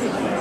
Stop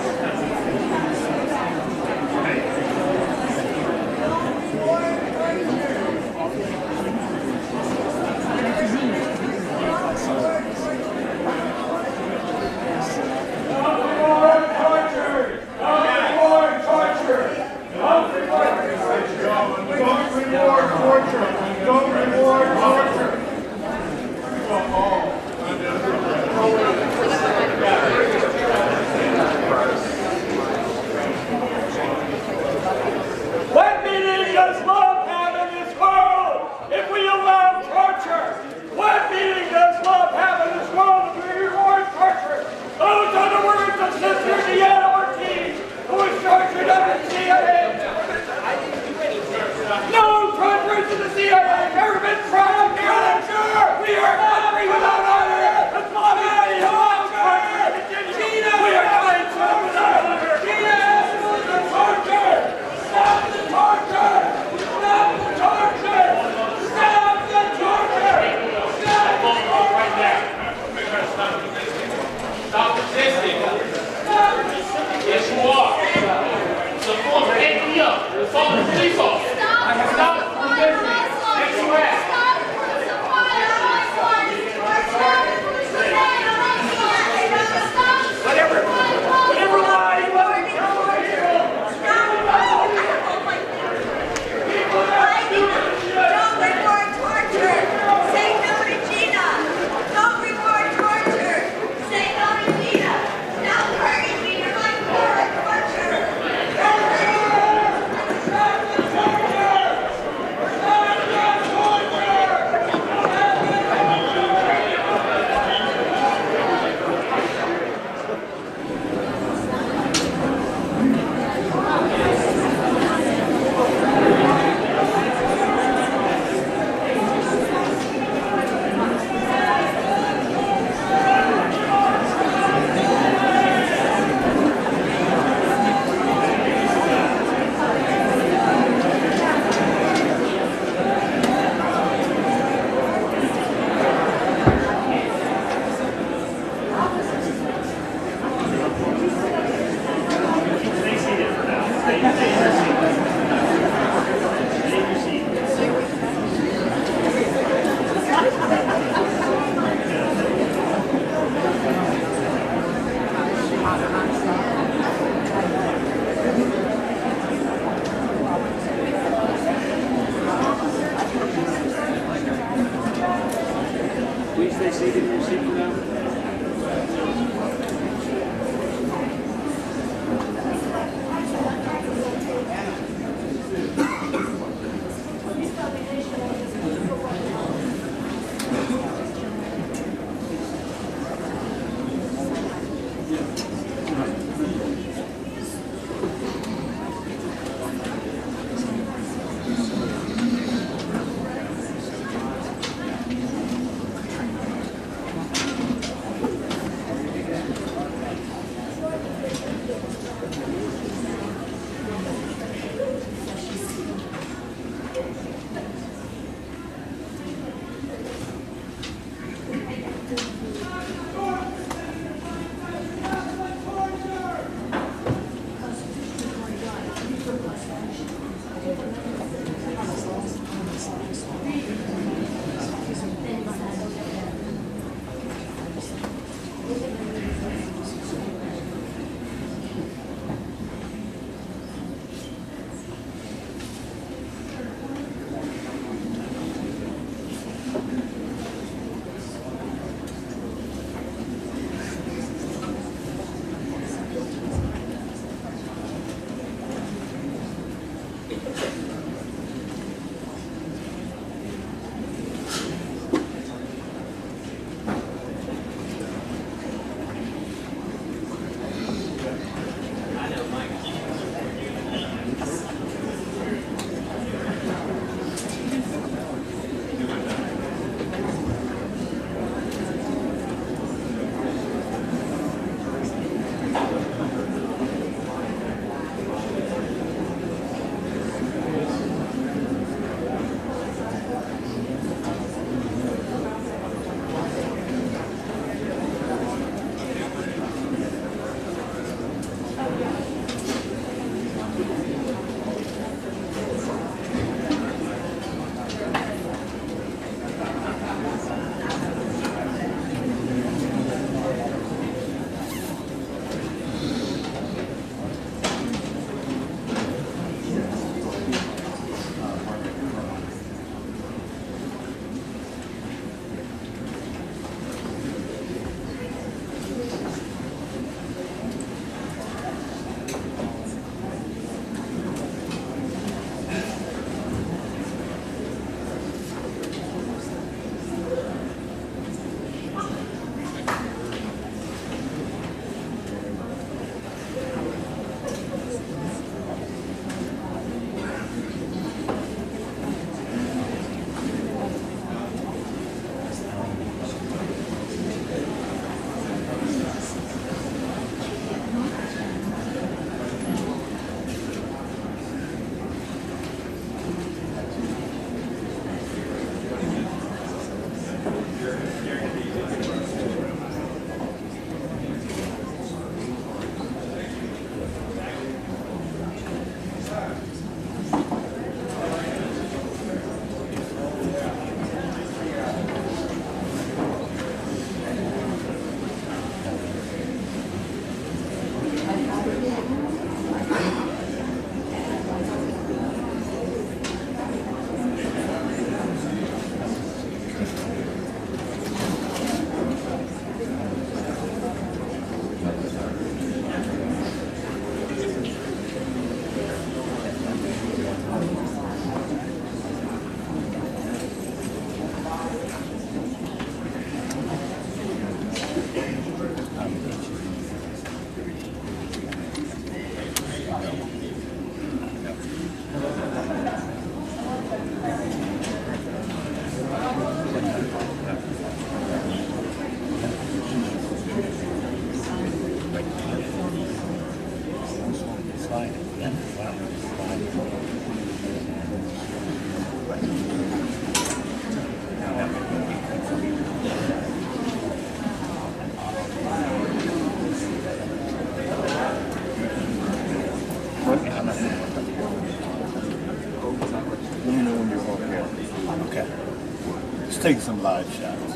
take some live shots.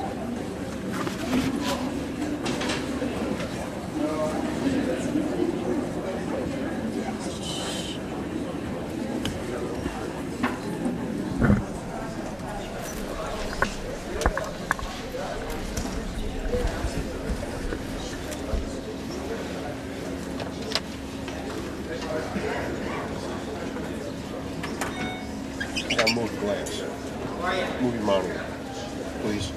I gotta move the glass. Move your monitor, please.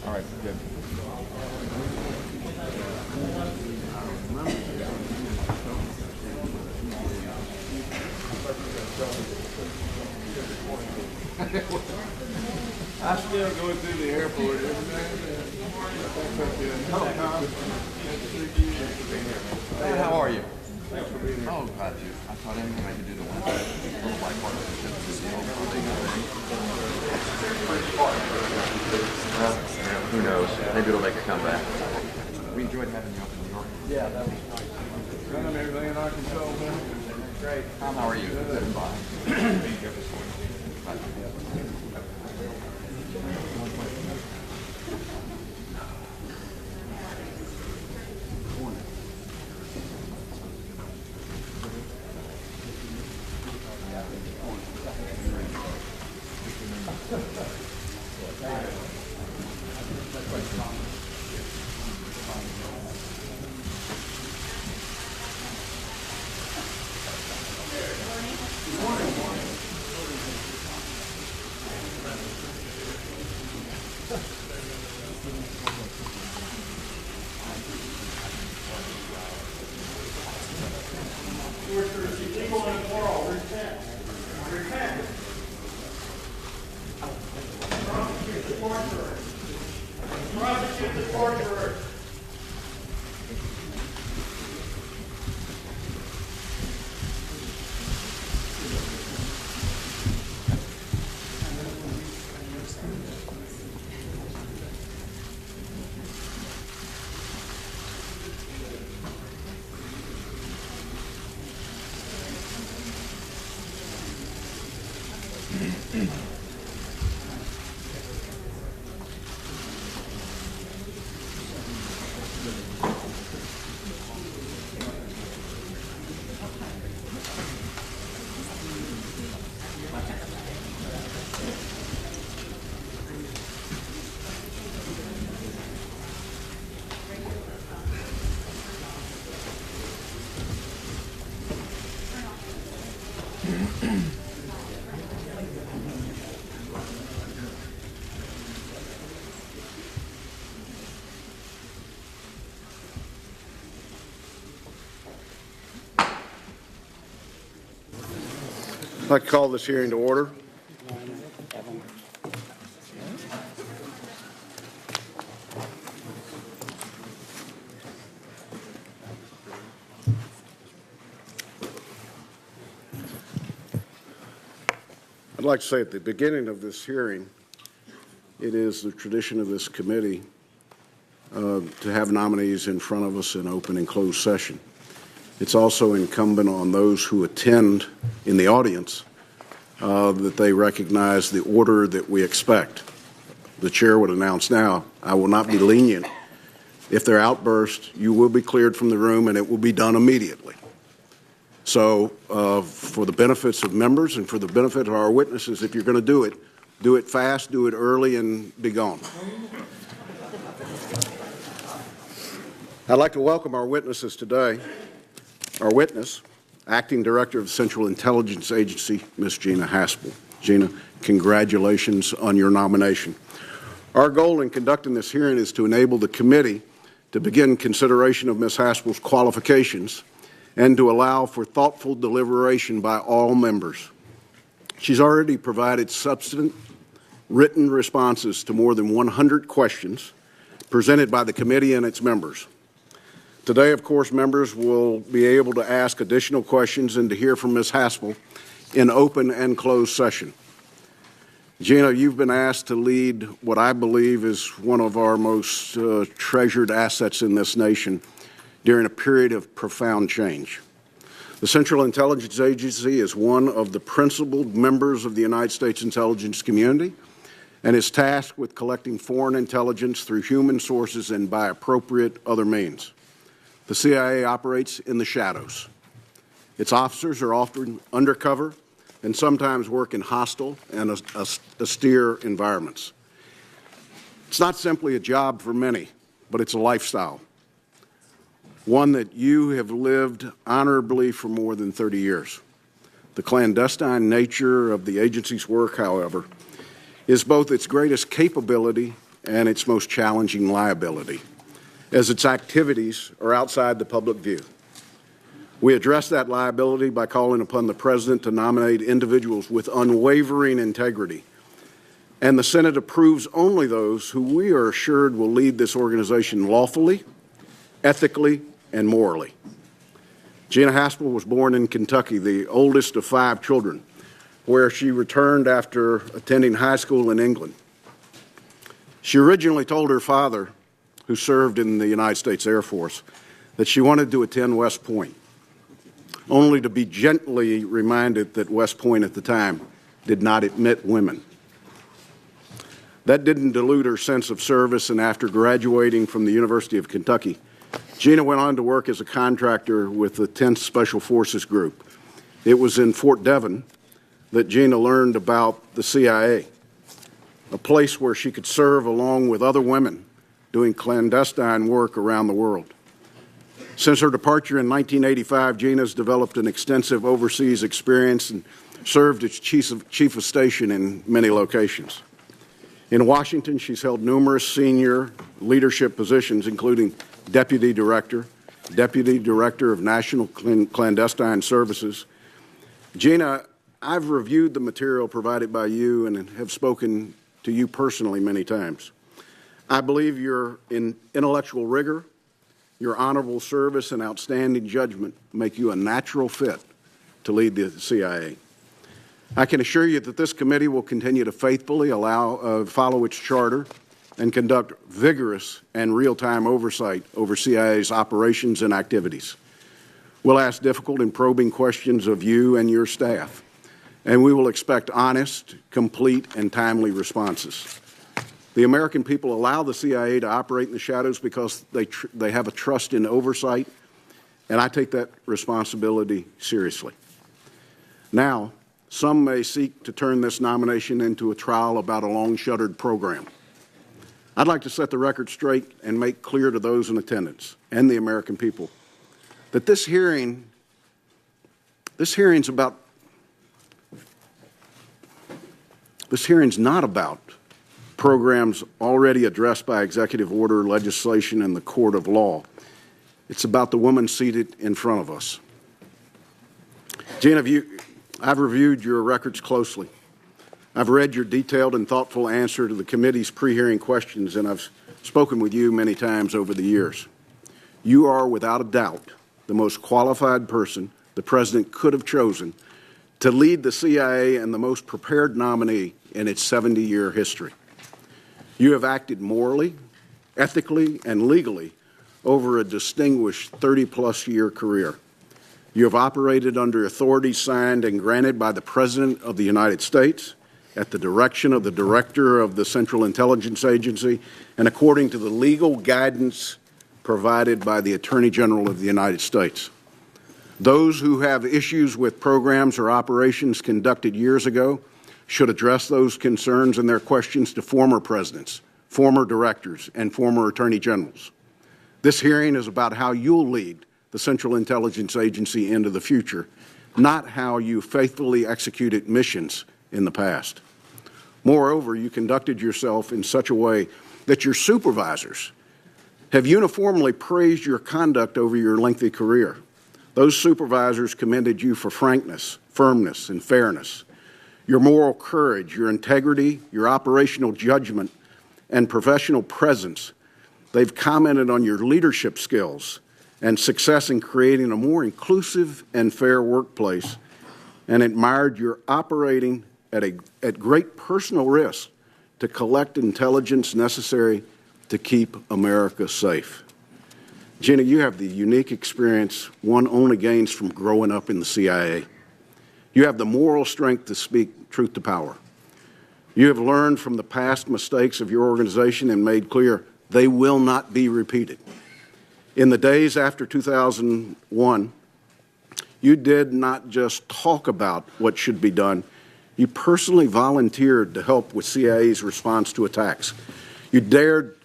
All right, good. I still go through the airport every day. Hey, how are you? Thanks for being here. Oh, glad to. I thought anything I could do to win. Little white partnership to see how far they go. Well, who knows? Maybe it'll make a comeback. We enjoyed having you up in New York. Yeah, that was nice. Running everything in our control, man. Great. Tom, how are you? Good. Bye. I'd like to call this hearing to order. I'd like to say at the beginning of this hearing, it is the tradition of this committee to have nominees in front of us in open and closed session. It's also incumbent on those who attend in the audience that they recognize the order that we expect. The chair would announce now, I will not be lenient. If there are outbursts, you will be cleared from the room and it will be done immediately. So for the benefits of members and for the benefit of our witnesses, if you're going to do it fast, do it early, and be gone. I'd like to welcome our witnesses today. Our witness, Acting Director of the Central Intelligence Agency, Ms. Gina Haspel. Gina, congratulations on your nomination. Our goal in conducting this hearing is to enable the committee to begin consideration of Ms. Haspel's qualifications and to allow for thoughtful deliberation by all members. She's already provided substantive written responses to more than 100 questions presented by the committee and its members. Today, of course, members will be able to ask additional questions and to hear from Ms. Haspel in open and closed session. Gina, you've been asked to lead what I believe is one of our most treasured assets in this nation during a period of profound change. The Central Intelligence Agency is one of the principal members of the United States intelligence community and is tasked with collecting foreign intelligence through human sources and by appropriate other means. The CIA operates in the shadows. Its officers are often undercover and sometimes work in hostile and austere environments. It's not simply a job for many, but it's a lifestyle, one that you have lived honorably for more than 30 years. The clandestine nature of the agency's work, however, is both its greatest capability and its most challenging liability, as its activities are outside the public view. We address that liability by calling upon the President to nominate individuals with unwavering integrity, and the Senate approves only those who we are assured will lead this organization lawfully, ethically, and morally. Gina Haspel was born in Kentucky, the oldest of 5 children, where she returned after attending high school in England. She originally told her father, who served in the United States Air Force, that she wanted to attend West Point, only to be gently reminded that West Point at the time did not admit women. That didn't dilute her sense of service, and after graduating from the University of Kentucky, Gina went on to work as a contractor with the 10th Special Forces Group. It was in Fort Devon that Gina learned about the CIA, a place where she could serve along with other women doing clandestine work around the world. Since her departure in 1985, Gina's developed an extensive overseas experience and served as chief of station in many locations. In Washington, she's held numerous senior leadership positions, including Deputy Director of National Clandestine Services. Gina, I've reviewed the material provided by you and have spoken to you personally many times. I believe your intellectual rigor, your honorable service, and outstanding judgment make you a natural fit to lead the CIA. I can assure you that this committee will continue to faithfully follow its charter and conduct vigorous and real-time oversight over CIA's operations and activities. We'll ask difficult and probing questions of you and your staff, and we will expect honest, complete, and timely responses. The American people allow the CIA to operate in the shadows because they have a trust in oversight, and I take that responsibility seriously. Now, some may seek to turn this nomination into a trial about a long-shuttered program. I'd like to set the record straight and make clear to those in attendance and the American people that this hearing's not about programs already addressed by executive order, legislation, and the court of law. It's about the woman seated in front of us. Gina, I've reviewed your records closely. I've read your detailed and thoughtful answer to the committee's pre-hearing questions, and I've spoken with you many times over the years. You are, without a doubt, the most qualified person the President could have chosen to lead the CIA and the most prepared nominee in its 70-year history. You have acted morally, ethically, and legally over a distinguished 30-plus year career. You have operated under authority signed and granted by the President of the United States at the direction of the Director of the Central Intelligence Agency and according to the legal guidance provided by the Attorney General of the United States. Those who have issues with programs or operations conducted years ago should address those concerns and their questions to former presidents, former directors, and former attorney generals. This hearing is about how you'll lead the Central Intelligence Agency into the future, not how you faithfully executed missions in the past. Moreover, you conducted yourself in such a way that your supervisors have uniformly praised your conduct over your lengthy career. Those supervisors commended you for frankness, firmness, and fairness, your moral courage, your integrity, your operational judgment, and professional presence. They've commented on your leadership skills and success in creating a more inclusive and fair workplace, and admired your operating at great personal risk to collect intelligence necessary to keep America safe. Gina, you have the unique experience one only gains from growing up in the CIA. You have the moral strength to speak truth to power. You have learned from the past mistakes of your organization and made clear they will not be repeated. In the days after 2001, you did not just talk about what should be done. You personally volunteered to help with CIA's response to attacks. You dared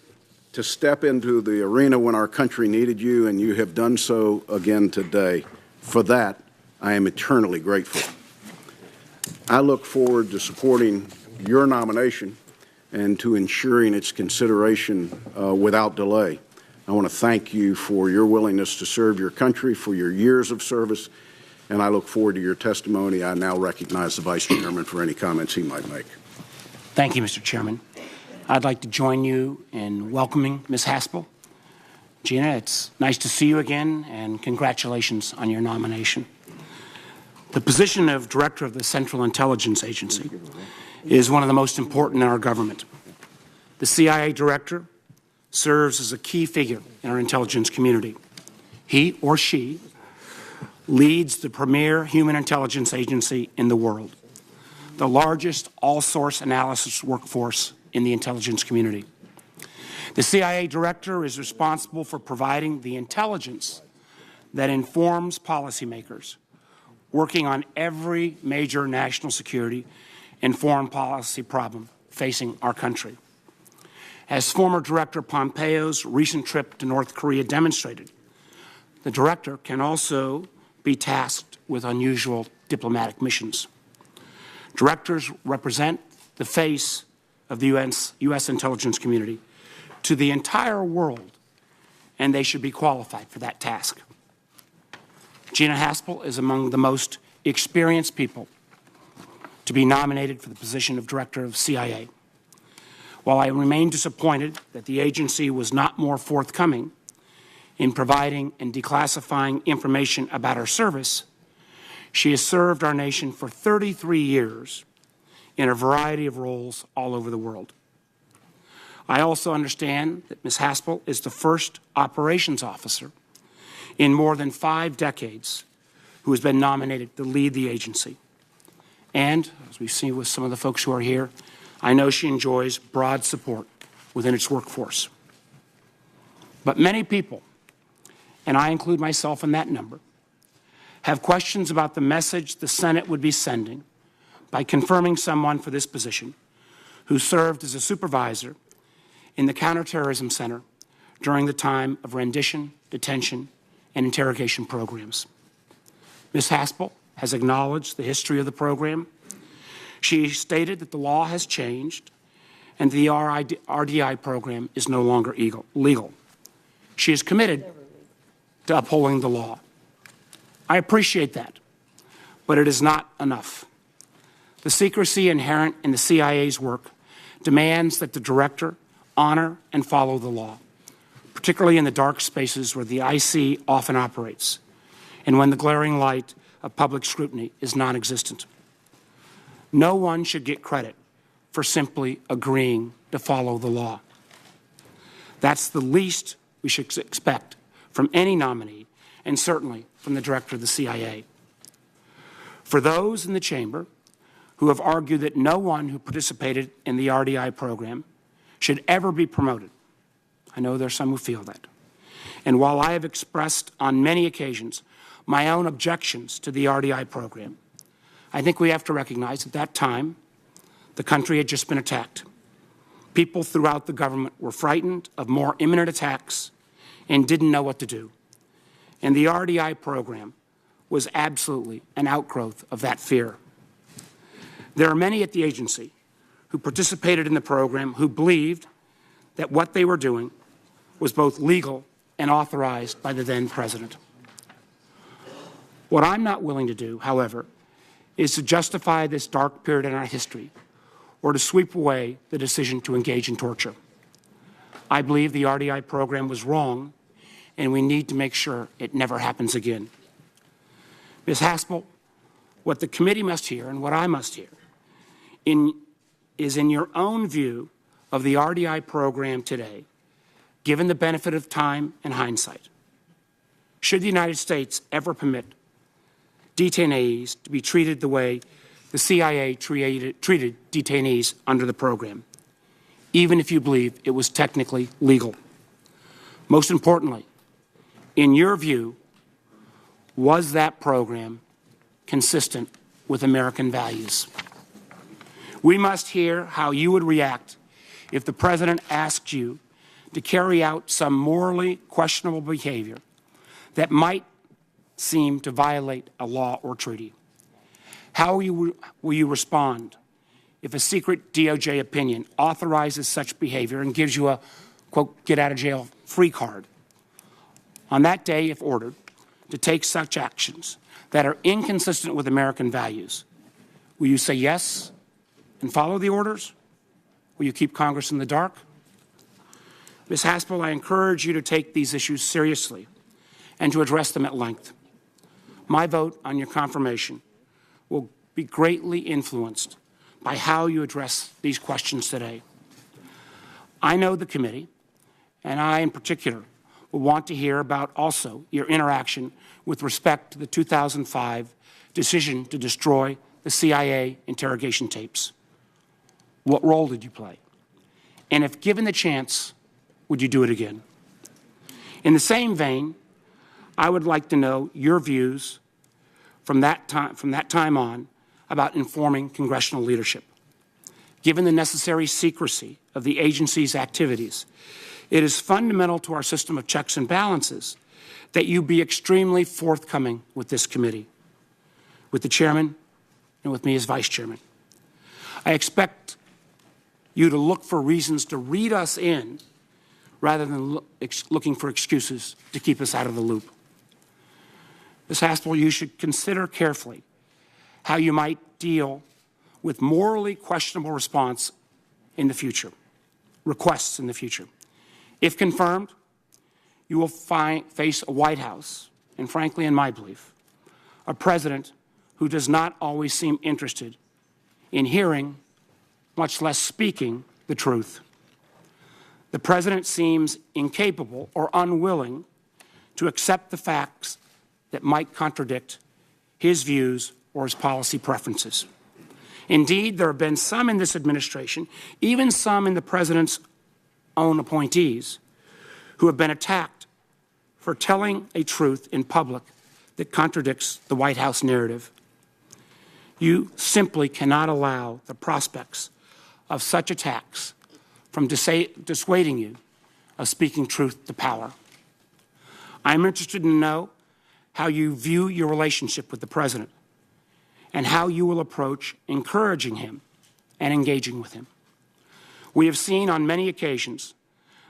to step into the arena when our country needed you, and you have done so again today. For that, I am eternally grateful. I look forward to supporting your nomination and to ensuring its consideration without delay. I want to thank you for your willingness to serve your country, for your years of service, and I look forward to your testimony. I now recognize the Vice Chairman for any comments he might make. Thank you, Mr. Chairman. I'd like to join you in welcoming Ms. Haspel. Gina, it's nice to see you again, and congratulations on your nomination. The position of Director of the Central Intelligence Agency is one of the most important in our government. The CIA Director serves as a key figure in our intelligence community. He or she leads the premier human intelligence agency in the world, the largest all-source analysis workforce in the intelligence community. The CIA Director is responsible for providing the intelligence that informs policymakers working on every major national security and foreign policy problem facing our country. As former Director Pompeo's recent trip to North Korea demonstrated, the Director can also be tasked with unusual diplomatic missions. Directors represent the face of the U.S. intelligence community to the entire world, and they should be qualified for that task. Gina Haspel is among the most experienced people to be nominated for the position of Director of CIA. While I remain disappointed that the agency was not more forthcoming in providing and declassifying information about our service, she has served our nation for 33 years in a variety of roles all over the world. I also understand that Ms. Haspel is the first operations officer in more than 5 decades who has been nominated to lead the agency. And, as we've seen with some of the folks who are here, I know she enjoys broad support within its workforce. But many people, and I include myself in that number, have questions about the message the Senate would be sending by confirming someone for this position who served as a supervisor in the Counterterrorism Center during the time of rendition, detention, and interrogation programs. Ms. Haspel has acknowledged the history of the program. She stated that the law has changed and the RDI program is no longer legal. She is committed to upholding the law. I appreciate that, but it is not enough. The secrecy inherent in the CIA's work demands that the Director honor and follow the law, particularly in the dark spaces where the IC often operates and when the glaring light of public scrutiny is non-existent. No one should get credit for simply agreeing to follow the law. That's the least we should expect from any nominee, and certainly from the Director of the CIA. For those in the chamber who have argued that no one who participated in the RDI program should ever be promoted, I know there are some who feel that. And while I have expressed on many occasions my own objections to the RDI program, I think we have to recognize at that time the country had just been attacked. People throughout the government were frightened of more imminent attacks and didn't know what to do. And the RDI program was absolutely an outgrowth of that fear. There are many at the agency who participated in the program who believed that what they were doing was both legal and authorized by the then president. What I'm not willing to do, however, is to justify this dark period in our history or to sweep away the decision to engage in torture. I believe the RDI program was wrong, and we need to make sure it never happens again. Ms. Haspel, what the committee must hear and what I must hear is in your own view of the RDI program today, given the benefit of time and hindsight, should the United States ever permit detainees to be treated the way the CIA treated detainees under the program, even if you believe it was technically legal? Most importantly, in your view, was that program consistent with American values? We must hear how you would react if the President asked you to carry out some morally questionable behavior that might seem to violate a law or treaty. How will you respond if a secret DOJ opinion authorizes such behavior and gives you a, quote, get-out-of-jail-free card? On that day, if ordered to take such actions that are inconsistent with American values, will you say yes and follow the orders? Will you keep Congress in the dark? Ms. Haspel, I encourage you to take these issues seriously and to address them at length. My vote on your confirmation will be greatly influenced by how you address these questions today. I know the committee, and I in particular, will want to hear about also your interaction with respect to the 2005 decision to destroy the CIA interrogation tapes. What role did you play? And if given the chance, would you do it again? In the same vein, I would like to know your views from that time on about informing congressional leadership. Given the necessary secrecy of the agency's activities, it is fundamental to our system of checks and balances that you be extremely forthcoming with this committee, with the chairman and with me as vice chairman. I expect you to look for reasons to read us in rather than looking for excuses to keep us out of the loop. Ms. Haspel, you should consider carefully how you might deal with morally questionable requests in the future. If confirmed, you will face a White House, and frankly, in my belief, a president who does not always seem interested in hearing, much less speaking, the truth. The president seems incapable or unwilling to accept the facts that might contradict his views or his policy preferences. Indeed, there have been some in this administration, even some in the president's own appointees, who have been attacked for telling a truth in public that contradicts the White House narrative. You simply cannot allow the prospects of such attacks from dissuading you of speaking truth to power. I'm interested to know how you view your relationship with the president and how you will approach encouraging him and engaging with him. We have seen on many occasions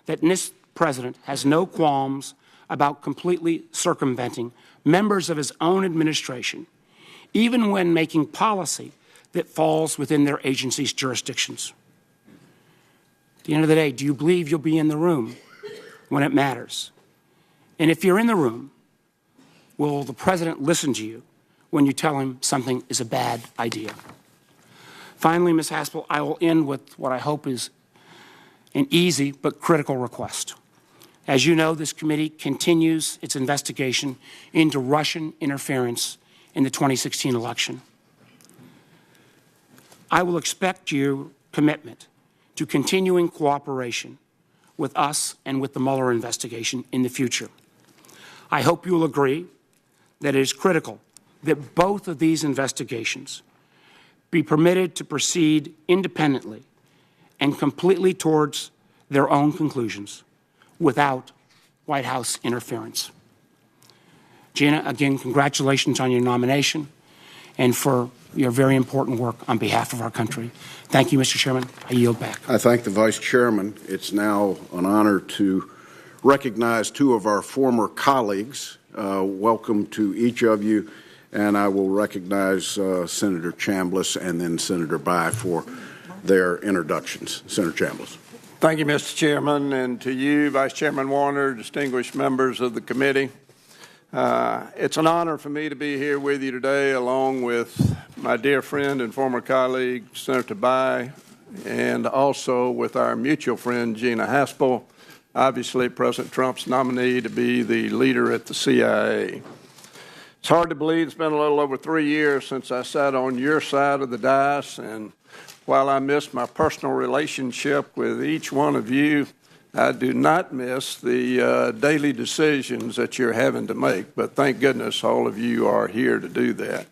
that this president has no qualms about completely circumventing members of his own administration, even when making policy that falls within their agency's jurisdictions. At the end of the day, do you believe you'll be in the room when it matters? And if you're in the room, will the president listen to you when you tell him something is a bad idea? Finally, Ms. Haspel, I will end with what I hope is an easy but critical request. As you know, this committee continues its investigation into Russian interference in the 2016 election. I will expect your commitment to continuing cooperation with us and with the Mueller investigation in the future. I hope you will agree that it is critical that both of these investigations be permitted to proceed independently and completely towards their own conclusions without White House interference. Gina, again, congratulations on your nomination, and for your very important work on behalf of our country. Thank you, Mr. Chairman. I yield back. I thank the Vice Chairman. It's now an honor to recognize two of our former colleagues. Welcome to each of you, and I will recognize Senator Chambliss and then Senator Bayh for their introductions. Senator Chambliss. Thank you, Mr. Chairman, and to you, Vice Chairman Warner, distinguished members of the committee. It's an honor for me to be here with you today, along with my dear friend and former colleague, Senator Bayh, and also with our mutual friend, Gina Haspel, obviously President Trump's nominee to be the leader at the CIA. It's hard to believe it's been a little over 3 years since I sat on your side of the dais, and while I miss my personal relationship with each one of you, I do not miss the daily decisions that you're having to make, but thank goodness all of you are here to do that.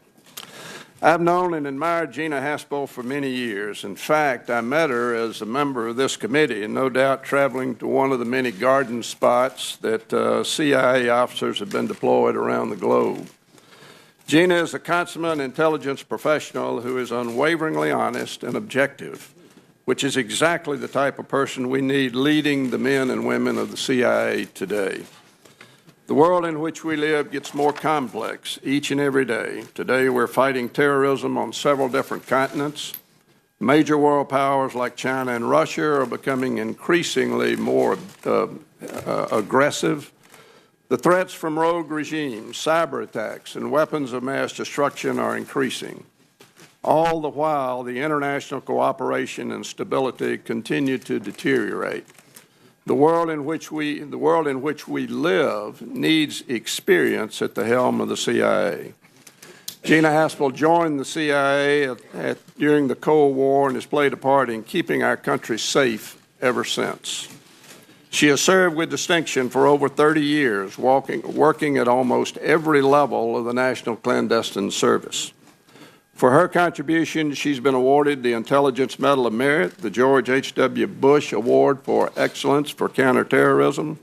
I've known and admired Gina Haspel for many years. In fact, I met her as a member of this committee, and no doubt traveling to one of the many garden spots that CIA officers have been deployed around the globe. Gina is a consummate intelligence professional who is unwaveringly honest and objective, which is exactly the type of person we need leading the men and women of the CIA today. The world in which we live gets more complex each and every day. Today we're fighting terrorism on several different continents. Major world powers like China and Russia are becoming increasingly more aggressive. The threats from rogue regimes, cyber attacks, and weapons of mass destruction are increasing. All the while, the international cooperation and stability continue to deteriorate. The world in which we live needs experience at the helm of the CIA. Gina Haspel joined the CIA during the Cold War and has played a part in keeping our country safe ever since. She has served with distinction for over 30 years, working at almost every level of the National Clandestine Service. For her contribution, she's been awarded the Intelligence Medal of Merit, the George H.W. Bush Award for Excellence for Counterterrorism,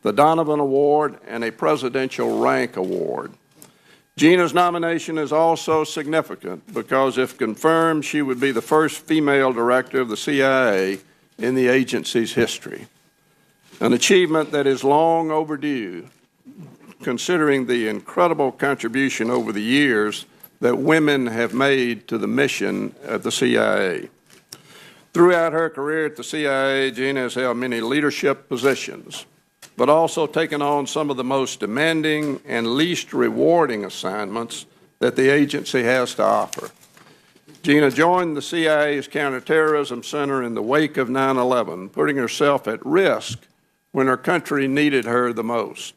the Donovan Award, and a Presidential Rank Award. Gina's nomination is also significant because, if confirmed, she would be the first female director of the CIA in the agency's history, an achievement that is long overdue, considering the incredible contribution over the years that women have made to the mission of the CIA. Throughout her career at the CIA, Gina has held many leadership positions, but also taken on some of the most demanding and least rewarding assignments that the agency has to offer. Gina joined the CIA's Counterterrorism Center in the wake of 9/11, putting herself at risk when her country needed her the most.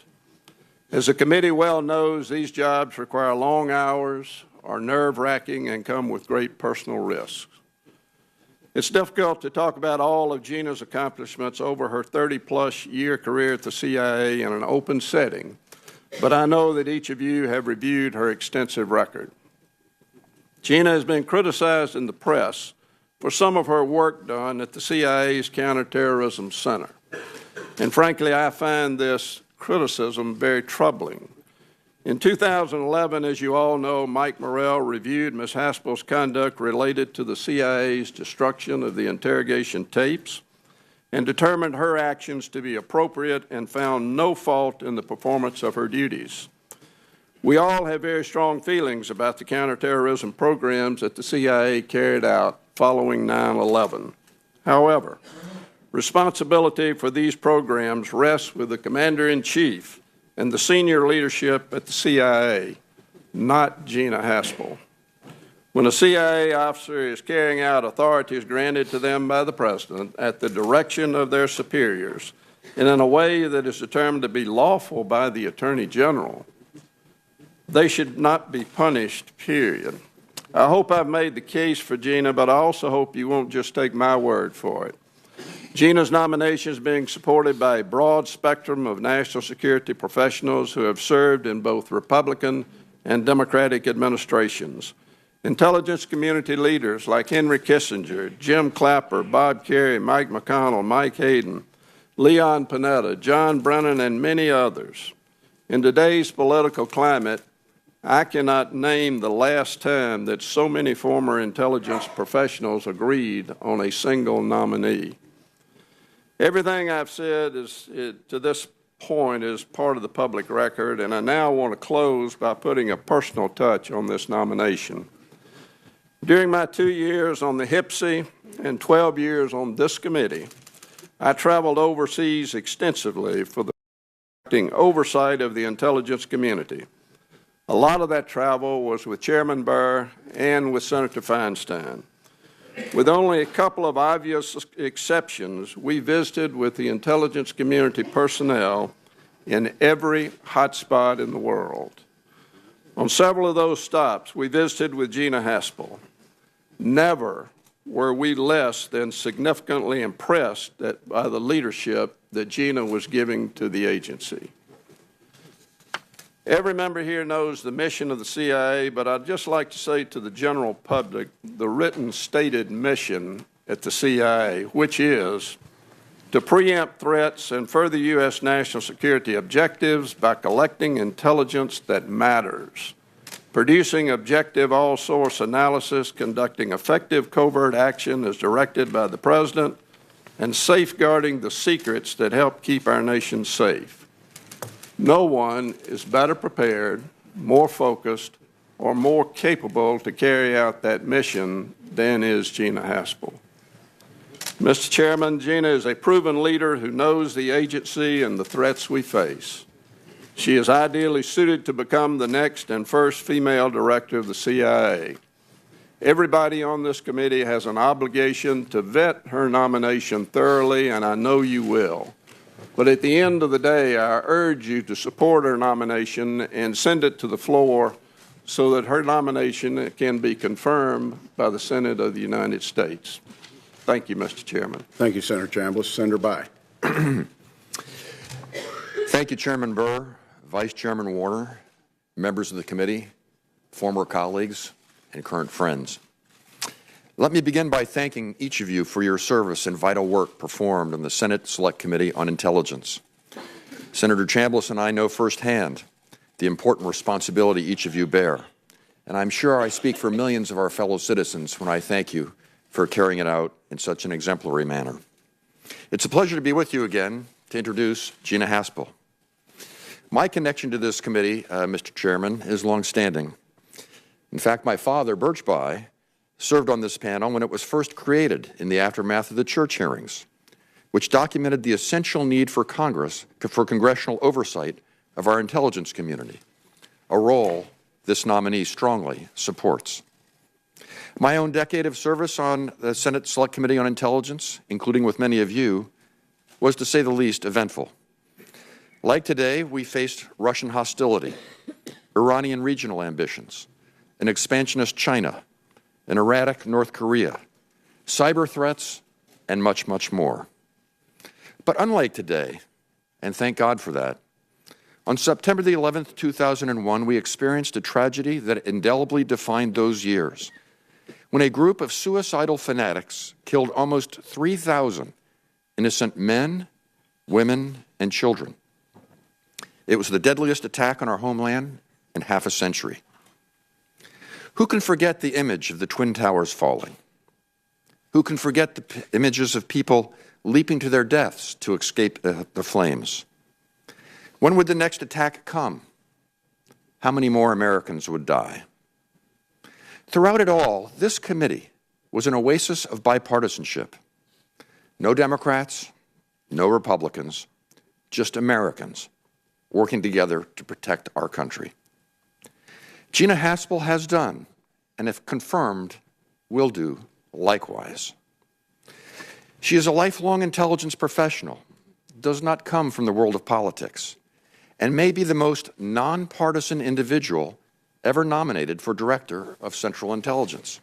As the committee well knows, these jobs require long hours, are nerve-wracking, and come with great personal risks. It's difficult to talk about all of Gina's accomplishments over her 30-plus year career at the CIA in an open setting, but I know that each of you have reviewed her extensive record. Gina has been criticized in the press for some of her work done at the CIA's Counterterrorism Center, and frankly, I find this criticism very troubling. In 2011, as you all know, Mike Morrell reviewed Ms. Haspel's conduct related to the CIA's destruction of the interrogation tapes and determined her actions to be appropriate and found no fault in the performance of her duties. We all have very strong feelings about the counterterrorism programs that the CIA carried out following 9/11. However, responsibility for these programs rests with the Commander-in-Chief and the senior leadership at the CIA, not Gina Haspel. When a CIA officer is carrying out authorities granted to them by the President at the direction of their superiors and in a way that is determined to be lawful by the Attorney General, they should not be punished, period. I hope I've made the case for Gina, but I also hope you won't just take my word for it. Gina's nomination is being supported by a broad spectrum of national security professionals who have served in both Republican and Democratic administrations. Intelligence community leaders like Henry Kissinger, Jim Clapper, Bob Kerrey, Mike McConnell, Mike Hayden, Leon Panetta, John Brennan, and many others. In today's political climate, I cannot name the last time that so many former intelligence professionals agreed on a single nominee. Everything I've said to this point is part of the public record, and I now want to close by putting a personal touch on this nomination. During my 2 years on the HPSI and 12 years on this committee, I traveled overseas extensively for the oversight of the intelligence community. A lot of that travel was with Chairman Burr and with Senator Feinstein. With only a couple of obvious exceptions, we visited with the intelligence community personnel in every hotspot in the world. On several of those stops, we visited with Gina Haspel. Never were we less than significantly impressed by the leadership that Gina was giving to the agency. Every member here knows the mission of the CIA, but I'd just like to say to the general public the written stated mission at the CIA, which is to preempt threats and further U.S. national security objectives by collecting intelligence that matters, producing objective all-source analysis, conducting effective covert action as directed by the President, and safeguarding the secrets that help keep our nation safe. No one is better prepared, more focused, or more capable to carry out that mission than is Gina Haspel. Mr. Chairman, Gina is a proven leader who knows the agency and the threats we face. She is ideally suited to become the next and first female director of the CIA. Everybody on this committee has an obligation to vet her nomination thoroughly, and I know you will. But at the end of the day, I urge you to support her nomination and send it to the floor so that her nomination can be confirmed by the Senate of the United States. Thank you, Mr. Chairman. Thank you, Senator Chambliss. Senator By. Thank you, Chairman Burr, Vice Chairman Warner, members of the committee, former colleagues, and current friends. Let me begin by thanking each of you for your service and vital work performed on the Senate Select Committee on Intelligence. Senator Chambliss and I know firsthand the important responsibility each of you bear, and I'm sure I speak for millions of our fellow citizens when I thank you for carrying it out in such an exemplary manner. It's a pleasure to be with you again to introduce Gina Haspel. My connection to this committee, Mr. Chairman, is longstanding. In fact, my father, Birch Bayh, served on this panel when it was first created in the aftermath of the Church hearings, which documented the essential need for congressional oversight of our intelligence community, a role this nominee strongly supports. My own decade of service on the Senate Select Committee on Intelligence, including with many of you, was, to say the least, eventful. Like today, we faced Russian hostility, Iranian regional ambitions, an expansionist China, an erratic North Korea, cyber threats, and much, much more. But unlike today, and thank God for that, on September the 11th, 2001, we experienced a tragedy that indelibly defined those years, when a group of suicidal fanatics killed almost 3,000 innocent men, women, and children. It was the deadliest attack on our homeland in half a century. Who can forget the image of the Twin Towers falling? Who can forget the images of people leaping to their deaths to escape the flames? When would the next attack come? How many more Americans would die? Throughout it all, this committee was an oasis of bipartisanship. No Democrats, no Republicans, just Americans working together to protect our country. Gina Haspel has done, and if confirmed, will do likewise. She is a lifelong intelligence professional, does not come from the world of politics, and may be the most nonpartisan individual ever nominated for Director of Central Intelligence.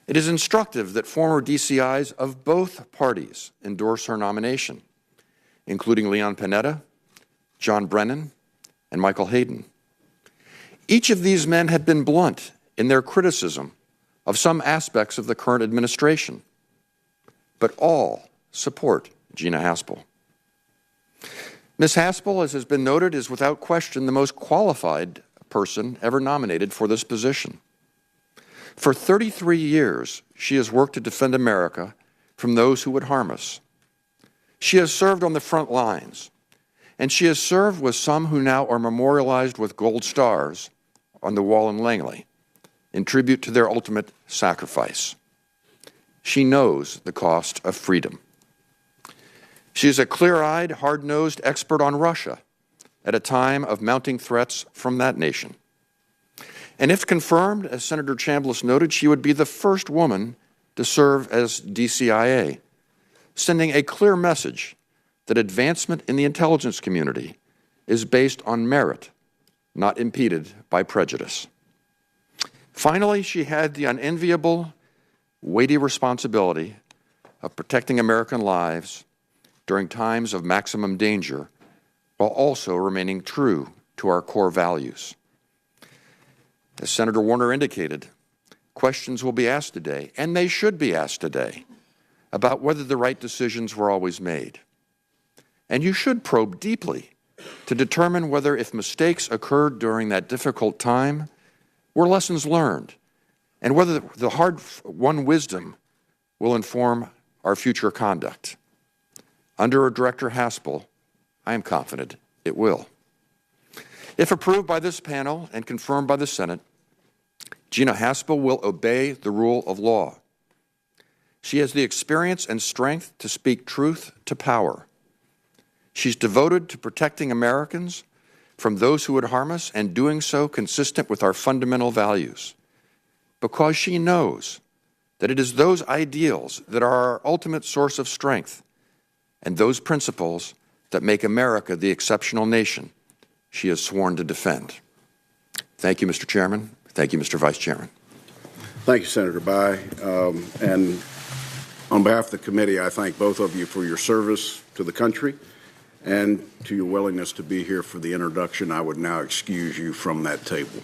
It is instructive that former DCIs of both parties endorse her nomination, including Leon Panetta, John Brennan, and Michael Hayden. Each of these men had been blunt in their criticism of some aspects of the current administration, but all support Gina Haspel. Ms. Haspel, as has been noted, is without question the most qualified person ever nominated for this position. For 33 years, she has worked to defend America from those who would harm us. She has served on the front lines, and she has served with some who now are memorialized with gold stars on the wall in Langley in tribute to their ultimate sacrifice. She knows the cost of freedom. She is a clear-eyed, hard-nosed expert on Russia at a time of mounting threats from that nation. And if confirmed, as Senator Chambliss noted, she would be the first woman to serve as DCIA, sending a clear message that advancement in the intelligence community is based on merit, not impeded by prejudice. Finally, she had the unenviable, weighty responsibility of protecting American lives during times of maximum danger, while also remaining true to our core values. As Senator Warner indicated, questions will be asked today, and they should be asked today, about whether the right decisions were always made. And you should probe deeply to determine whether, if mistakes occurred during that difficult time, were lessons learned, and whether the hard-won wisdom will inform our future conduct. Under Director Haspel, I am confident it will. If approved by this panel and confirmed by the Senate, Gina Haspel will obey the rule of law. She has the experience and strength to speak truth to power. She's devoted to protecting Americans from those who would harm us, and doing so consistent with our fundamental values, because she knows that it is those ideals that are our ultimate source of strength, and those principles that make America the exceptional nation she has sworn to defend. Thank you, Mr. Chairman. Thank you, Mr. Vice Chairman. Thank you, Senator Bayh. And on behalf of the committee, I thank both of you for your service to the country and to your willingness to be here for the introduction. I would now excuse you from that table.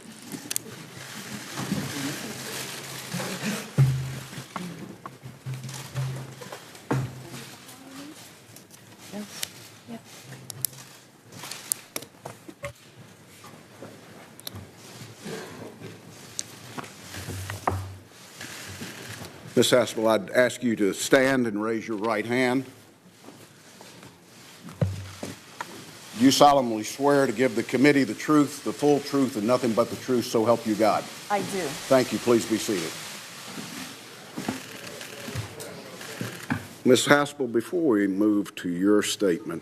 Ms. Haspel, I'd ask you to stand and raise your right hand. Do you solemnly swear to give the committee the truth, the full truth, and nothing but the truth, so help you God? I do. Thank you. Please be seated. Ms. Haspel, before we move to your statement,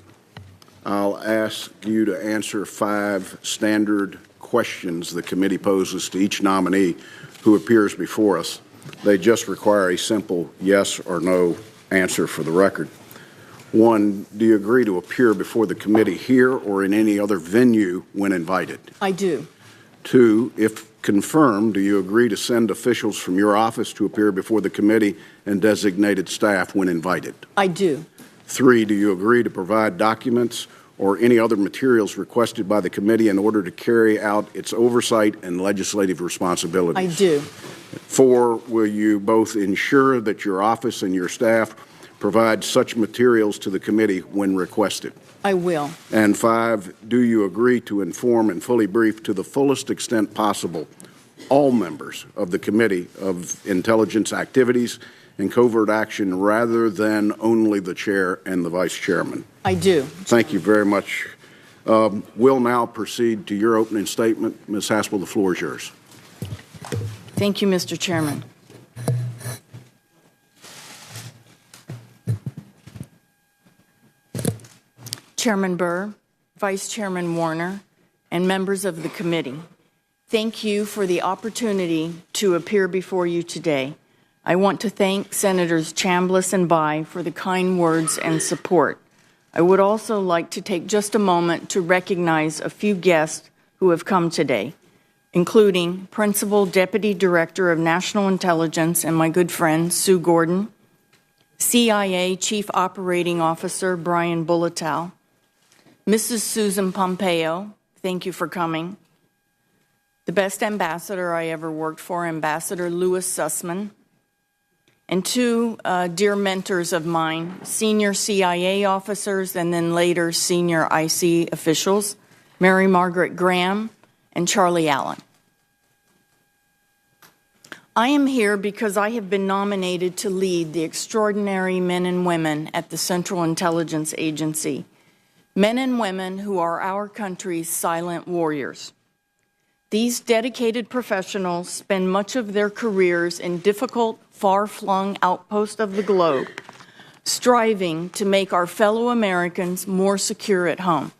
I'll ask you to answer 5 standard questions the committee poses to each nominee who appears before us. They just require a simple yes or no answer for the record. 1, do you agree to appear before the committee here or in any other venue when invited? I do. 2, if confirmed, do you agree to send officials from your office to appear before the committee and designated staff when invited? I do. 3, do you agree to provide documents or any other materials requested by the committee in order to carry out its oversight and legislative responsibilities? I do. 4, will you both ensure that your office and your staff provide such materials to the committee when requested? I will. And 5, do you agree to inform and fully brief to the fullest extent possible all members of the Committee of Intelligence Activities and Covert Action rather than only the chair and the vice chairman? I do. Thank you very much. We'll now proceed to your opening statement. Ms. Haspel, the floor is yours. Thank you, Mr. Chairman. Chairman Burr, Vice Chairman Warner, and members of the committee, thank you for the opportunity to appear before you today. I want to thank Senators Chambliss and Bayh for the kind words and support. I would also like to take just a moment to recognize a few guests who have come today, including Principal Deputy Director of National Intelligence and my good friend Sue Gordon, CIA Chief Operating Officer Brian Bulletow, Mrs. Susan Pompeo, thank you for coming, the best ambassador I ever worked for, Ambassador Louis Sussman, and 2 dear mentors of mine, senior CIA officers and then later senior IC officials, Mary Margaret Graham and Charlie Allen. I am here because I have been nominated to lead the extraordinary men and women at the Central Intelligence Agency, men and women who are our country's silent warriors. These dedicated professionals spend much of their careers in difficult, far-flung outposts of the globe, striving to make our fellow Americans more secure at home.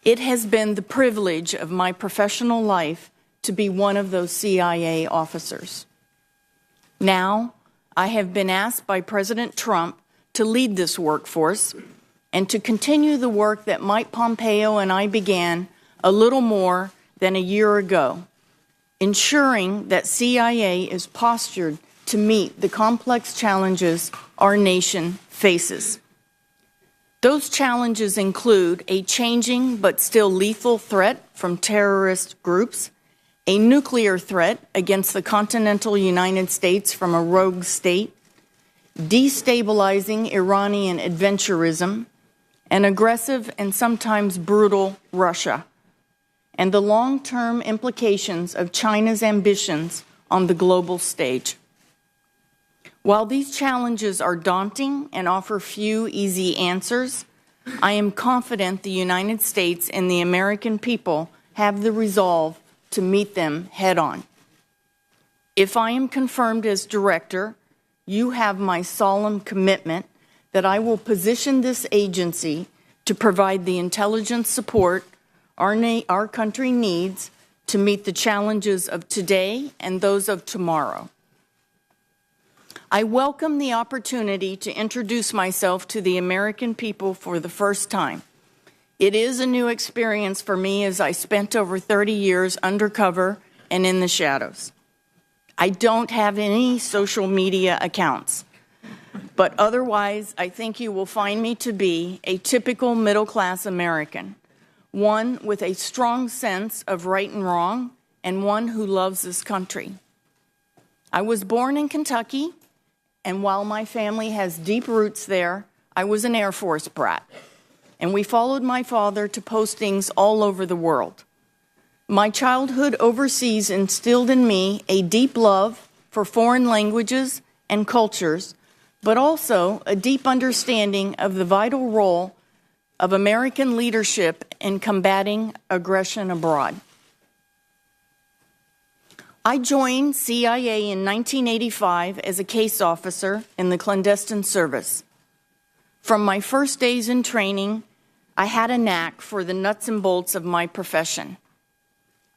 It has been the privilege of my professional life to be one of those CIA officers. Now, I have been asked by President Trump to lead this workforce and to continue the work that Mike Pompeo and I began a little more than a year ago, ensuring that CIA is postured to meet the complex challenges our nation faces. Those challenges include a changing but still lethal threat from terrorist groups, a nuclear threat against the continental United States from a rogue state, destabilizing Iranian adventurism, an aggressive and sometimes brutal Russia, and the long-term implications of China's ambitions on the global stage. While these challenges are daunting and offer few easy answers, I am confident the United States and the American people have the resolve to meet them head-on. If I am confirmed as director, you have my solemn commitment that I will position this agency to provide the intelligence support our country needs to meet the challenges of today and those of tomorrow. I welcome the opportunity to introduce myself to the American people for the first time. It is a new experience for me as I spent over 30 years undercover and in the shadows. I don't have any social media accounts, but otherwise I think you will find me to be a typical middle-class American, one with a strong sense of right and wrong, and one who loves this country. I was born in Kentucky, and while my family has deep roots there, I was an Air Force brat, and we followed my father to postings all over the world. My childhood overseas instilled in me a deep love for foreign languages and cultures, but also a deep understanding of the vital role of American leadership in combating aggression abroad. I joined CIA in 1985 as a case officer in the clandestine service. From my first days in training, I had a knack for the nuts and bolts of my profession.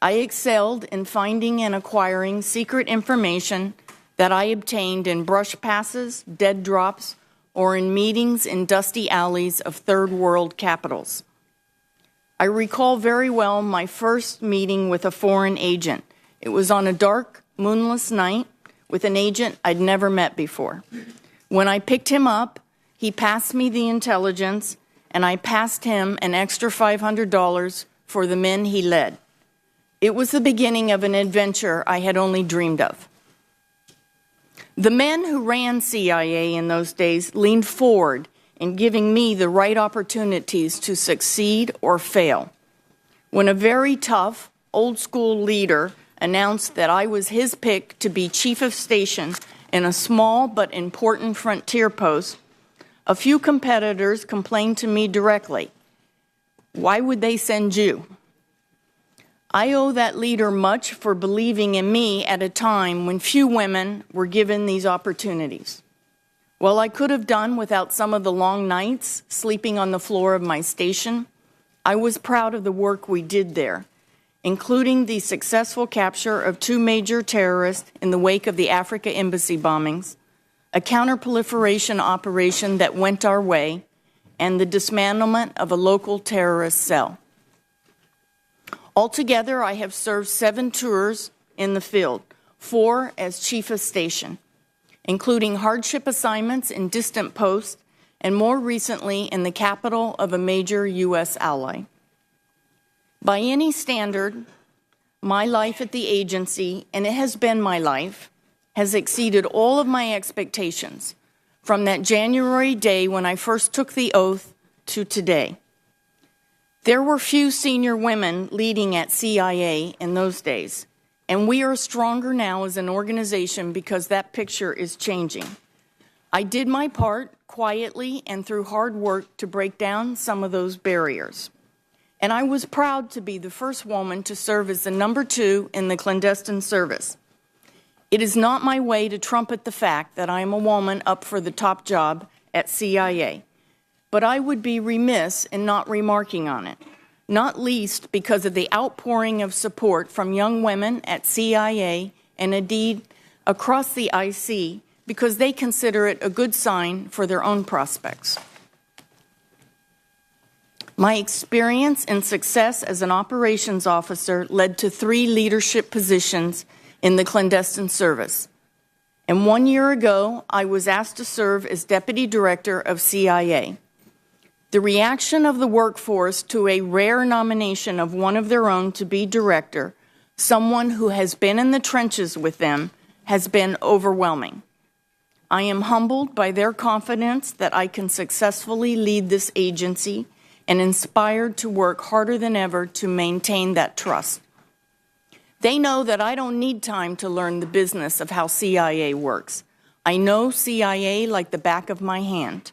I excelled in finding and acquiring secret information that I obtained in brush passes, dead drops, or in meetings in dusty alleys of third world capitals. I recall very well my first meeting with a foreign agent. It was on a dark, moonless night with an agent I'd never met before. When I picked him up, he passed me the intelligence, and I passed him an extra $500 for the men he led. It was the beginning of an adventure I had only dreamed of. The men who ran CIA in those days leaned forward in giving me the right opportunities to succeed or fail. When a very tough, old-school leader announced that I was his pick to be chief of station in a small but important frontier post, a few competitors complained to me directly. Why would they send you? I owe that leader much for believing in me at a time when few women were given these opportunities. While I could have done without some of the long nights sleeping on the floor of my station, I was proud of the work we did there, including the successful capture of 2 major terrorists in the wake of the Africa embassy bombings, a counterproliferation operation that went our way, and the dismantlement of a local terrorist cell. Altogether, I have served 7 tours in the field, 4 as chief of station, including hardship assignments in distant posts, and more recently in the capital of a major U.S. ally. By any standard, my life at the agency, and it has been my life, has exceeded all of my expectations, from that January day when I first took the oath to today. There were few senior women leading at CIA in those days, and we are stronger now as an organization because that picture is changing. I did my part quietly and through hard work to break down some of those barriers. And I was proud to be the first woman to serve as the number 2 in the clandestine service. It is not my way to trumpet the fact that I am a woman up for the top job at CIA, but I would be remiss in not remarking on it, not least because of the outpouring of support from young women at CIA and indeed across the IC, because they consider it a good sign for their own prospects. My experience and success as an operations officer led to 3 leadership positions in the clandestine service. And 1 year ago, I was asked to serve as Deputy Director of CIA. The reaction of the workforce to a rare nomination of one of their own to be director, someone who has been in the trenches with them, has been overwhelming. I am humbled by their confidence that I can successfully lead this agency and inspired to work harder than ever to maintain that trust. They know that I don't need time to learn the business of how CIA works. I know CIA like the back of my hand.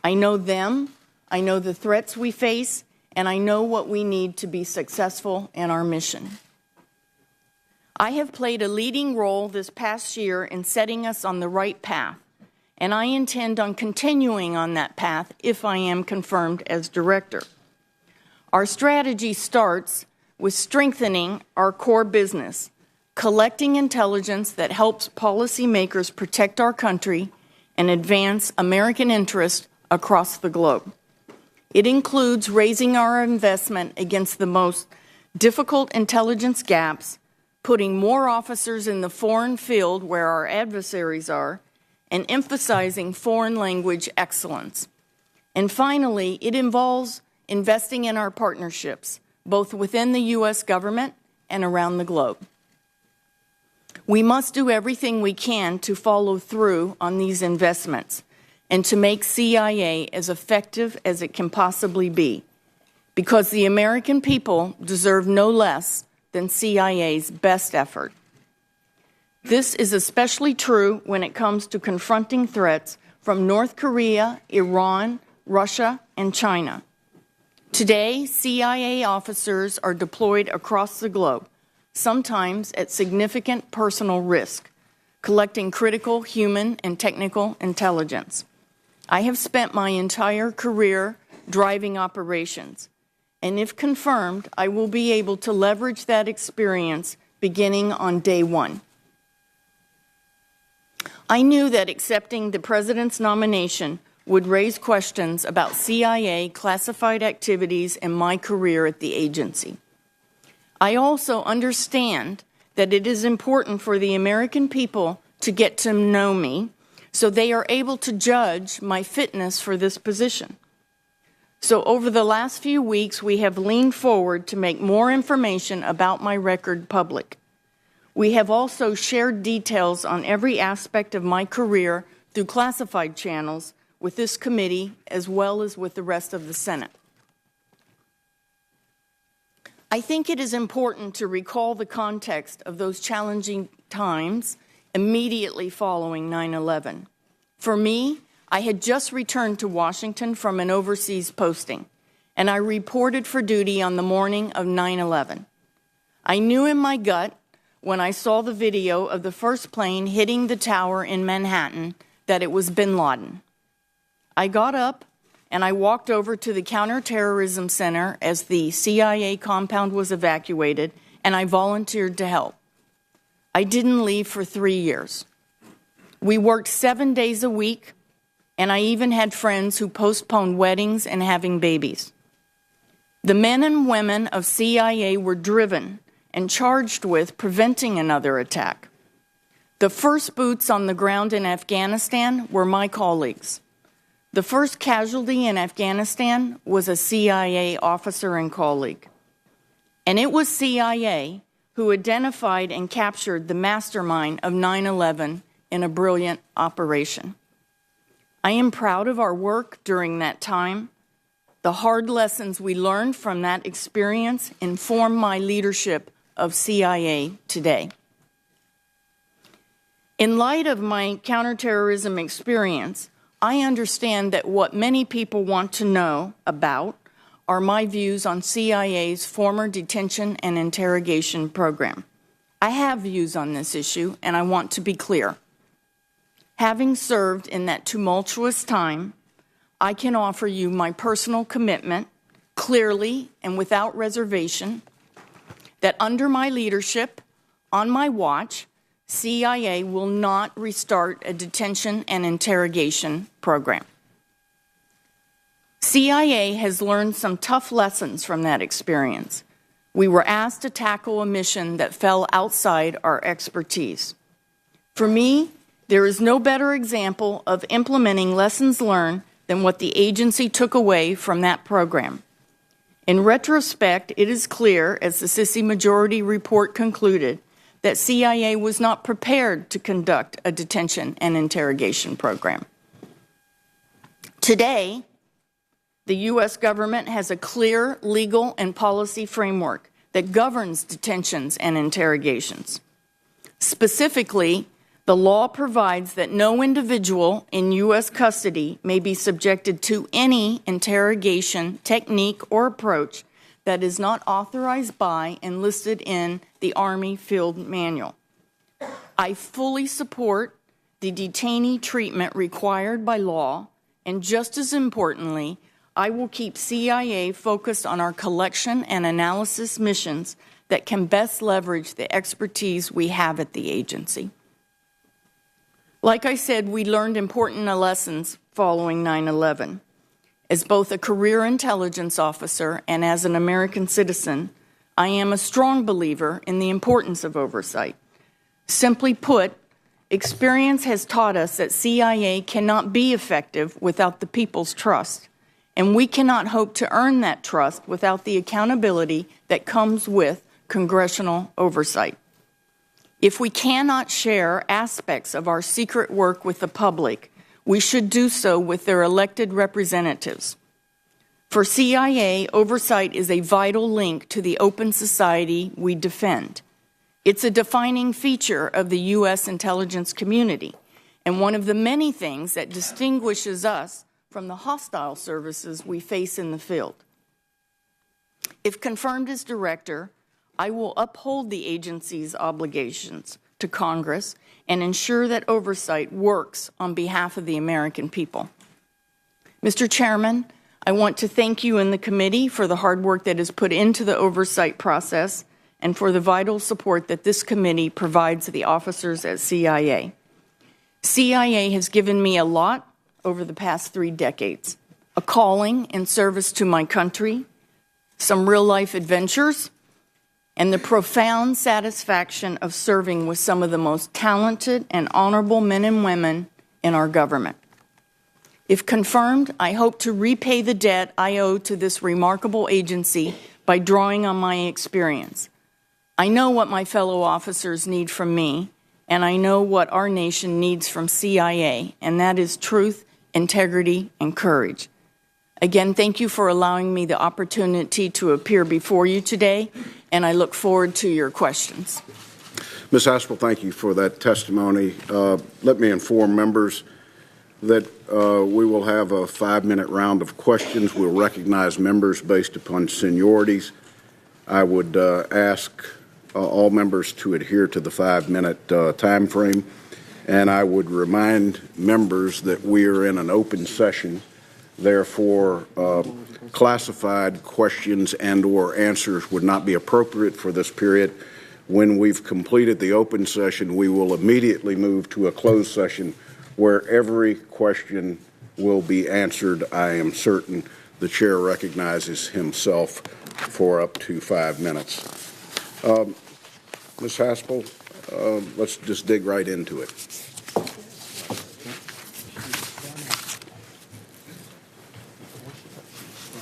I know them, I know the threats we face, and I know what we need to be successful in our mission. I have played a leading role this past year in setting us on the right path, and I intend on continuing on that path if I am confirmed as director. Our strategy starts with strengthening our core business, collecting intelligence that helps policymakers protect our country and advance American interests across the globe. It includes raising our investment against the most difficult intelligence gaps, putting more officers in the foreign field where our adversaries are, and emphasizing foreign language excellence. And finally, it involves investing in our partnerships, both within the U.S. government and around the globe. We must do everything we can to follow through on these investments and to make CIA as effective as it can possibly be, because the American people deserve no less than CIA's best effort. This is especially true when it comes to confronting threats from North Korea, Iran, Russia, and China. Today, CIA officers are deployed across the globe, sometimes at significant personal risk, collecting critical human and technical intelligence. I have spent my entire career driving operations, and if confirmed, I will be able to leverage that experience beginning on day 1. I knew that accepting the President's nomination would raise questions about CIA classified activities in my career at the agency. I also understand that it is important for the American people to get to know me so they are able to judge my fitness for this position. So over the last few weeks, we have leaned forward to make more information about my record public. We have also shared details on every aspect of my career through classified channels with this committee as well as with the rest of the Senate. I think it is important to recall the context of those challenging times immediately following 9/11. For me, I had just returned to Washington from an overseas posting, and I reported for duty on the morning of 9/11. I knew in my gut when I saw the video of the first plane hitting the tower in Manhattan that it was bin Laden. I got up and I walked over to the Counterterrorism Center as the CIA compound was evacuated, and I volunteered to help. I didn't leave for 3 years. We worked 7 days a week, and I even had friends who postponed weddings and having babies. The men and women of CIA were driven and charged with preventing another attack. The first boots on the ground in Afghanistan were my colleagues. The first casualty in Afghanistan was a CIA officer and colleague. And it was CIA who identified and captured the mastermind of 9/11 in a brilliant operation. I am proud of our work during that time, The hard lessons we learned from that experience inform my leadership of CIA today. In light of my counterterrorism experience, I understand that what many people want to know about are my views on CIA's former detention and interrogation program. I have views on this issue, and I want to be clear. Having served in that tumultuous time, I can offer you my personal commitment, clearly and without reservation, that under my leadership, on my watch, CIA will not restart a detention and interrogation program. CIA has learned some tough lessons from that experience. We were asked to tackle a mission that fell outside our expertise. For me, there is no better example of implementing lessons learned than what the agency took away from that program. In retrospect, it is clear, as the Sissy Majority Report concluded, that CIA was not prepared to conduct a detention and interrogation program. Today, the U.S. government has a clear legal and policy framework that governs detentions and interrogations. Specifically, the law provides that no individual in U.S. custody may be subjected to any interrogation technique or approach that is not authorized by and listed in the Army Field Manual. I fully support the detainee treatment required by law, and just as importantly, I will keep CIA focused on our collection and analysis missions that can best leverage the expertise we have at the agency. Like I said, we learned important lessons following 9/11. As both a career intelligence officer and as an American citizen, I am a strong believer in the importance of oversight. Simply put, experience has taught us that CIA cannot be effective without the people's trust, and we cannot hope to earn that trust without the accountability that comes with congressional oversight. If we cannot share aspects of our secret work with the public, we should do so with their elected representatives. For CIA, oversight is a vital link to the open society we defend. It's a defining feature of the U.S. intelligence community, and one of the many things that distinguishes us from the hostile services we face in the field. If confirmed as director, I will uphold the agency's obligations to Congress and ensure that oversight works on behalf of the American people. Mr. Chairman, I want to thank you and the committee for the hard work that is put into the oversight process and for the vital support that this committee provides the officers at CIA. CIA has given me a lot over the past 3 decades, a calling in service to my country, some real-life adventures, and the profound satisfaction of serving with some of the most talented and honorable men and women in our government. If confirmed, I hope to repay the debt I owe to this remarkable agency by drawing on my experience. I know what my fellow officers need from me, and I know what our nation needs from CIA, and that is truth, integrity, and courage. Again, thank you for allowing me the opportunity to appear before you today, and I look forward to your questions. Ms. Haspel, thank you for that testimony. Let me inform members that we will have a 5-minute round of questions. We'll recognize members based upon seniorities. I would ask all members to adhere to the 5-minute time frame, and I would remind members that we are in an open session. Therefore, classified questions and/or answers would not be appropriate for this period. When we've completed the open session, we will immediately move to a closed session where every question will be answered. I am certain the chair recognizes himself for up to 5 minutes. Ms. Haspel, let's just dig right into it.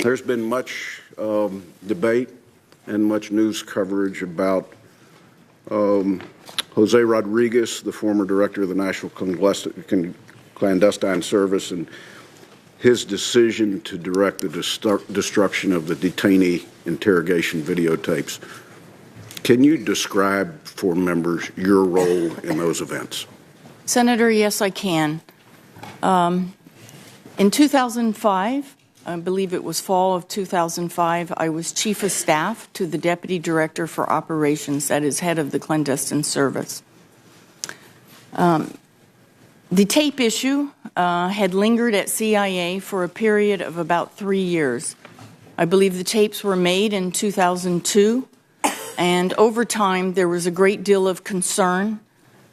There's been much debate and much news coverage about Jose Rodriguez, the former director of the National Clandestine Service, and his decision to direct the destruction of the detainee interrogation videotapes. Can you describe for members your role in those events? Senator, yes, I can. In 2005, I believe it was fall of 2005, I was Chief of Staff to the Deputy Director for Operations, that is head of the clandestine service. The tape issue had lingered at CIA for a period of about 3 years. I believe the tapes were made in 2002, and over time there was a great deal of concern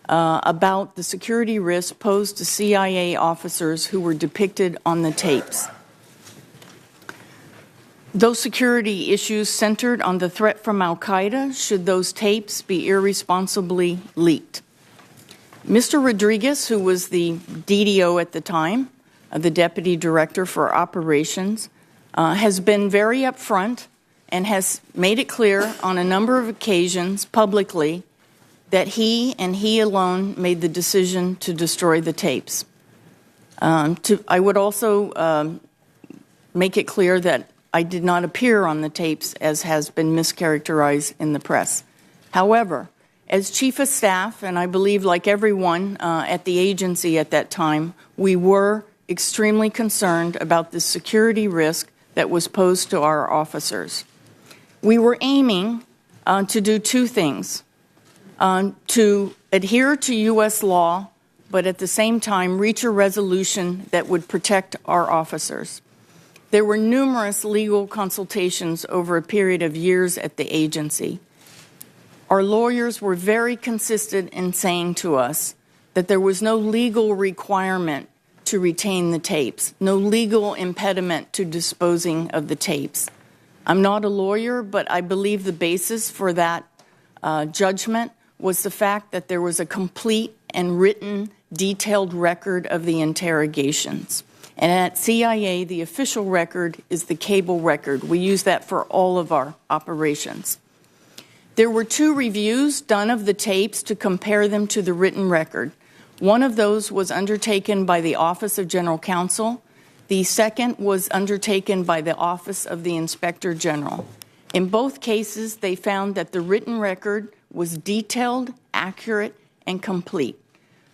about the security risk posed to CIA officers who were depicted on the tapes. Those security issues centered on the threat from al-Qaeda should those tapes be irresponsibly leaked. Mr. Rodriguez, who was the DDO at the time, the Deputy Director for Operations, has been very upfront and has made it clear on a number of occasions publicly that he and he alone made the decision to destroy the tapes. I would also make it clear that I did not appear on the tapes, as has been mischaracterized in the press. However, as Chief of Staff, and I believe like everyone at the agency at that time, we were extremely concerned about the security risk that was posed to our officers. We were aiming to do two things: to adhere to U.S. law, but at the same time reach a resolution that would protect our officers. There were numerous legal consultations over a period of years at the agency. Our lawyers were very consistent in saying to us that there was no legal requirement to retain the tapes, no legal impediment to disposing of the tapes. I'm not a lawyer, but I believe the basis for that judgment was the fact that there was a complete and written, detailed record of the interrogations. And at CIA, the official record is the cable record. We use that for all of our operations. There were 2 reviews done of the tapes to compare them to the written record. One of those was undertaken by the Office of General Counsel. The second was undertaken by the Office of the Inspector General. In both cases, they found that the written record was detailed, accurate, and complete.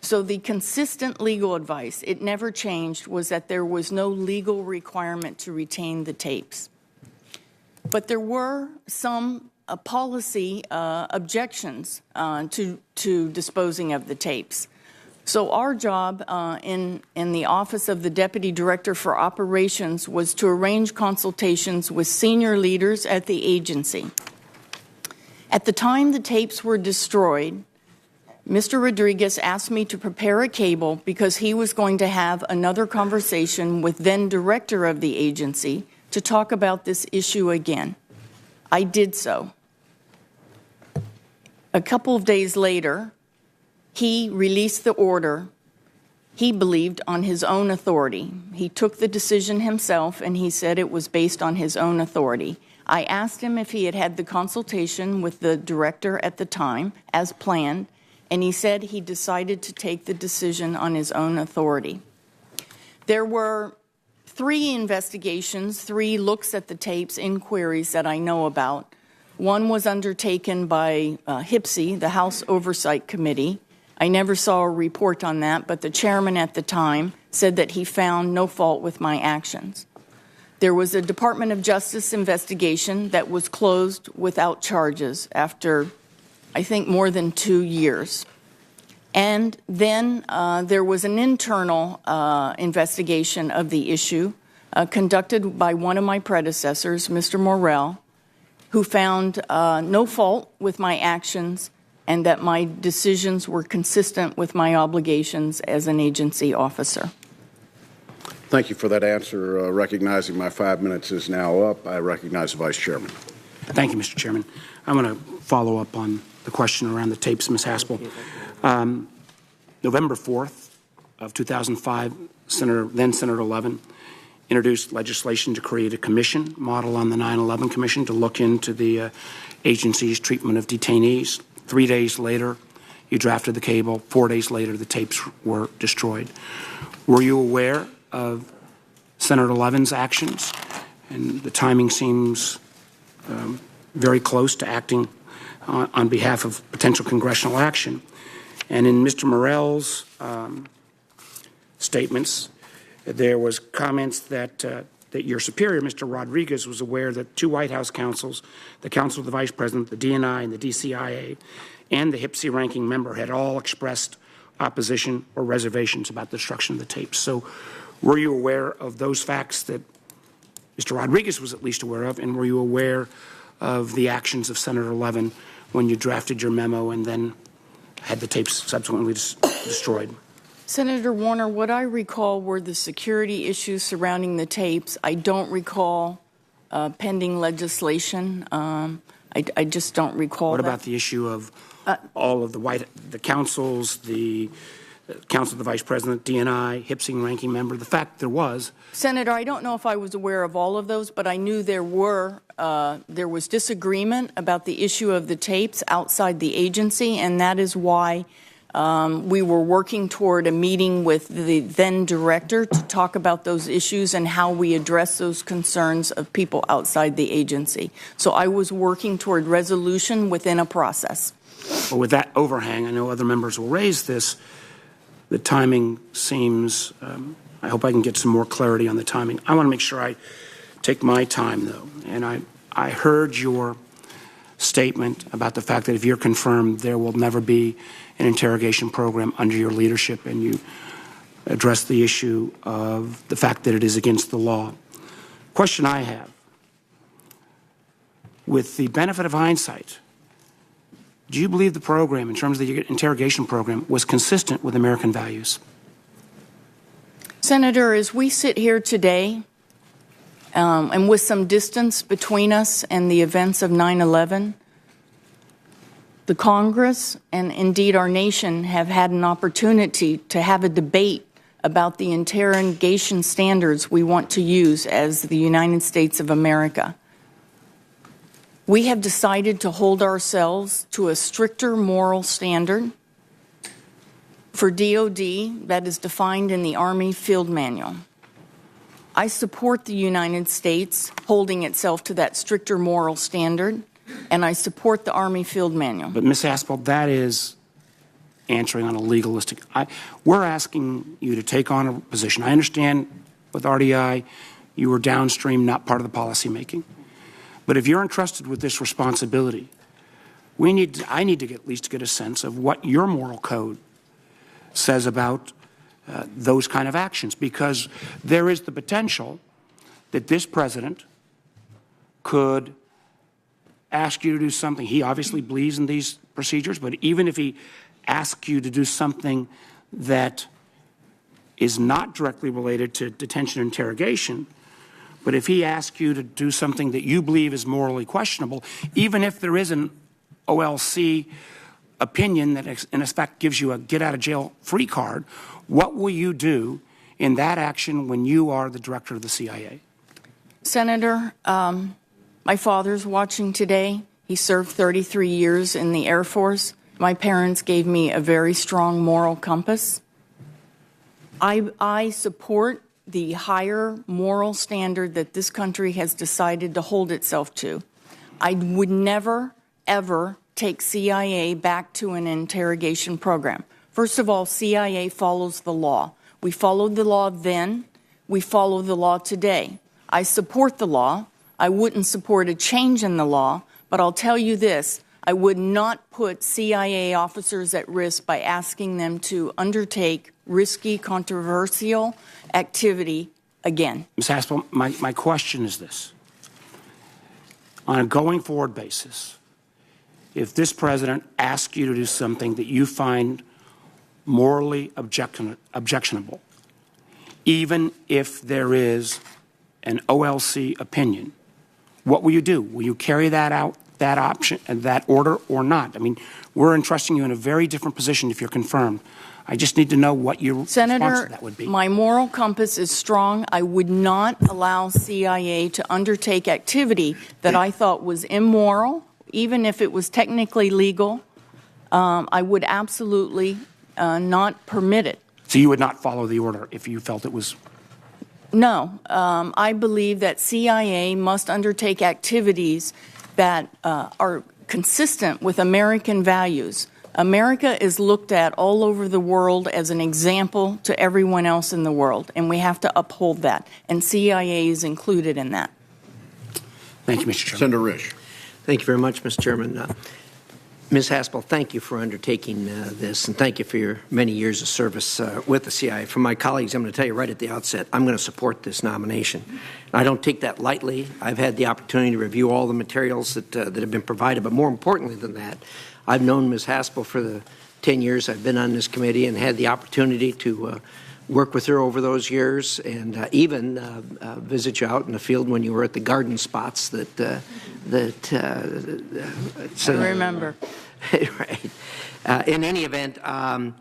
So the consistent legal advice, it never changed, was that there was no legal requirement to retain the tapes. But there were some policy objections to disposing of the tapes. So our job in the Office of the Deputy Director for Operations was to arrange consultations with senior leaders at the agency. At the time the tapes were destroyed, Mr. Rodriguez asked me to prepare a cable because he was going to have another conversation with then director of the agency to talk about this issue again. I did so. A couple of days later, he released the order he believed on his own authority. He took the decision himself, and he said it was based on his own authority. I asked him if he had had the consultation with the director at the time, as planned, and he said he decided to take the decision on his own authority. There were 3 investigations, 3 looks at the tapes, inquiries that I know about. One was undertaken by HPSI, the House Oversight Committee. I never saw a report on that, but the chairman at the time said that he found no fault with my actions. There was a Department of Justice investigation that was closed without charges after, I think, more than 2 years. And then there was an internal investigation of the issue conducted by one of my predecessors, Mr. Morrell, who found no fault with my actions and that my decisions were consistent with my obligations as an agency officer. Thank you for that answer. Recognizing my 5 minutes is now up, I recognize the Vice Chairman. Thank you, Mr. Chairman. I want to follow up on the question around the tapes, Ms. Haspel. November 4th of 2005, then Senator Levin introduced legislation to create a commission, model on the 9/11 Commission, to look into the agency's treatment of detainees. 3 days later, you drafted the cable. 4 days later, the tapes were destroyed. Were you aware of Senator Levin's actions, and the timing seems very close to acting on behalf of potential congressional action. And in Mr. Morell's statements, there was comments that that your superior, Mr. Rodriguez, was aware that 2 White House counsels, the Counsel of the Vice President, the DNI, and the DCIA, and the HPSI ranking member had all expressed opposition or reservations about the destruction of the tapes. So were you aware of those facts that Mr. Rodriguez was at least aware of, and were you aware of the actions of Senator Levin when you drafted your memo and then had the tapes subsequently destroyed? Senator Warner, what I recall were the security issues surrounding the tapes. I don't recall pending legislation. I just don't recall. What about the issue of all of the councils, the Counsel of the Vice President, DNI, HPSI ranking member? The fact there was. Senator, I don't know if I was aware of all of those, but I knew there was disagreement about the issue of the tapes outside the agency, and that is why we were working toward a meeting with the then director to talk about those issues and how we address those concerns of people outside the agency. So I was working toward resolution within a process. Well, with that overhang, I know other members will raise this. The timing seems, I hope I can get some more clarity on the timing. I want to make sure I take my time, though. And I heard your statement about the fact that if you're confirmed, there will never be an interrogation program under your leadership, and you address the issue of the fact that it is against the law. Question I have, with the benefit of hindsight, do you believe the program, in terms of the interrogation program, was consistent with American values? Senator, as we sit here today, and with some distance between us and the events of 9/11, the Congress and indeed our nation have had an opportunity to have a debate about the interrogation standards we want to use as the United States of America. We have decided to hold ourselves to a stricter moral standard for DOD that is defined in the Army Field Manual. I support the United States holding itself to that stricter moral standard, and I support the Army Field Manual. But Ms. Haspel, that is answering on a legalistic. We're asking you to take on a position. I understand with RDI you were downstream, not part of the policy making. But if you're entrusted with this responsibility, I need to at least get a sense of what your moral code says about those kind of actions, because there is the potential that this president could ask you to do something. He obviously believes in these procedures, but even if he asks you to do something that is not directly related to detention and interrogation, but if he asks you to do something that you believe is morally questionable, even if there is an OLC opinion that in effect gives you a get-out-of-jail-free card, what will you do in that action when you are the director of the CIA? Senator, my father's watching today. He served 33 years in the Air Force. My parents gave me a very strong moral compass. I support the higher moral standard that this country has decided to hold itself to. I would never, ever take CIA back to an interrogation program. First of all, CIA follows the law. We followed the law then. We follow the law today. I support the law. I wouldn't support a change in the law, but I'll tell you this. I would not put CIA officers at risk by asking them to undertake risky, controversial activity again. Ms. Haspel, my question is this. On a going forward basis, if this president asks you to do something that you find morally objectionable, even if there is an OLC opinion, what will you do? Will you carry that out, that option, that order, or not? I mean, we're entrusting you in a very different position if you're confirmed. I just need to know what your response to that would be. Senator, my moral compass is strong. I would not allow CIA to undertake activity that I thought was immoral, even if it was technically legal. I would absolutely not permit it. So you would not follow the order if you felt it was No. I believe that CIA must undertake activities that are consistent with American values. America is looked at all over the world as an example to everyone else in the world, and we have to uphold that, and CIA is included in that. Thank you, Mr. Chairman. Senator Risch. Thank you very much, Mr. Chairman. Ms. Haspel, thank you for undertaking this, and thank you for your many years of service with the CIA. From my colleagues, I'm going to tell you right at the outset, I'm going to support this nomination. I don't take that lightly. I've had the opportunity to review all the materials that have been provided, but more importantly than that, I've known Ms. Haspel for the 10 years I've been on this committee and had the opportunity to work with her over those years, and even visit you out in the field when you were at the garden spots that I remember. Right. In any event, I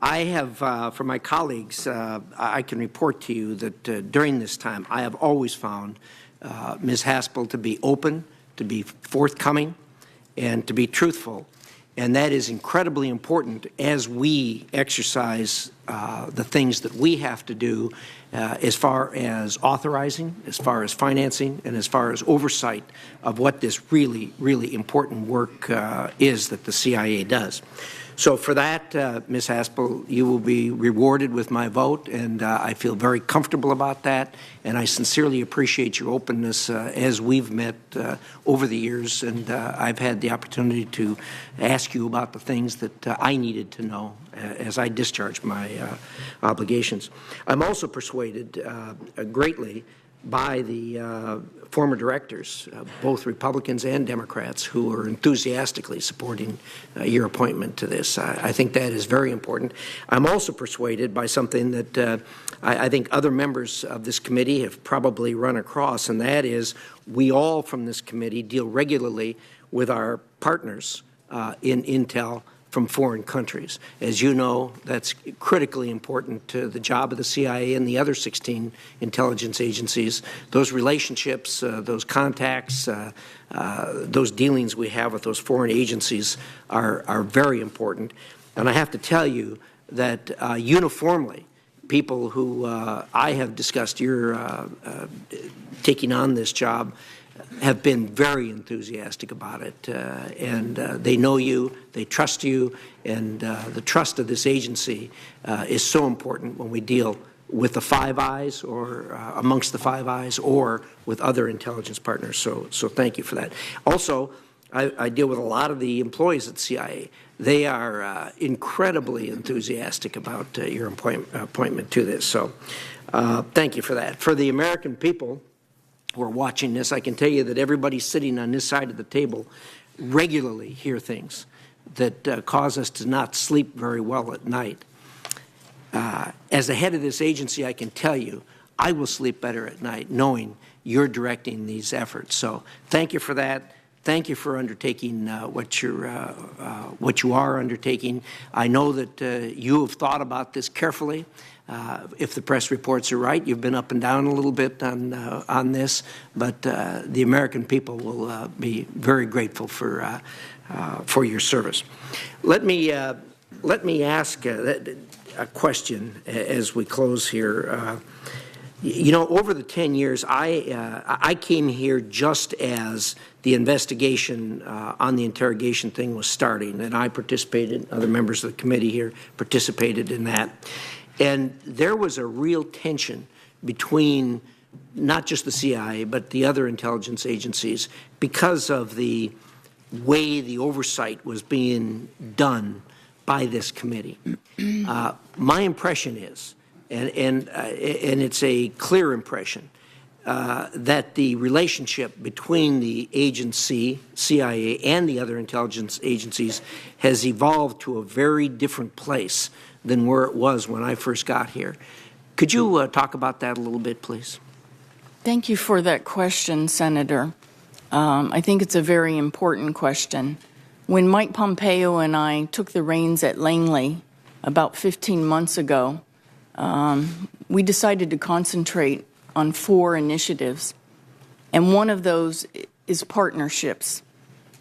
have, for my colleagues, I can report to you that during this time, I have always found Ms. Haspel to be open, to be forthcoming, and to be truthful. And that is incredibly important as we exercise the things that we have to do as far as authorizing, as far as financing, and as far as oversight of what this really, really important work is that the CIA does. So for that, Ms. Haspel, you will be rewarded with my vote, and I feel very comfortable about that, and I sincerely appreciate your openness as we've met over the years, and I've had the opportunity to ask you about the things that I needed to know as I discharge my obligations. I'm also persuaded greatly by the former directors, both Republicans and Democrats, who are enthusiastically supporting your appointment to this. I think that is very important. I'm also persuaded by something that I think other members of this committee have probably run across, and that is we all from this committee deal regularly with our partners in intel from foreign countries. As you know, that's critically important to the job of the CIA and the other 16 intelligence agencies. Those relationships, those contacts, those dealings we have with those foreign agencies are very important. And I have to tell you that uniformly, people who I have discussed your taking on this job have been very enthusiastic about it, and they know you, they trust you, and the trust of this agency is so important when we deal with the Five Eyes or amongst the Five Eyes or with other intelligence partners. So thank you for that. Also, I deal with a lot of the employees at CIA. They are incredibly enthusiastic about your appointment to this. So thank you for that. For the American people who are watching this, I can tell you that everybody sitting on this side of the table regularly hear things that cause us to not sleep very well at night. As the head of this agency, I can tell you I will sleep better at night knowing you're directing these efforts. So thank you for that. Thank you for undertaking what you are undertaking. I know that you have thought about this carefully. If the press reports are right, you've been up and down a little bit on this, but the American people will be very grateful for your service. Let me ask a question as we close here. You know, over the 10 years, I came here just as the investigation on the interrogation thing was starting, and I participated, other members of the committee here participated in that. And there was a real tension between not just the CIA, but the other intelligence agencies because of the way the oversight was being done by this committee. My impression is, and it's a clear impression, that the relationship between the agency, CIA, and the other intelligence agencies has evolved to a very different place than where it was when I first got here. Could you talk about that a little bit, please? Thank you for that question, Senator. I think it's a very important question. When Mike Pompeo and I took the reins at Langley about 15 months ago, we decided to concentrate on 4 initiatives, and one of those is partnerships,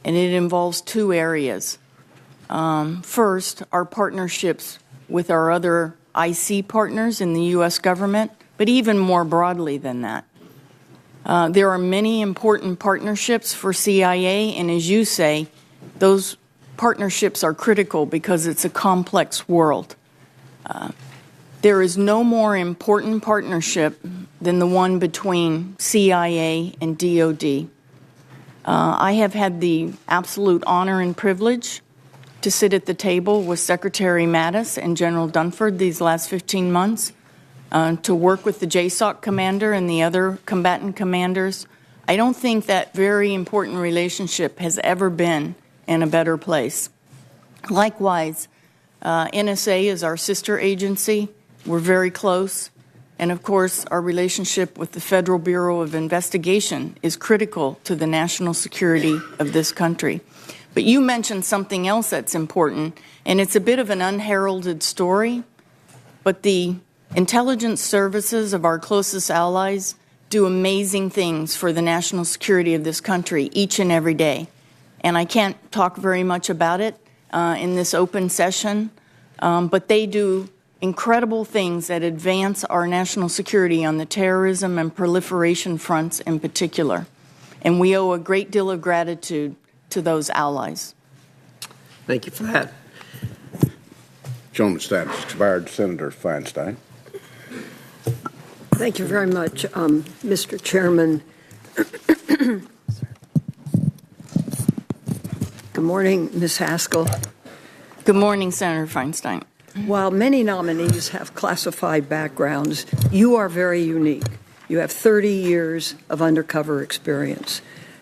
and it involves 2 areas. First, our partnerships with our other IC partners in the U.S. government, but even more broadly than that. There are many important partnerships for CIA, and as you say, those partnerships are critical because it's a complex world. There is no more important partnership than the one between CIA and DoD. I have had the absolute honor and privilege to sit at the table with Secretary Mattis and General Dunford these last 15 months, to work with the JSOC commander and the other combatant commanders. I don't think that very important relationship has ever been in a better place. Likewise, NSA is our sister agency. We're very close. And of course, our relationship with the Federal Bureau of Investigation is critical to the national security of this country. But you mentioned something else that's important, and it's a bit of an unheralded story, but the intelligence services of our closest allies do amazing things for the national security of this country each and every day. And I can't talk very much about it in this open session, but they do incredible things that advance our national security on the terrorism and proliferation fronts in particular. And we owe a great deal of gratitude to those allies. Thank you for that. Gentleman's status expired. Senator Feinstein. Thank you very much, Mr. Chairman. Good morning, Ms. Haskell. Good morning, Senator Feinstein. While many nominees have classified backgrounds, you are very unique. You have 30 years of undercover experience.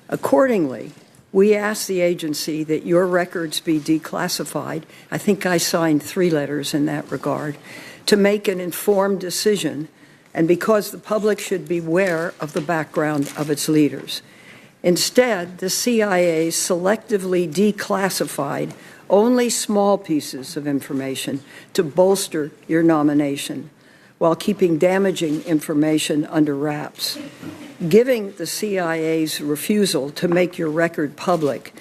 Accordingly, we ask the agency that your records be declassified. I think I signed 3 letters in that regard, to make an informed decision, and because the public should be aware of the background of its leaders. Instead, the CIA selectively declassified only small pieces of information to bolster your nomination, while keeping damaging information under wraps. Giving the CIA's refusal to make your record public,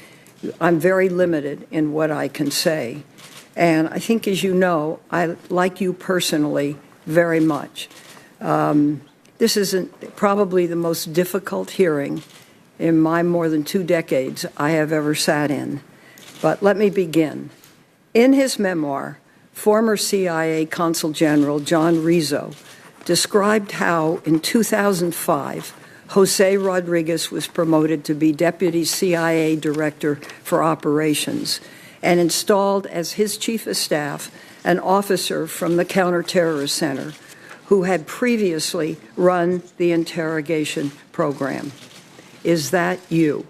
I'm very limited in what I can say. And I think, as you know, I like you personally very much. This isn't probably the most difficult hearing in my more than 2 decades I have ever sat in. But let me begin. In his memoir, former CIA Consul General John Rizzo described how in 2005, Jose Rodriguez was promoted to be Deputy CIA Director for Operations and installed as his Chief of Staff an officer from the Counterterrorist Center who had previously run the interrogation program. Is that you?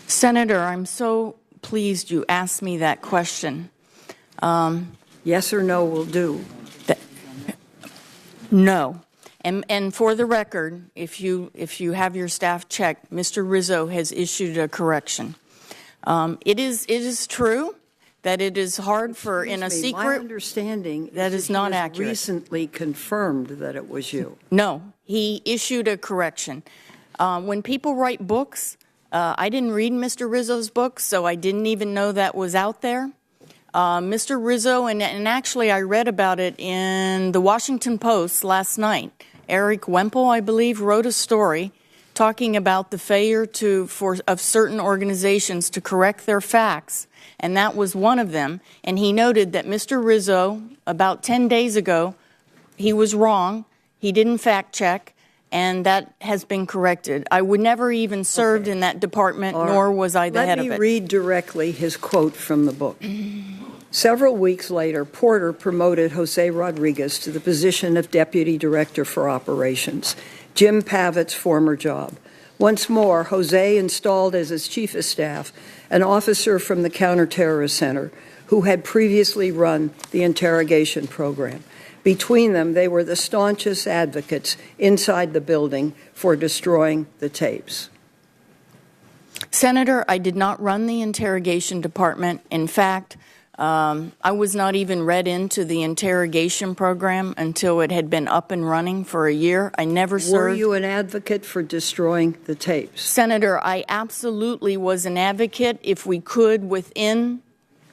Senator, I'm so pleased you asked me that question. Yes or no will do. No. And for the record, if you have your staff check, Mr. Rizzo has issued a correction. It is true that it is hard for in a secret. My understanding that is not accurate. Recently confirmed that it was you. No, he issued a correction. When people write books, I didn't read Mr. Rizzo's book, so I didn't even know that was out there. Mr. Rizzo, and actually I read about it in the Washington Post last night. Eric Wemple, I believe, wrote a story talking about the failure of certain organizations to correct their facts, and that was one of them. And he noted that Mr. Rizzo, about 10 days ago, he was wrong. He didn't fact check. And that has been corrected. I would never even served in that department, nor was I the head of it. Let me read directly his quote from the book. Several weeks later, Porter promoted Jose Rodriguez to the position of Deputy Director for Operations, Jim Pavitt's former job. Once more, Jose installed as his Chief of Staff an officer from the Counterterrorist Center who had previously run the interrogation program. Between them, they were the staunchest advocates inside the building for destroying the tapes. Senator, I did not run the interrogation department. In fact, I was not even read into the interrogation program until it had been up and running for a year. I never served. Were you an advocate for destroying the tapes? Senator, I absolutely was an advocate if we could, within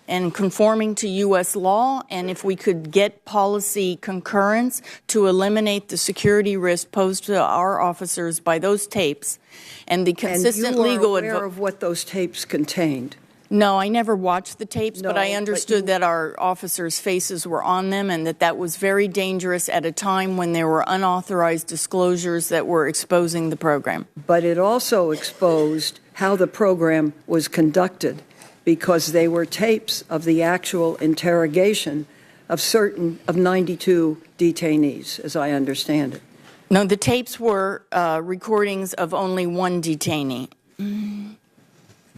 and conforming to U.S. law, and if we could get policy concurrence to eliminate the security risk posed to our officers by those tapes, and the consistent legal advice. You were aware of what those tapes contained? No, I never watched the tapes, No, but I understood that our officers' faces were on them and that was very dangerous at a time when there were unauthorized disclosures that were exposing the program. But it also exposed how the program was conducted, because they were tapes of the actual interrogation of 92 detainees, as I understand it. No, the tapes were recordings of only one detainee.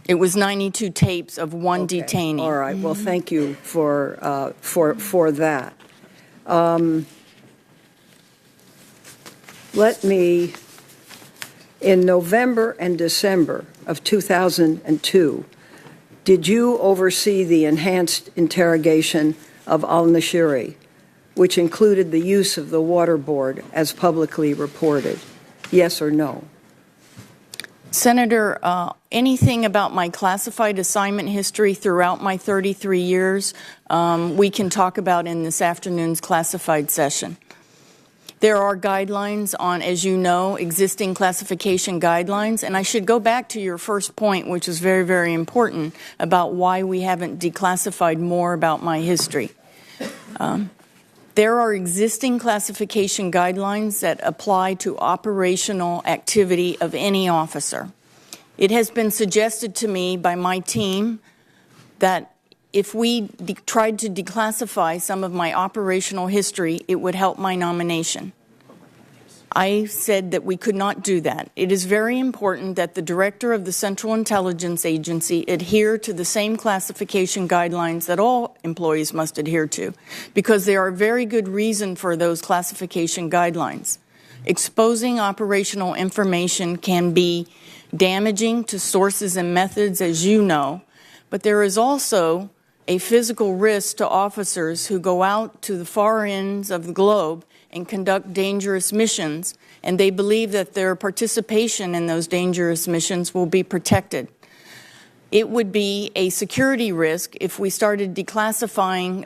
It was 92 tapes of one detainee. All right. Well, thank you for that. Let me, in November and December of 2002, did you oversee the enhanced interrogation of al-Nashiri, which included the use of the waterboard as publicly reported? Yes or no? Senator, anything about my classified assignment history throughout my 33 years, we can talk about in this afternoon's classified session. There are guidelines on, as you know, existing classification guidelines, and I should go back to your first point, which is very, very important, about why we haven't declassified more about my history. There are existing classification guidelines that apply to operational activity of any officer. It has been suggested to me by my team that if we tried to declassify some of my operational history, it would help my nomination. I said that we could not do that. It is very important that the director of the Central Intelligence Agency adhere to the same classification guidelines that all employees must adhere to, because there are very good reason for those classification guidelines. Exposing operational information can be damaging to sources and methods, as you know, but there is also a physical risk to officers who go out to the far ends of the globe and conduct dangerous missions, and they believe that their participation in those dangerous missions will be protected. It would be a security risk if we started declassifying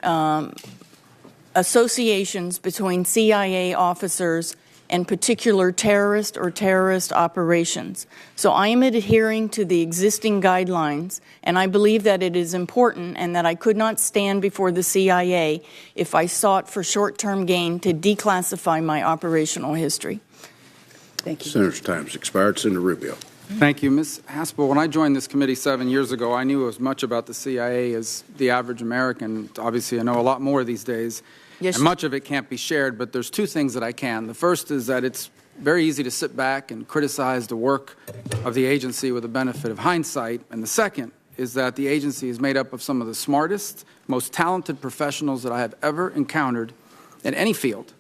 associations between CIA officers and particular terrorist or terrorist operations. So I am adhering to the existing guidelines, and I believe that it is important and that I could not stand before the CIA if I sought for short-term gain to declassify my operational history. Thank you. Senator's time's expired. Senator Rubio. Thank you. Ms. Haspel, when I joined this committee 7 years ago, I knew as much about the CIA as the average American. Obviously, I know a lot more these days. Yes. And much of it can't be shared, but there's two things that I can. The first is that it's very easy to sit back and criticize the work of the agency with the benefit of hindsight. And the second is that the agency is made up of some of the smartest, most talented professionals that I have ever encountered in any field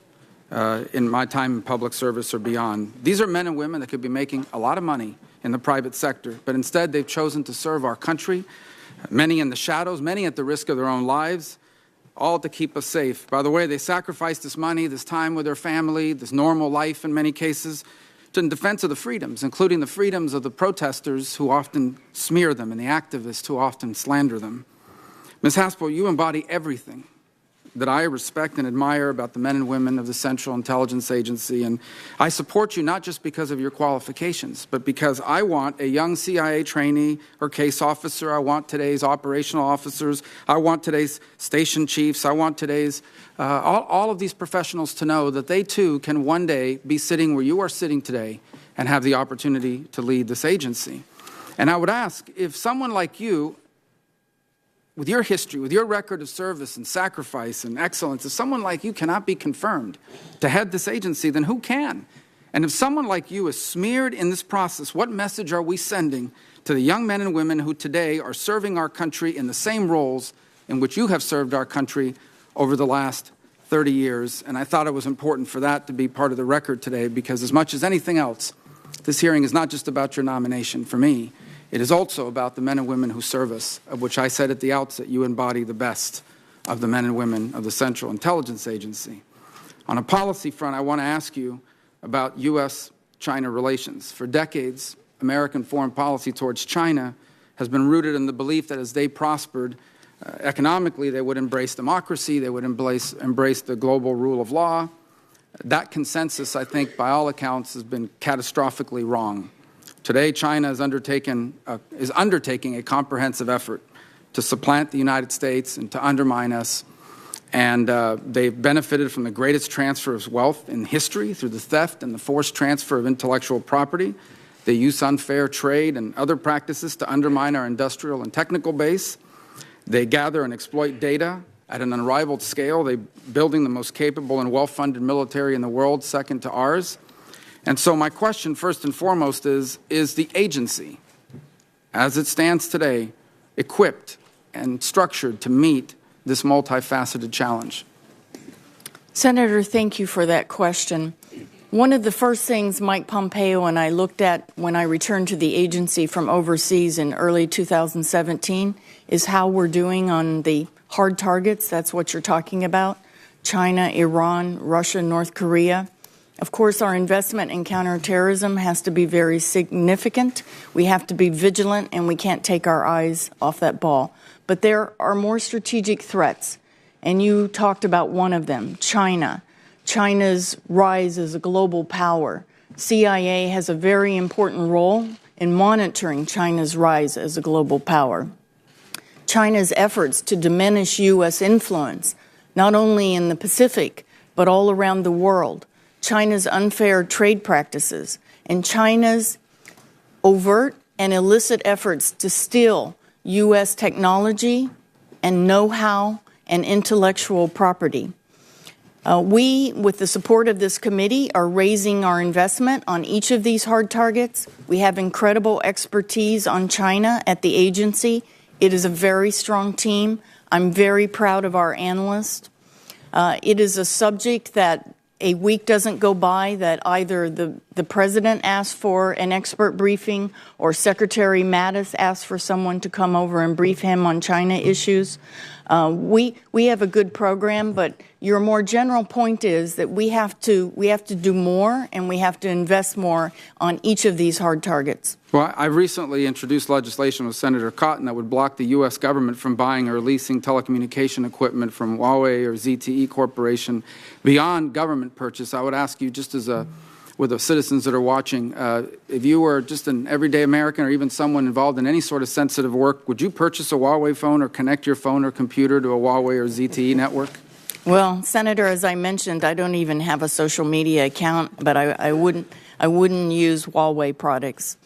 in my time in public service or beyond. These are men and women that could be making a lot of money in the private sector, but instead they've chosen to serve our country, many in the shadows, many at the risk of their own lives, all to keep us safe. By the way, they sacrificed this money, this time with their family, this normal life in many cases, in defense of the freedoms, including the freedoms of the protesters who often smear them and the activists who often slander them. Ms. Haspel, you embody everything that I respect and admire about the men and women of the Central Intelligence Agency, and I support you not just because of your qualifications, but because I want a young CIA trainee or case officer, I want today's operational officers, I want today's station chiefs, I want today's, all of these professionals to know that they too can one day be sitting where you are sitting today and have the opportunity to lead this agency. And I would ask, if someone like you, with your history, with your record of service and sacrifice and excellence, if someone like you cannot be confirmed to head this agency, then who can? And if someone like you is smeared in this process, what message are we sending to the young men and women who today are serving our country in the same roles in which you have served our country over the last 30 years? And I thought it was important for that to be part of the record today, because as much as anything else, this hearing is not just about your nomination for me. It is also about the men and women who serve us, of which I said at the outset, you embody the best of the men and women of the Central Intelligence Agency. On a policy front, I want to ask you about U.S.-China relations. For decades, American foreign policy towards China has been rooted in the belief that as they prospered, Economically, they would embrace democracy. They would embrace the global rule of law. That consensus, I think, by all accounts, has been catastrophically wrong. Today, China is undertaking a comprehensive effort to supplant the United States and to undermine us. And they've benefited from the greatest transfer of wealth in history through the theft and the forced transfer of intellectual property. They use unfair trade and other practices to undermine our industrial and technical base. They gather and exploit data at an unrivaled scale. They're building the most capable and well-funded military in the world, second to ours. And so my question, first and foremost, is the agency, as it stands today, equipped and structured to meet this multifaceted challenge? Senator, thank you for that question. One of the first things Mike Pompeo and I looked at when I returned to the agency from overseas in early 2017 is how we're doing on the hard targets. That's what you're talking about: China, Iran, Russia, North Korea. Of course, our investment in counterterrorism has to be very significant. We have to be vigilant, and we can't take our eyes off that ball. But there are more strategic threats, and you talked about one of them, China. China's rise as a global power. CIA has a very important role in monitoring China's rise as a global power. China's efforts to diminish U.S. influence, not only in the Pacific, but all around the world. China's unfair trade practices, and China's overt and illicit efforts to steal U.S. technology and know-how and intellectual property. We, with the support of this committee, are raising our investment on each of these hard targets. We have incredible expertise on China at the agency. It is a very strong team. I'm very proud of our analysts. It is a subject that a week doesn't go by that either the President asks for an expert briefing or Secretary Mattis asks for someone to come over and brief him on China issues. We have a good program, but your more general point is that we have to do more, and we have to invest more on each of these hard targets. Well, I recently introduced legislation with Senator Cotton that would block the U.S. government from buying or leasing telecommunication equipment from Huawei or ZTE Corporation beyond government purchase. I would ask you, just as with the citizens that are watching, if you were just an everyday American or even someone involved in any sort of sensitive work, would you purchase a Huawei phone or connect your phone or computer to a Huawei or ZTE network? Well, Senator, as I mentioned, I don't even have a social media account, but I wouldn't use Huawei products.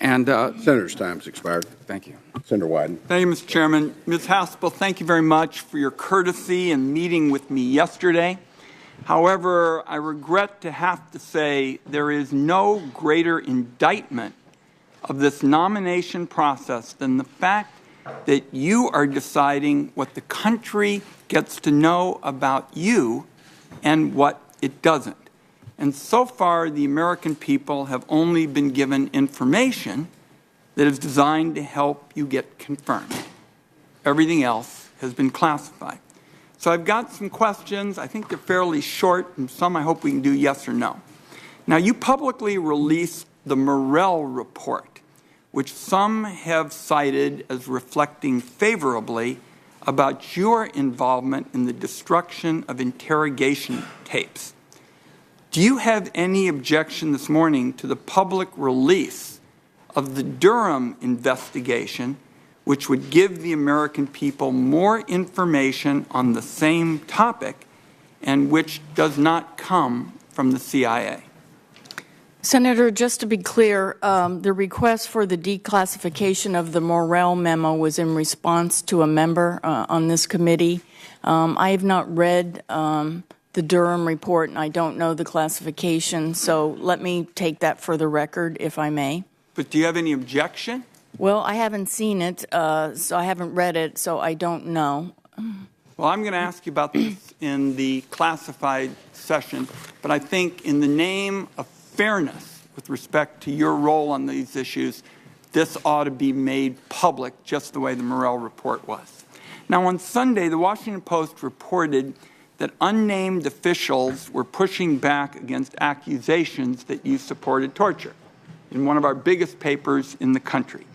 And Senator's time's expired. Thank you. Senator Wyden. Thank you, Mr. Chairman. Ms. Haspel, thank you very much for your courtesy in meeting with me yesterday. However, I regret to have to say there is no greater indictment of this nomination process than the fact that you are deciding what the country gets to know about you and what it doesn't. And so far, the American people have only been given information that is designed to help you get confirmed. Everything else has been classified. So I've got some questions. I think they're fairly short, and some I hope we can do yes or no. Now, you publicly released the Morell report, which some have cited as reflecting favorably about your involvement in the destruction of interrogation tapes. Do you have any objection this morning to the public release of the Durham investigation, which would give the American people more information on the same topic and which does not come from the CIA? Senator, just to be clear, the request for the declassification of the Morell memo was in response to a member on this committee. I have not read the Durham report, and I don't know the classification, so let me take that for the record, if I may. But do you have any objection? Well, I haven't seen it, so I haven't read it, so I don't know. Well, I'm going to ask you about this in the classified session, but I think in the name of fairness with respect to your role on these issues, this ought to be made public just the way the Morell report was. Now, on Sunday, the Washington Post reported that unnamed officials were pushing back against accusations that you supported torture in one of our biggest papers in the country.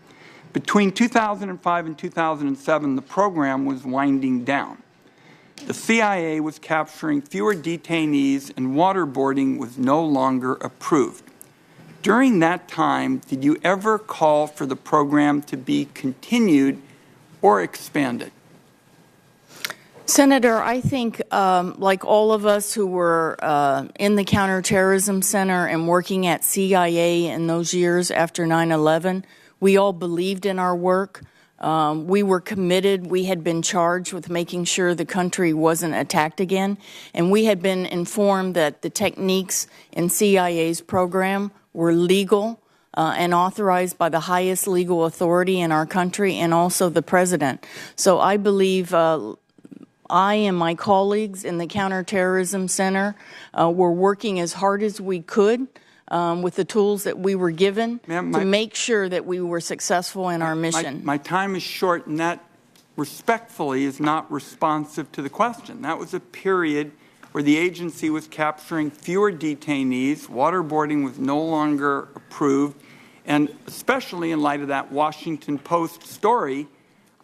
Between 2005 and 2007, the program was winding down. The CIA was capturing fewer detainees and waterboarding was no longer approved. During that time, did you ever call for the program to be continued or expanded? Senator, I think like all of us who were in the Counterterrorism Center and working at CIA in those years after 9/11, we all believed in our work. We were committed. We had been charged with making sure the country wasn't attacked again, and we had been informed that the techniques in CIA's program were legal and authorized by the highest legal authority in our country and also the president. So I believe I and my colleagues in the Counterterrorism Center were working as hard as we could with the tools that we were given to make sure that we were successful in our mission. My time is short, and that respectfully is not responsive to the question. That was a period where the agency was capturing fewer detainees, waterboarding was no longer approved, and especially in light of that Washington Post story,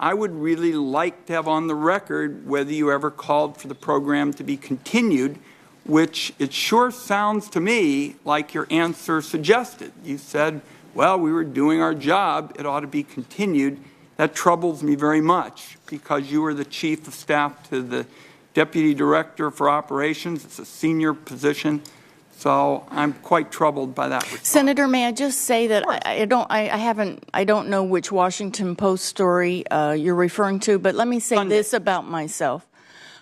I would really like to have on the record whether you ever called for the program to be continued, which it sure sounds to me like your answer suggested. You said, well, we were doing our job, it ought to be continued. That troubles me very much because you were the chief of staff to the deputy director for operations. It's a senior position. So I'm quite troubled by that response. Senator, may I just say that I don't know which Washington Post story you're referring to, but let me say this about myself.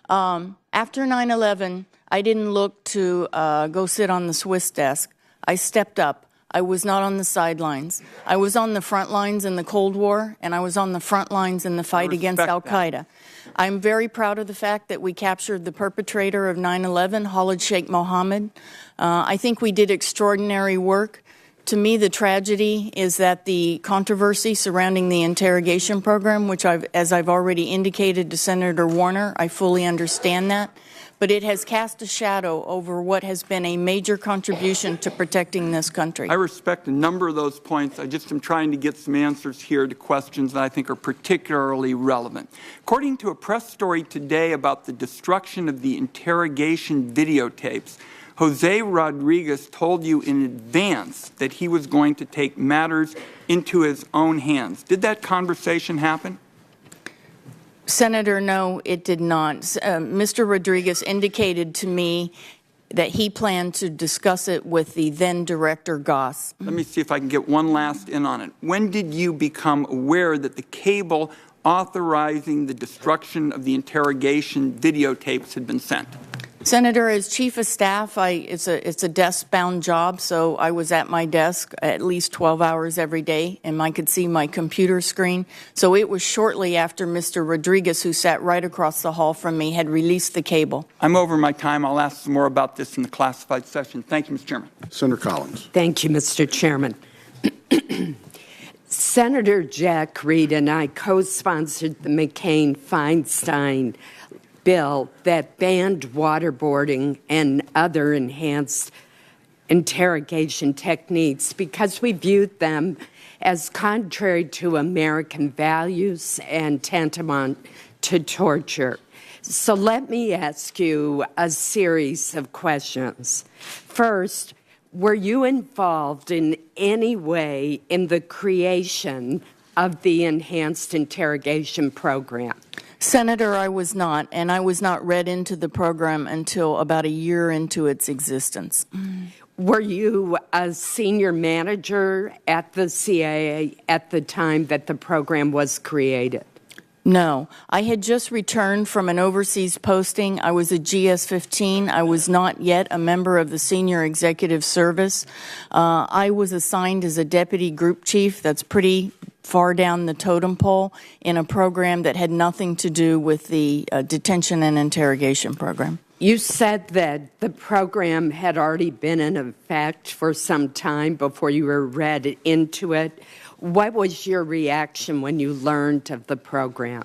After 9/11, I didn't look to go sit on the Swiss desk. I stepped up. I was not on the sidelines. I was on the front lines in the Cold War, and I was on the front lines in the fight against al-Qaeda. I'm very proud of the fact that we captured the perpetrator of 9/11, Khalid Sheikh Mohammed. I think we did extraordinary work. To me, the tragedy is that the controversy surrounding the interrogation program, which as I've already indicated to Senator Warner, I fully understand that, but it has cast a shadow over what has been a major contribution to protecting this country. I respect a number of those points. I just am trying to get some answers here to questions that I think are particularly relevant. According to a press story today about the destruction of the interrogation videotapes, Jose Rodriguez told you in advance that he was going to take matters into his own hands. Did that conversation happen? Senator, no, it did not. Mr. Rodriguez indicated to me that he planned to discuss it with the then Director Goss. Let me see if I can get one last in on it. When did you become aware that the cable authorizing the destruction of the interrogation videotapes had been sent? Senator, as Chief of Staff, it's a desk-bound job, so I was at my desk at least 12 hours every day, and I could see my computer screen. So it was shortly after Mr. Rodriguez, who sat right across the hall from me, had released the cable. I'm over my time. I'll ask some more about this in the classified session. Thank you, Mr. Chairman. Senator Collins. Thank you, Mr. Chairman. Senator Jack Reed and I co-sponsored the McCain-Feinstein bill that banned waterboarding and other enhanced interrogation techniques because we viewed them as contrary to American values and tantamount to torture. So let me ask you a series of questions. First, were you involved in any way in the creation of the enhanced interrogation program? Senator, I was not, and I was not read into the program until about a year into its existence. Were you a senior manager at the CIA at the time that the program was created? No. I had just returned from an overseas posting. I was a GS-15. I was not yet a member of the Senior Executive Service. I was assigned as a deputy group chief. That's pretty far down the totem pole in a program that had nothing to do with the detention and interrogation program. You said that the program had already been in effect for some time before you were read into it. What was your reaction when you learned of the program?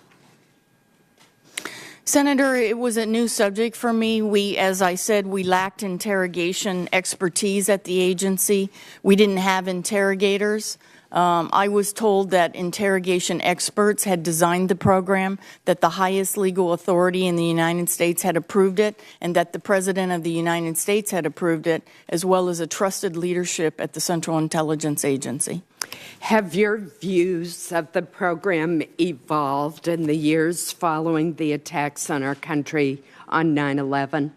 Senator, it was a new subject for me. As I said, we lacked interrogation expertise at the agency. We didn't have interrogators. I was told that interrogation experts had designed the program, that the highest legal authority in the United States had approved it, and that the President of the United States had approved it, as well as a trusted leadership at the Central Intelligence Agency. Have your views of the program evolved in the years following the attacks on our country on 9/11?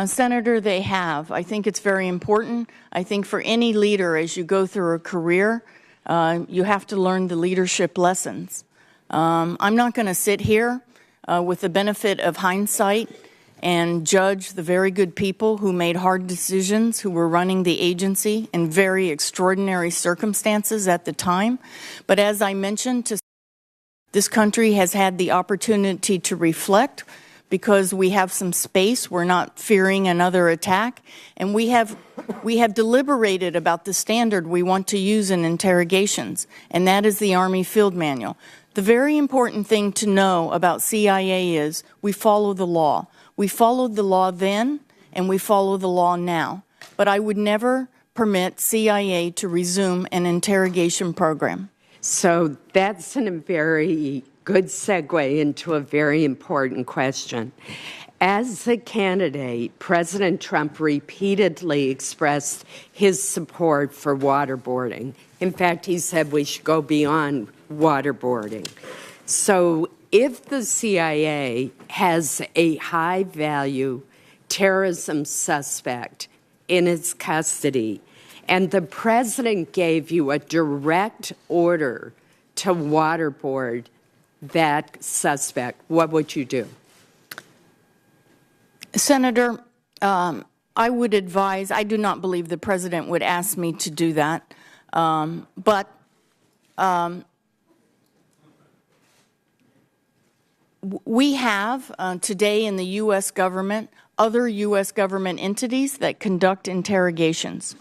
Senator, they have. I think it's very important. I think for any leader, as you go through a career, you have to learn the leadership lessons. I'm not going to sit here with the benefit of hindsight and judge the very good people who made hard decisions, who were running the agency in very extraordinary circumstances at the time. But as I mentioned, this country has had the opportunity to reflect because we have some space. We're not fearing another attack. And we have deliberated about the standard we want to use in interrogations, and that is the Army Field Manual. The very important thing to know about CIA is we follow the law. We followed the law then, and we follow the law now. But I would never permit CIA to resume an interrogation program. So that's a very good segue into a very important question. As a candidate, President Trump repeatedly expressed his support for waterboarding. In fact, he said we should go beyond waterboarding. So if the CIA has a high-value terrorism suspect in its custody, and the president gave you a direct order to waterboard that suspect, what would you do? Senator, I would advise, I do not believe the president would ask me to do that, but we have today in the U.S. government other U.S. government entities that conduct interrogations.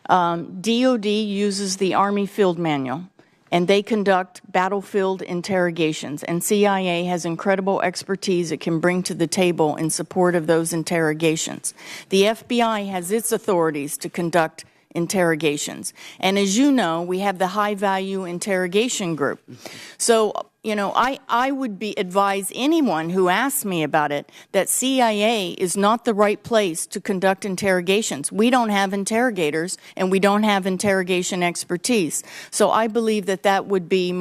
DOD uses the Army Field Manual, and they conduct battlefield interrogations, and CIA has incredible expertise it can bring to the table in support of those interrogations. The FBI has its authorities to conduct interrogations. And as you know, we have the high-value interrogation group. So, you know, I would advise anyone who asks me about it that CIA is not the right place to conduct interrogations. We don't have interrogators, and we don't have interrogation expertise. So I believe that that would be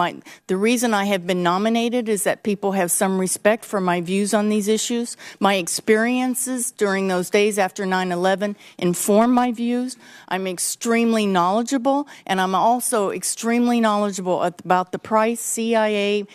the reason I have been nominated is that people have some respect for my views on these issues. My experiences during those days after 9/11 inform my views. I'm extremely knowledgeable, and I'm also extremely knowledgeable about the price CIA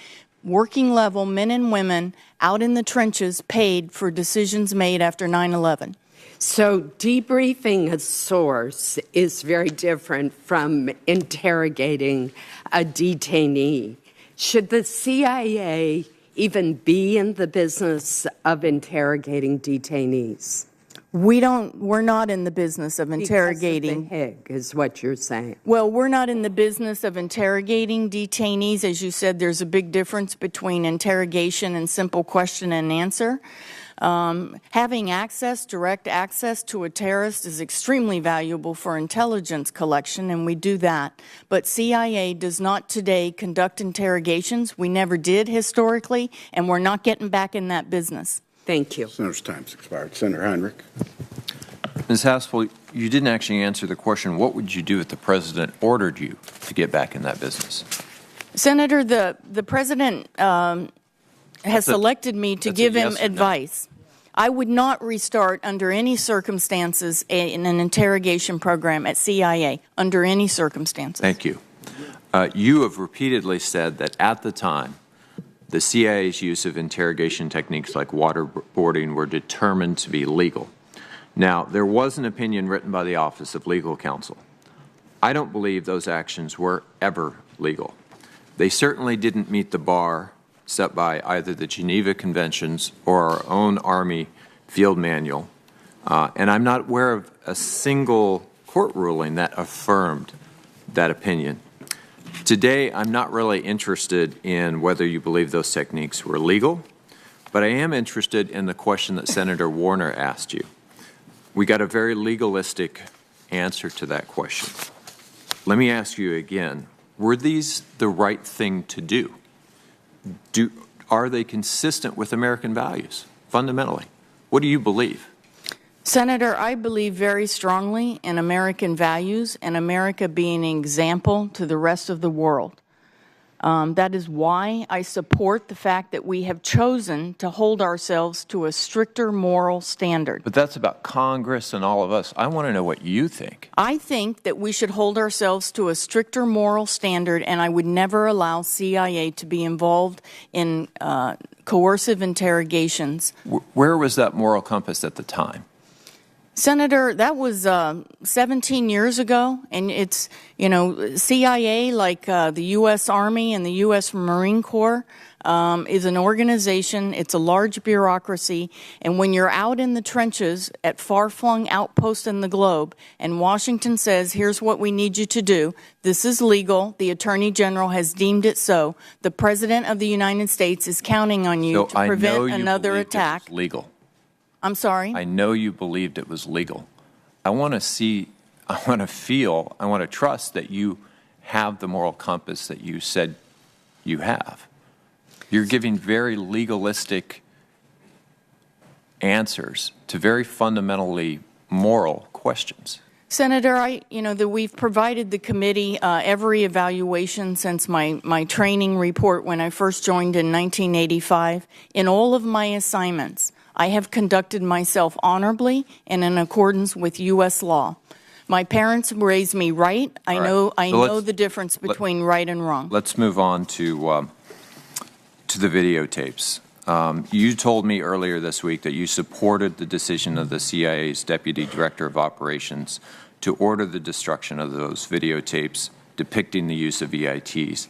working level men and women out in the trenches paid for decisions made after 9/11. So debriefing a source is very different from interrogating a detainee. Should the CIA even be in the business of interrogating detainees? We're not in the business of interrogating. Because of the Hague is what you're saying. Well, we're not in the business of interrogating detainees. As you said, there's a big difference between interrogation and simple question and answer. Having direct access to a terrorist is extremely valuable for intelligence collection, and we do that. But CIA does not today conduct interrogations. We never did historically, and we're not getting back in that business. Thank you. Senator's time's expired. Senator Heinrich. Ms. Haspel, you didn't actually answer the question, what would you do if the president ordered you to get back in that business? Senator, the president has selected me to give him advice. I would not restart under any circumstances in an interrogation program at CIA, under any circumstances. Thank you. You have repeatedly said that at the time, the CIA's use of interrogation techniques like waterboarding were determined to be legal. Now, there was an opinion written by the Office of Legal Counsel. I don't believe those actions were ever legal. They certainly didn't meet the bar set by either the Geneva Conventions or our own Army Field Manual, and I'm not aware of a single court ruling that affirmed that opinion. Today, I'm not really interested in whether you believe those techniques were legal, but I am interested in the question that Senator Warner asked you. We got a very legalistic answer to that question. Let me ask you again, were these the right thing to do? Are they consistent with American values, fundamentally? What do you believe? Senator, I believe very strongly in American values and America being an example to the rest of the world. That is why I support the fact that we have chosen to hold ourselves to a stricter moral standard. But that's about Congress and all of us. I want to know what you think. I think that we should hold ourselves to a stricter moral standard, and I would never allow CIA to be involved in coercive interrogations. Where was that moral compass at the time? Senator, that was 17 years ago, and it's, CIA, like the U.S. Army and the U.S. Marine Corps, is an organization. It's a large bureaucracy, and when you're out in the trenches at far-flung outposts in the globe, and Washington says, here's what we need you to do, this is legal, the Attorney General has deemed it so, the President of the United States is counting on you to prevent another attack. It was legal. I'm sorry? I know you believed it was legal. I want to see, I want to feel, I want to trust that you have the moral compass that you said you have. You're giving very legalistic answers to very fundamentally moral questions. Senator, that we've provided the committee every evaluation since my training report when I first joined in 1985. In all of my assignments, I have conducted myself honorably and in accordance with U.S. law. My parents raised me right. I know the difference between right and wrong. Let's move on to the videotapes. You told me earlier this week that you supported the decision of the CIA's Deputy Director of Operations to order the destruction of those videotapes depicting the use of EITs.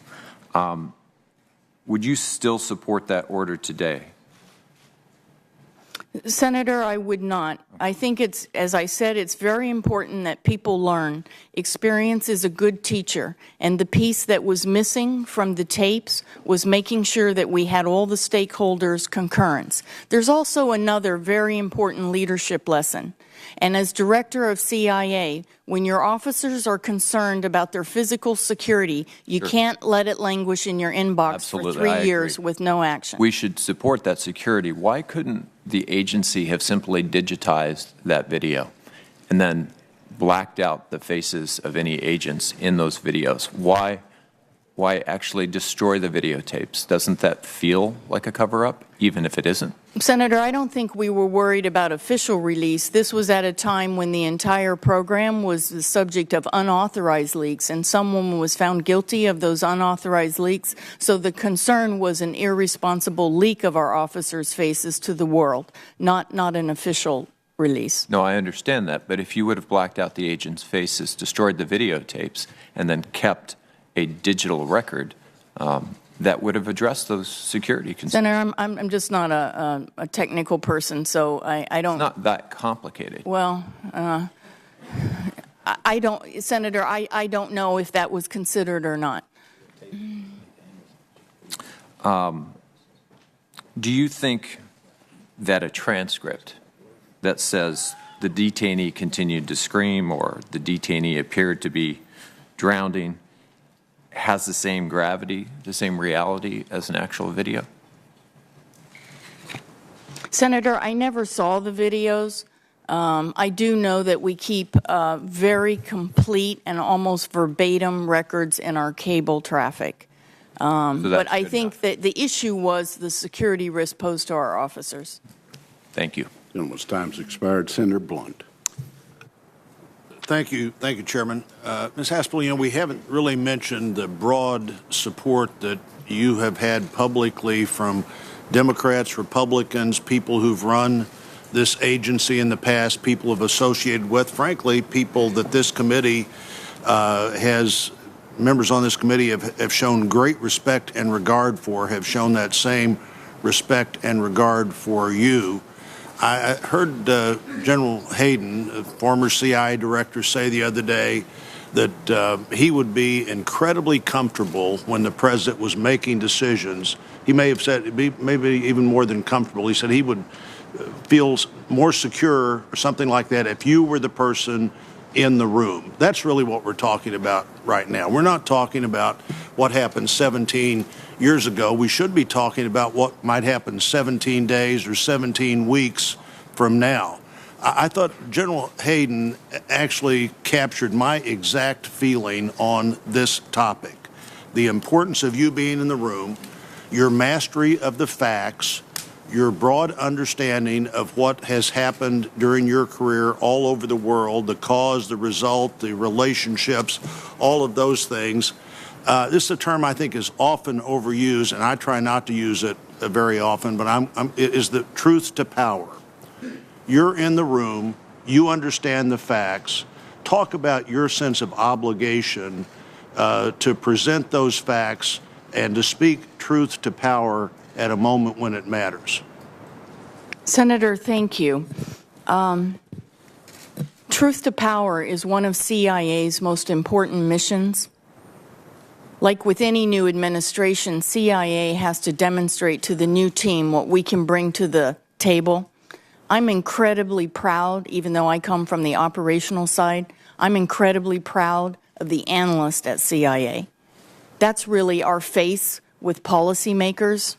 Would you still support that order today? Senator, I would not. I think it's, as I said, it's very important that people learn. Experience is a good teacher, and the piece that was missing from the tapes was making sure that we had all the stakeholders' concurrence. There's also another very important leadership lesson. And as director of CIA, when your officers are concerned about their physical security, you can't let it languish in your inbox for 3 years with no action. We should support that security. Why couldn't the agency have simply digitized that video and then blacked out the faces of any agents in those videos? Why actually destroy the videotapes? Doesn't that feel like a cover-up, even if it isn't? Senator, I don't think we were worried about official release. This was at a time when the entire program was the subject of unauthorized leaks, and someone was found guilty of those unauthorized leaks. So the concern was an irresponsible leak of our officers' faces to the world, not an official release. No, I understand that. But if you would have blacked out the agents' faces, destroyed the videotapes, and then kept a digital record, that would have addressed those security concerns. Senator, I'm just not a technical person, so I don't. It's not that complicated. Well, I don't, Senator. I don't know if that was considered or not. Do you think that a transcript that says the detainee continued to scream or the detainee appeared to be drowning has the same gravity, the same reality as an actual video? Senator, I never saw the videos. I do know that we keep very complete and almost verbatim records in our cable traffic. But I think that the issue was the security risk posed to our officers. Thank you. Gentleman's time's expired. Senator Blunt. Thank you, Chairman. Ms. Haspel, we haven't really mentioned the broad support that you have had publicly from Democrats, Republicans, people who've run this agency in the past, people have associated with, frankly, people that this committee members on this committee have shown great respect and regard for, have shown that same respect and regard for you. I heard General Hayden, a former CIA director, say the other day that he would be incredibly comfortable when the president was making decisions. He may have said, maybe even more than comfortable, he said he would feel more secure or something like that if you were the person in the room. That's really what we're talking about right now. We're not talking about what happened 17 years ago. We should be talking about what might happen 17 days or 17 weeks from now. I thought General Hayden actually captured my exact feeling on this topic. The importance of you being in the room, your mastery of the facts, your broad understanding of what has happened during your career all over the world, the cause, the result, the relationships, all of those things. This is a term I think is often overused, and I try not to use it very often, but it is the truth to power. You're in the room, you understand the facts. Talk about your sense of obligation to present those facts and to speak truth to power at a moment when it matters. Senator, thank you. Truth to power is one of CIA's most important missions. Like with any new administration, CIA has to demonstrate to the new team what we can bring to the table. I'm incredibly proud, even though I come from the operational side, I'm incredibly proud of the analyst at CIA. That's really our face with policymakers,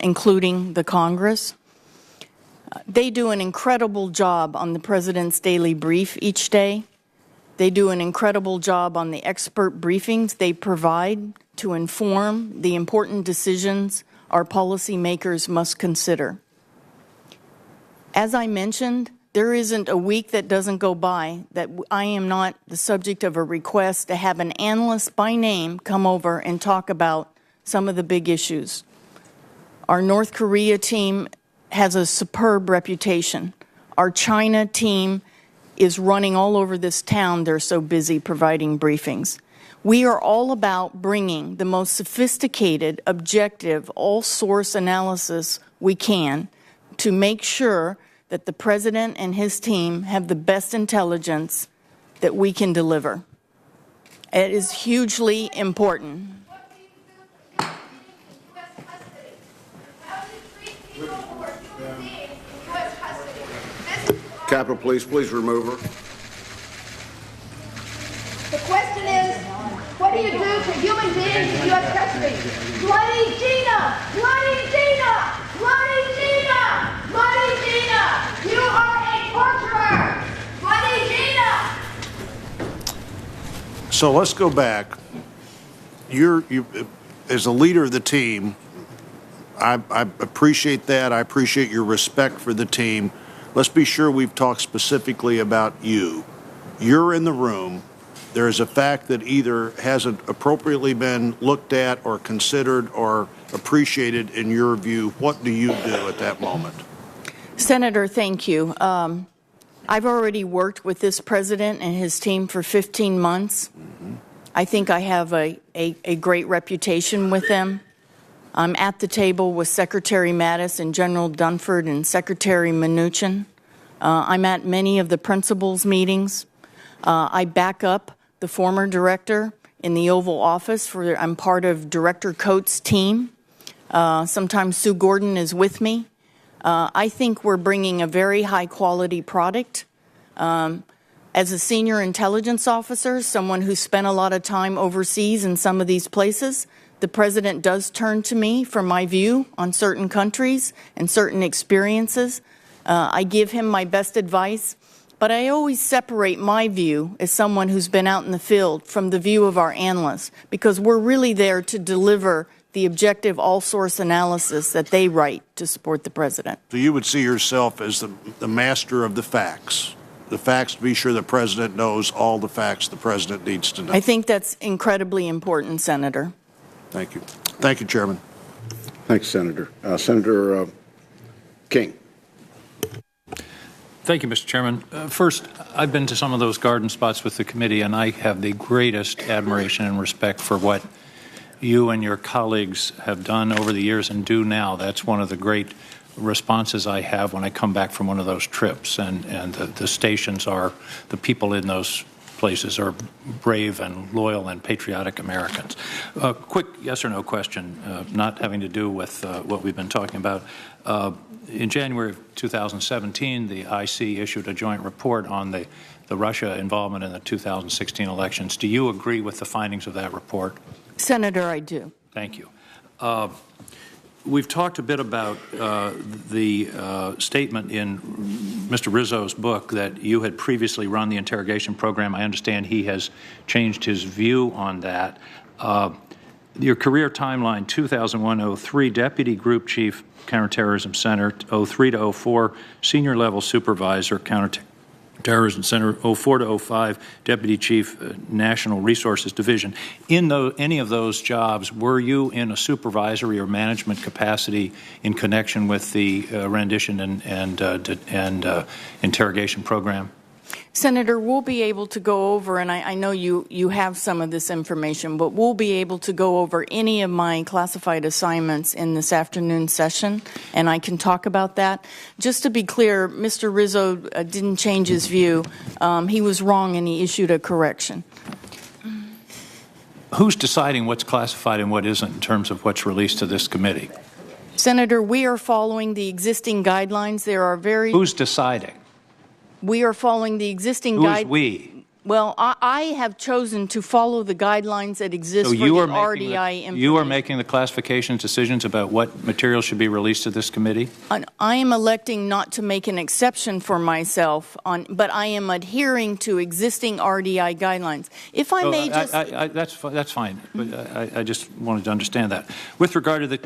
including the Congress. They do an incredible job on the President's daily brief each day. They do an incredible job on the expert briefings they provide to inform the important decisions our policymakers must consider. As I mentioned, there isn't a week that doesn't go by that I am not the subject of a request to have an analyst by name come over and talk about some of the big issues. Our North Korea team has a superb reputation. Our China team is running all over this town. They're so busy providing briefings. We are all about bringing the most sophisticated, objective, all-source analysis we can to make sure that the President and his team have the best intelligence that we can deliver. It is hugely important. Capitol Police, please remove her. The question is, what do you do to human beings in U.S. custody? Bloody Gina! Bloody Gina! Bloody Gina! Bloody Gina! You are a torturer! Bloody Gina! So let's go back. You, as a leader of the team, I appreciate that. I appreciate your respect for the team. Let's be sure we've talked specifically about you. You're in the room. There is a fact that either hasn't appropriately been looked at or considered or appreciated in your view. What do you do at that moment? Senator, thank you. I've already worked with this president and his team for 15 months. I think I have a great reputation with them. I'm at the table with Secretary Mattis and General Dunford and Secretary Mnuchin. I'm at many of the principals' meetings. I back up the former director in the Oval Office. I'm part of Director Coates' team. Sometimes Sue Gordon is with me. I think we're bringing a very high-quality product. As a senior intelligence officer, someone who spent a lot of time overseas in some of these places, the President does turn to me for my view on certain countries and certain experiences. I give him my best advice, but I always separate my view as someone who's been out in the field from the view of our analysts, because we're really there to deliver the objective all-source analysis that they write to support the President. So you would see yourself as the master of the facts to be sure the President knows all the facts the President needs to know. I think that's incredibly important, Senator. Thank you. Thank you, Chairman. Thanks, Senator. Senator King. Thank you, Mr. Chairman. First, I've been to some of those garden spots with the committee, and I have the greatest admiration and respect for what you and your colleagues have done over the years and do now. That's one of the great responses I have when I come back from one of those trips, and the stations are, the people in those places are brave and loyal and patriotic Americans. A quick yes or no question, not having to do with what we've been talking about. In January of 2017, the IC issued a joint report on the the Russia involvement in the 2016 elections. Do you agree with the findings of that report? Senator, I do. Thank you. We've talked a bit about the statement in Mr. Rizzo's book that you had previously run the interrogation program. I understand he has changed his view on that. Your career timeline, 2001-03, Deputy Group Chief, Counterterrorism Center, 03 to 04, Senior Level Supervisor, Counterterrorism Center, 04 to 05, Deputy Chief, National Resources Division. In any of those jobs, were you in a supervisory or management capacity in connection with the rendition and interrogation program? Senator, we'll be able to go over, and I know you have some of this information, but we'll be able to go over any of my classified assignments in this afternoon session, and I can talk about that. Just to be clear, Mr. Rizzo didn't change his view. He was wrong, and he issued a correction. Who's deciding what's classified and what isn't in terms of what's released to this committee? Senator, we are following the existing guidelines. There are very... Who's deciding? We are following the existing Who is we? Well, I have chosen to follow the guidelines that exist for the RDI information. You are making the classification decisions about what material should be released to this committee? I am electing not to make an exception for myself, but I am adhering to existing RDI guidelines. If I may just... That's fine, but I just wanted to understand that. With regard to the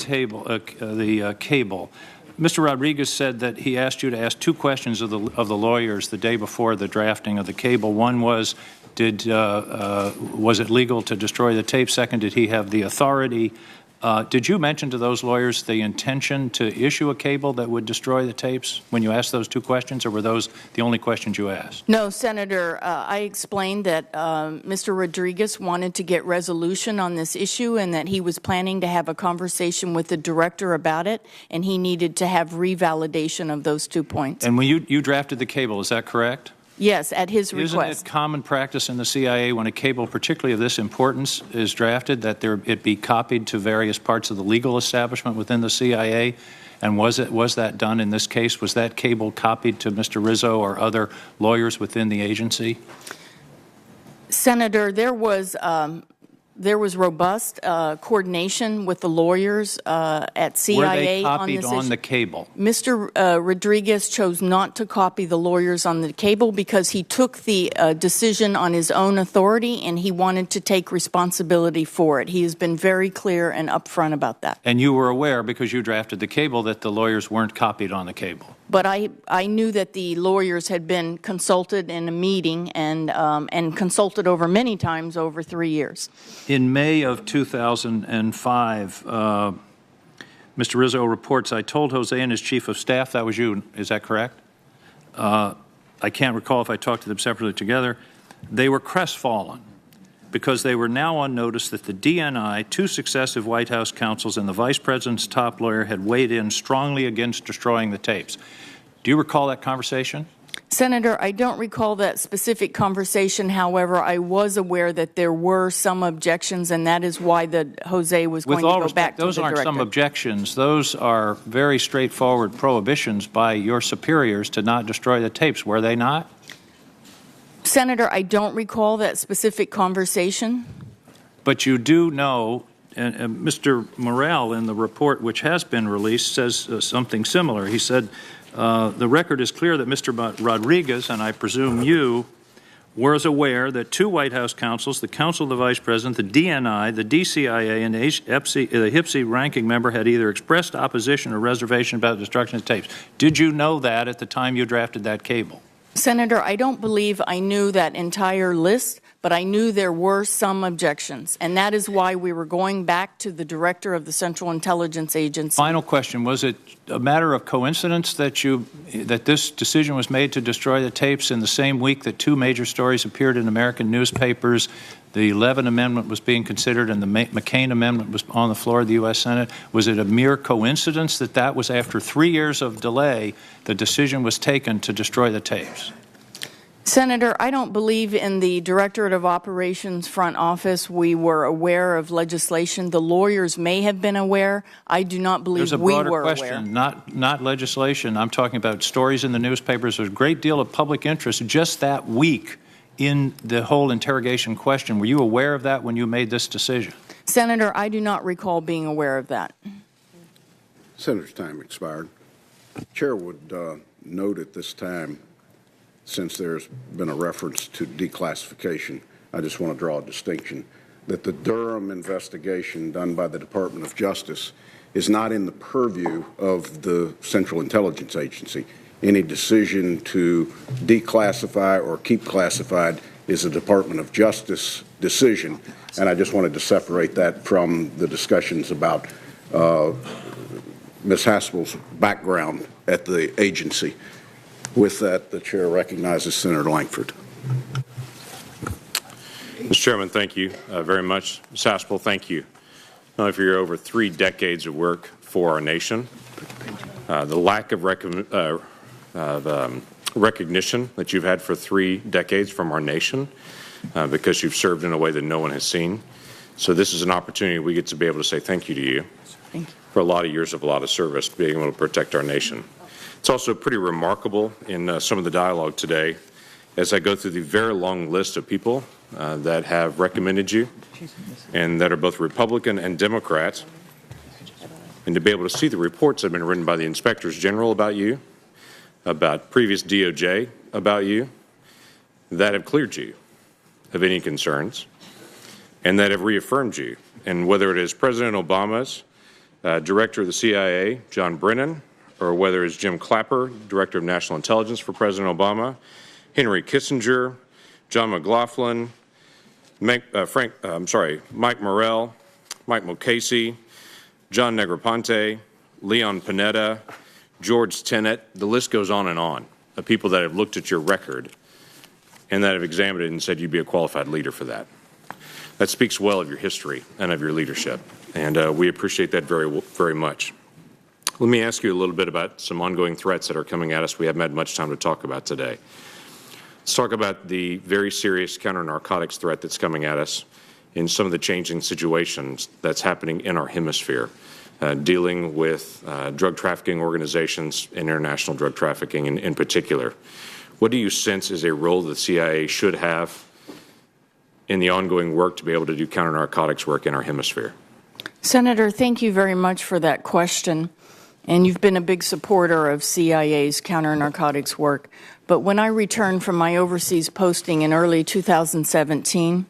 cable, Mr. Rodriguez said that he asked you to ask two questions of the lawyers the day before the drafting of the cable. One was, was it legal to destroy the tape? Second, did he have the authority? Did you mention to those lawyers the intention to issue a cable that would destroy the tapes when you asked those two questions, or were those the only questions you asked? No, Senator. I explained that Mr. Rodriguez wanted to get resolution on this issue and that he was planning to have a conversation with the director about it, and he needed to have revalidation of those 2 points. And when you drafted the cable, is that correct? Yes, at his request. Isn't it common practice in the CIA when a cable, particularly of this importance, is drafted, that it be copied to various parts of the legal establishment within the CIA? And was that done in this case? Was that cable copied to Mr. Rizzo or other lawyers within the agency? Senator, there was robust coordination with the lawyers at CIA Were they copied on the cable? Mr. Rodriguez chose not to copy the lawyers on the cable because he took the decision on his own authority and he wanted to take responsibility for it. He has been very clear and upfront about that. And you were aware, because you drafted the cable, that the lawyers weren't copied on the cable? But I knew that the lawyers had been consulted in a meeting and consulted over many times over 3 years. In May of 2005, Mr. Rizzo reports, I told Jose and his chief of staff, that was you, is that correct? I can't recall if I talked to them separately or together. They were crestfallen because they were now on notice that the DNI, two successive White House counsels, and the vice president's top lawyer had weighed in strongly against destroying the tapes. Do you recall that conversation? Senator, I don't recall that specific conversation. However, I was aware that there were some objections, and that is why Jose was going to go back to the director. Those aren't some objections. Those are very straightforward prohibitions by your superiors to not destroy the tapes, were they not? Senator, I don't recall that specific conversation. But you do know, and Mr. Morrell in the report which has been released says something similar. He said, the record is clear that Mr. Rodriguez, and I presume you, was aware that two White House counsels, the Counsel of the Vice President, the DNI, the DCIA, and the HIPSI ranking member had either expressed opposition or reservation about the destruction of tapes. Did you know that at the time you drafted that cable? Senator, I don't believe I knew that entire list, but I knew there were some objections, and that is why we were going back to the director of the Central Intelligence Agency. Final question, was it a matter of coincidence that this decision was made to destroy the tapes in the same week that two major stories appeared in American newspapers? The 11th Amendment was being considered and the McCain Amendment was on the floor of the U.S. Senate. Was it a mere coincidence that that was after 3 years of delay, the decision was taken to destroy the tapes? Senator, I don't believe in the Directorate of Operations front office we were aware of legislation. The lawyers may have been aware. I do not believe we were aware. There's a broader question, not legislation. I'm talking about stories in the newspapers. There's a great deal of public interest just that week in the whole interrogation question. Were you aware of that when you made this decision? Senator, I do not recall being aware of that. Senator's time expired. The Chair would note at this time, since there's been a reference to declassification, I just want to draw a distinction that the Durham investigation done by the Department of Justice is not in the purview of the Central Intelligence Agency. Any decision to declassify or keep classified is a Department of Justice decision, and I just wanted to separate that from the discussions about Ms. Haspel's background at the agency. With that, the Chair recognizes Senator Langford. Mr. Chairman, thank you very much. Ms. Haspel, thank you not only for your over 3 decades of work for our nation, the lack of recognition that you've had for 3 decades from our nation because you've served in a way that no one has seen. So this is an opportunity we get to be able to say thank you to you, for a lot of years of a lot of service, being able to protect our nation. It's also pretty remarkable in some of the dialogue today as I go through the very long list of people that have recommended you and that are both Republican and Democrat, and to be able to see the reports that have been written by the inspectors general about you, about previous DOJ about you, that have cleared you of any concerns and that have reaffirmed you. And whether it is President Obama's Director of the CIA, John Brennan, or whether it's Jim Clapper, Director of National Intelligence for President Obama, Henry Kissinger, John McLaughlin, Mike Morrell, Mike Mukasey, John Negroponte, Leon Panetta, George Tenet, the list goes on of people that have looked at your record and that have examined it and said you'd be a qualified leader for that. That speaks well of your history and of your leadership, and we appreciate that very, very much. Let me ask you a little bit about some ongoing threats that are coming at us we haven't had much time to talk about today. Let's talk about the very serious counter-narcotics threat that's coming at us in some of the changing situations that's happening in our hemisphere, dealing with drug trafficking organizations and international drug trafficking in particular. What do you sense is a role the CIA should have in the ongoing work to be able to do counter-narcotics work in our hemisphere? Senator, thank you very much for that question. And you've been a big supporter of CIA's counter-narcotics work. But when I returned from my overseas posting in early 2017,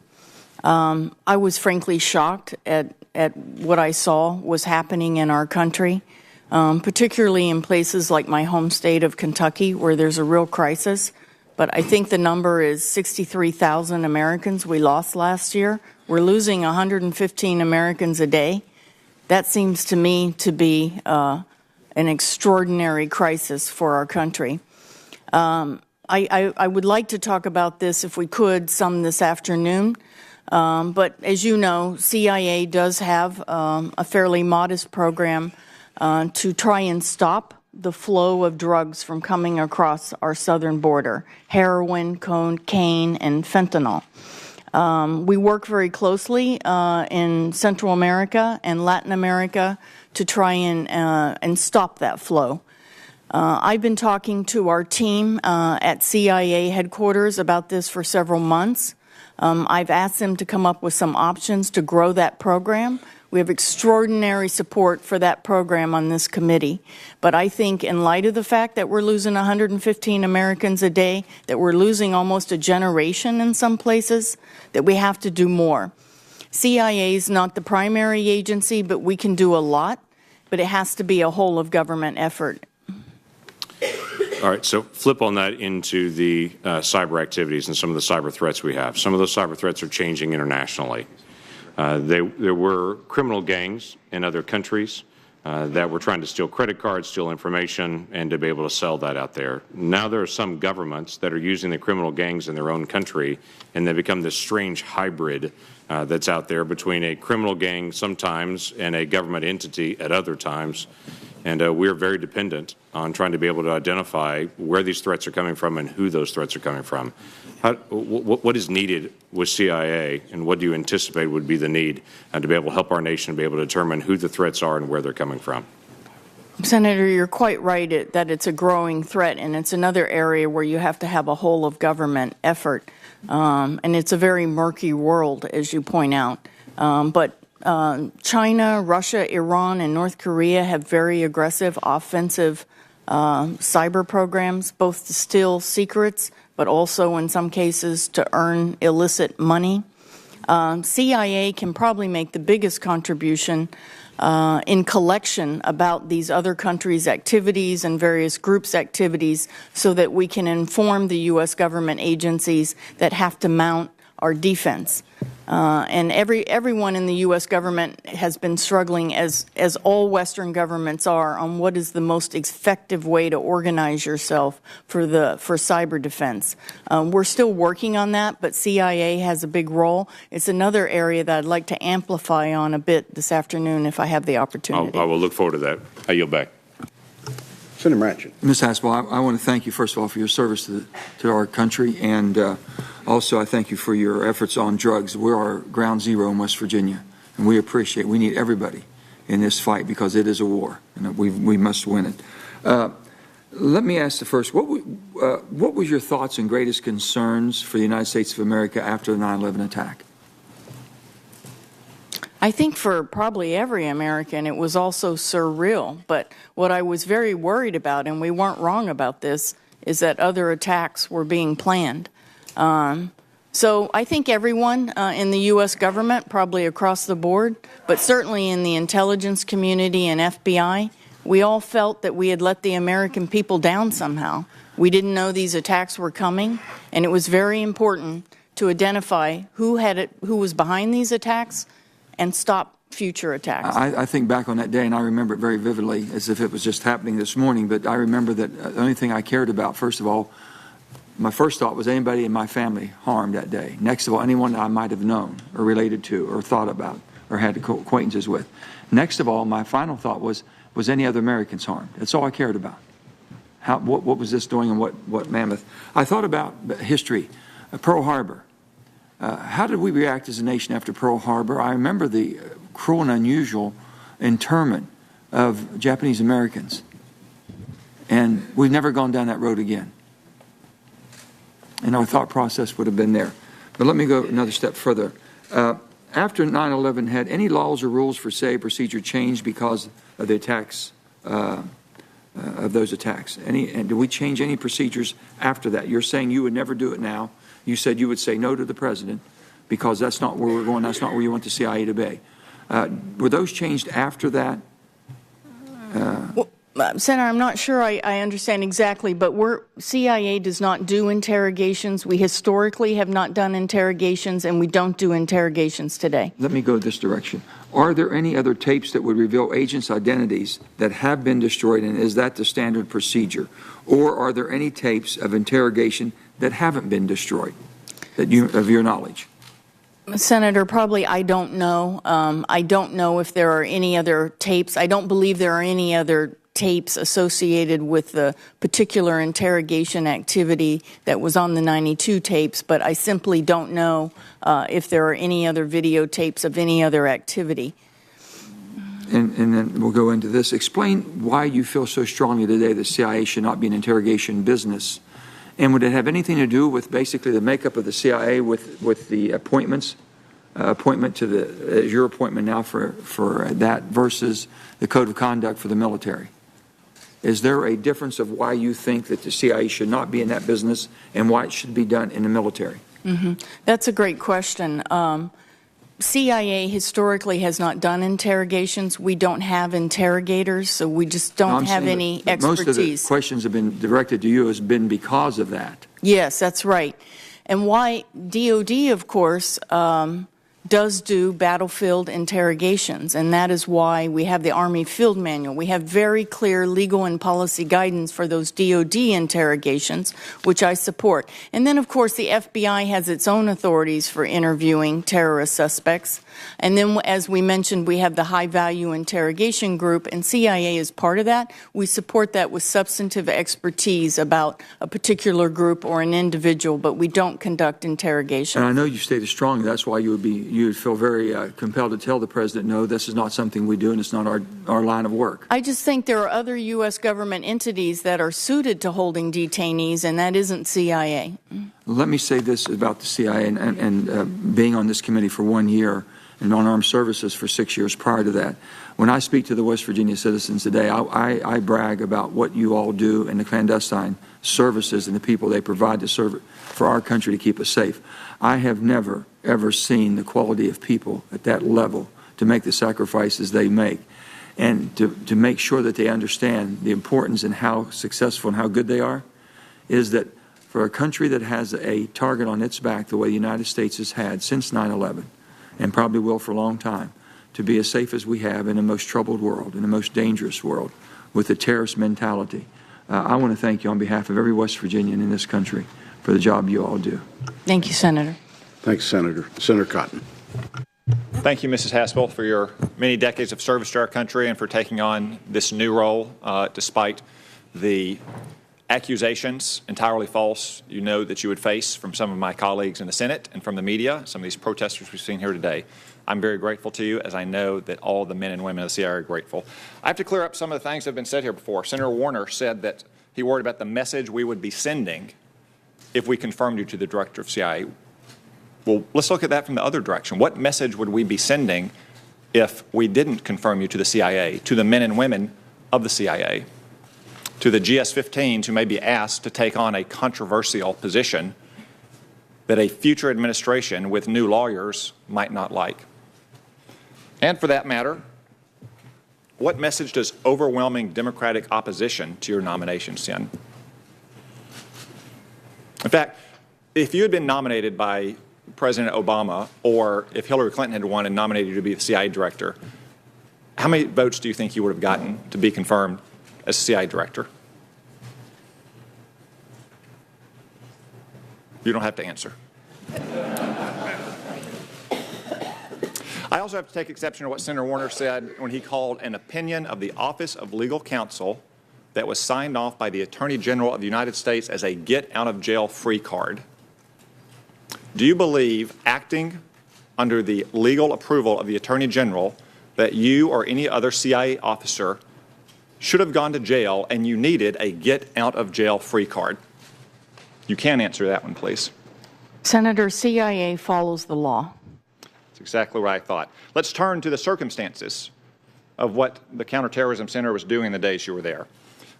I was frankly shocked at what I saw was happening in our country, particularly in places like my home state of Kentucky, where there's a real crisis. But I think the number is 63,000 Americans we lost last year. We're losing 115 Americans a day. That seems to me to be an extraordinary crisis for our country. I would like to talk about this, if we could, some this afternoon. But as you know, CIA does have a fairly modest program to try and stop the flow of drugs from coming across our southern border: heroin, cocaine, and fentanyl. We work very closely in Central America and Latin America to try and stop that flow. I've been talking to our team at CIA headquarters about this for several months. I've asked them to come up with some options to grow that program. We have extraordinary support for that program on this committee. But I think in light of the fact that we're losing 115 Americans a day, that we're losing almost a generation in some places, that we have to do more. CIA is not the primary agency, but we can do a lot. But it has to be a whole of government effort. All right, so flip on that into the cyber activities and some of the cyber threats we have. Some of those cyber threats are changing internationally. There were criminal gangs in other countries that were trying to steal credit cards, steal information, and to be able to sell that out there. Now there are some governments that are using the criminal gangs in their own country, and they become this strange hybrid that's out there between a criminal gang sometimes and a government entity at other times. And we're very dependent on trying to be able to identify where these threats are coming from and who those threats are coming from. What is needed with CIA, and what do you anticipate would be the need to be able to help our nation be able to determine who the threats are and where they're coming from? Senator, you're quite right that it's a growing threat, and it's another area where you have to have a whole of government effort. And it's a very murky world, as you point out. But China, Russia, Iran, and North Korea have very aggressive offensive cyber programs, both to steal secrets, but also in some cases to earn illicit money. CIA can probably make the biggest contribution in collection about these other countries' activities and various groups' activities so that we can inform the U.S. government agencies that have to mount our defense. And everyone in the U.S. government has been struggling, as all Western governments are, on what is the most effective way to organize yourself for cyber defense. We're still working on that, but CIA has a big role. It's another area that I'd like to amplify on a bit this afternoon if I have the opportunity. I will look forward to that. I yield back. Senator Manchin. Ms. Haspel, I want to thank you, first of all, for your service to our country, and also I thank you for your efforts on drugs. We're our ground zero in West Virginia, and we need everybody in this fight because it is a war, and we must win it. Let me ask the first, what was your thoughts and greatest concerns for the United States of America after the 9/11 attack? I think for probably every American, it was also surreal. But what I was very worried about, and we weren't wrong about this, is that other attacks were being planned. So I think everyone in the U.S. government, probably across the board, but certainly in the intelligence community and FBI, we all felt that we had let the American people down somehow. We didn't know these attacks were coming, and it was very important to identify who was behind these attacks and stop future attacks. I think back on that day, and I remember it very vividly as if it was just happening this morning, but I remember that the only thing I cared about, first of all, my first thought was anybody in my family harmed that day. Next of all, anyone I might have known or related to or thought about or had acquaintances with. Next of all, my final thought was any other Americans harmed? That's all I cared about. What was this doing and what mammoth? I thought about history, Pearl Harbor. How did we react as a nation after Pearl Harbor? I remember the cruel and unusual internment of Japanese Americans. And we've never gone down that road again. And our thought process would have been there. But let me go another step further. After 9/11, had any laws or rules for CIA procedure changed because of the attacks, of those attacks? And did we change any procedures after that? You're saying you would never do it now. You said you would say no to the president because that's not where we're going. That's not where you want the CIA to be. Were those changed after that? Senator, I'm not sure I understand exactly, but CIA does not do interrogations. We historically have not done interrogations, and we don't do interrogations today. Let me go this direction. Are there any other tapes that would reveal agents' identities that have been destroyed, and is that the standard procedure? Or are there any tapes of interrogation that haven't been destroyed, of your knowledge? Senator, probably I don't know. I don't know if there are any other tapes. I don't believe there are any other tapes associated with the particular interrogation activity that was on the 92 tapes, but I simply don't know if there are any other videotapes of any other activity. And then we'll go into this. Explain why you feel so strongly today the CIA should not be an interrogation business. And would it have anything to do with basically the makeup of the CIA with the appointment to your appointment now for that versus the code of conduct for the military? Is there a difference of why you think that the CIA should not be in that business and why it should be done in the military? Mm-hmm. That's a great question. CIA historically has not done interrogations. We don't have interrogators, so we just don't have any expertise. Most of the questions have been directed to you has been because of that. Yes, that's right. And why DOD, of course, does do battlefield interrogations, and that is why we have the Army Field Manual. We have very clear legal and policy guidance for those DOD interrogations, which I support. And then, of course, the FBI has its own authorities for interviewing terrorist suspects. And then, as we mentioned, we have the high-value interrogation group, and CIA is part of that. We support that with substantive expertise about a particular group or an individual, but we don't conduct interrogations. And I know you stated strongly. That's why you would feel very compelled to tell the president, no, this is not something we do, and it's not our line of work. I just think there are other U.S. government entities that are suited to holding detainees, and that isn't CIA. Let me say this about the CIA and being on this committee for 1 year and on armed services for 6 years prior to that. When I speak to the West Virginia citizens today, I brag about what you all do in the clandestine services and the people they provide to serve for our country to keep us safe. I have never, ever seen the quality of people at that level to make the sacrifices they make and to make sure that they understand the importance and how successful and how good they are, is that for a country that has a target on its back the way the United States has had since 9/11, and probably will for a long time, to be as safe as we have in the most troubled world, in the most dangerous world, with a terrorist mentality. I want to thank you on behalf of every West Virginian in this country for the job you all do. Thank you, Senator. Thanks, Senator. Senator Cotton. Thank you, Mrs. Haspel, for your many decades of service to our country and for taking on this new role despite the accusations, entirely false, you know that you would face from some of my colleagues in the Senate and from the media, some of these protesters we've seen here today. I'm very grateful to you, as I know that all the men and women of the CIA are grateful. I have to clear up some of the things that have been said here before. Senator Warner said that he worried about the message we would be sending if we confirmed you to the director of CIA. Well, let's look at that from the other direction. What message would we be sending if we didn't confirm you to the CIA, to the men and women of the CIA? To the GS-15s who may be asked to take on a controversial position that a future administration with new lawyers might not like. And for that matter, what message does overwhelming Democratic opposition to your nomination send? In fact, if you had been nominated by President Obama, or if Hillary Clinton had won and nominated you to be the CIA director, how many votes do you think you would have gotten to be confirmed as CIA director? You don't have to answer. I also have to take exception to what Senator Warner said when he called an opinion of the Office of Legal Counsel that was signed off by the Attorney General of the United States as a get-out-of-jail-free card. Do you believe, acting under the legal approval of the Attorney General, that you or any other CIA officer should have gone to jail and you needed a get-out-of-jail-free card? You can answer that one, please. Senator, CIA follows the law. That's exactly what I thought. Let's turn to the circumstances of what the Counterterrorism Center was doing the days you were there.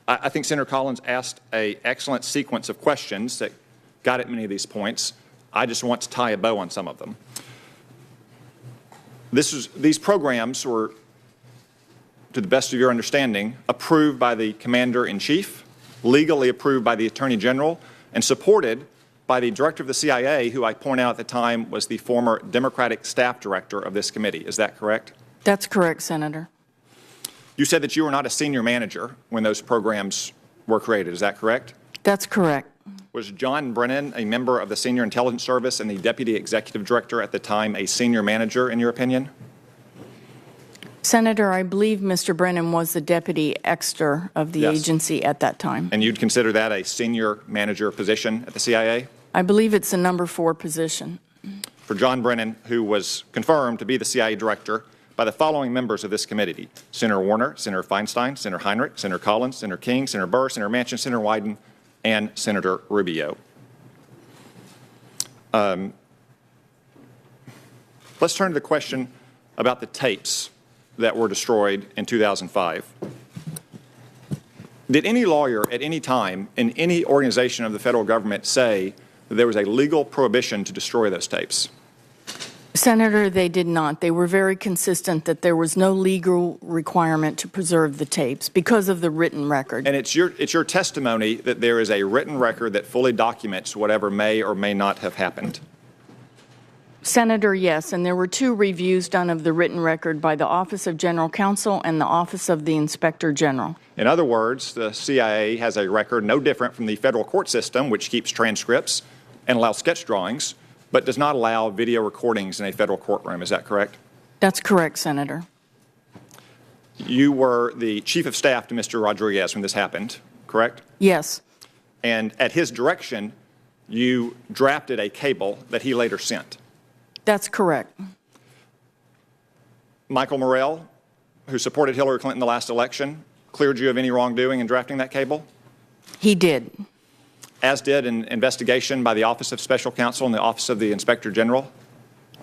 I think Senator Collins asked an excellent sequence of questions that got at many of these points. I just want to tie a bow on some of them. These programs were, to the best of your understanding, approved by the Commander-in-Chief, legally approved by the Attorney General, and supported by the director of the CIA, who I point out at the time was the former Democratic staff director of this committee. Is that correct? That's correct, Senator. You said that you were not a senior manager when those programs were created. Is that correct? That's correct. Was John Brennan a member of the Senior Intelligence Service and the Deputy Executive Director at the time a senior manager, in your opinion? Senator, I believe Mr. Brennan was the deputy exter of the agency at that time. And you'd consider that a senior manager position at the CIA? I believe it's a number 4 position. For John Brennan, who was confirmed to be the CIA director by the following members of this committee: Senator Warner, Senator Feinstein, Senator Heinrich, Senator Collins, Senator King, Senator Burr, Senator Manchin, Senator Wyden, and Senator Rubio. Let's turn to the question about the tapes that were destroyed in 2005. Did any lawyer at any time in any organization of the federal government say that there was a legal prohibition to destroy those tapes? Senator, they did not. They were very consistent that there was no legal requirement to preserve the tapes because of the written record. And it's your testimony that there is a written record that fully documents whatever may or may not have happened. Senator, yes, and there were 2 reviews done of the written record by the Office of General Counsel and the Office of the Inspector General. In other words, the CIA has a record no different from the federal court system, which keeps transcripts and allows sketch drawings, but does not allow video recordings in a federal courtroom. Is that correct? That's correct, Senator. You were the chief of staff to Mr. Rodriguez when this happened, correct? Yes. And at his direction, you drafted a cable that he later sent. That's correct. Michael Morrell, who supported Hillary Clinton in the last election, cleared you of any wrongdoing in drafting that cable? He did. As did an investigation by the Office of Special Counsel and the Office of the Inspector General?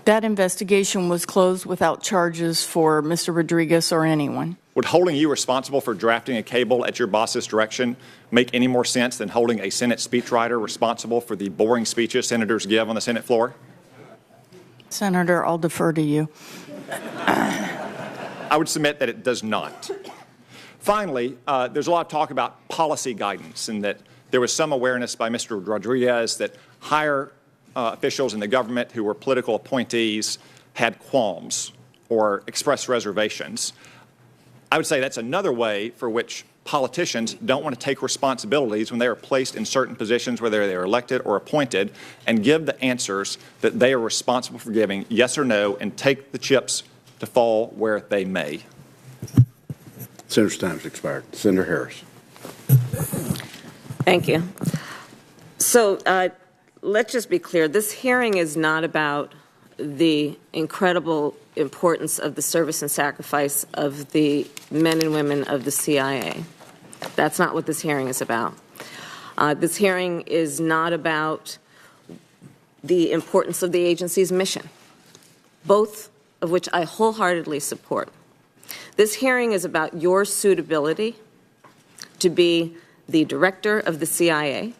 That investigation was closed without charges for Mr. Rodriguez or anyone. Would holding you responsible for drafting a cable at your boss's direction make any more sense than holding a Senate speechwriter responsible for the boring speeches senators give on the Senate floor? Senator, I'll defer to you. I would submit that it does not. Finally, there's a lot of talk about policy guidance and that there was some awareness by Mr. Rodriguez that higher officials in the government who were political appointees had qualms or expressed reservations. I would say that's another way for which politicians don't want to take responsibilities when they are placed in certain positions, whether they are elected or appointed, and give the answers that they are responsible for giving, yes or no, and take the chips to fall where they may. Senator's time's expired. Senator Harris. Thank you. So let's just be clear. This hearing is not about the incredible importance of the service and sacrifice of the men and women of the CIA. That's not what this hearing is about. This hearing is not about the importance of the agency's mission, both of which I wholeheartedly support. This hearing is about your suitability to be the director of the CIA,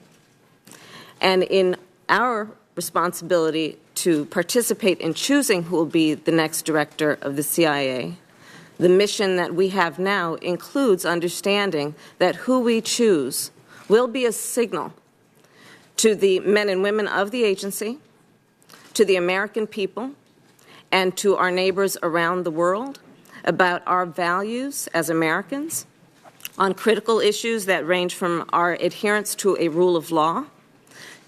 and in our responsibility to participate in choosing who will be the next director of the CIA. The mission that we have now includes understanding that who we choose will be a signal to the men and women of the agency, to the American people, and to our neighbors around the world about our values as Americans on critical issues that range from our adherence to a rule of law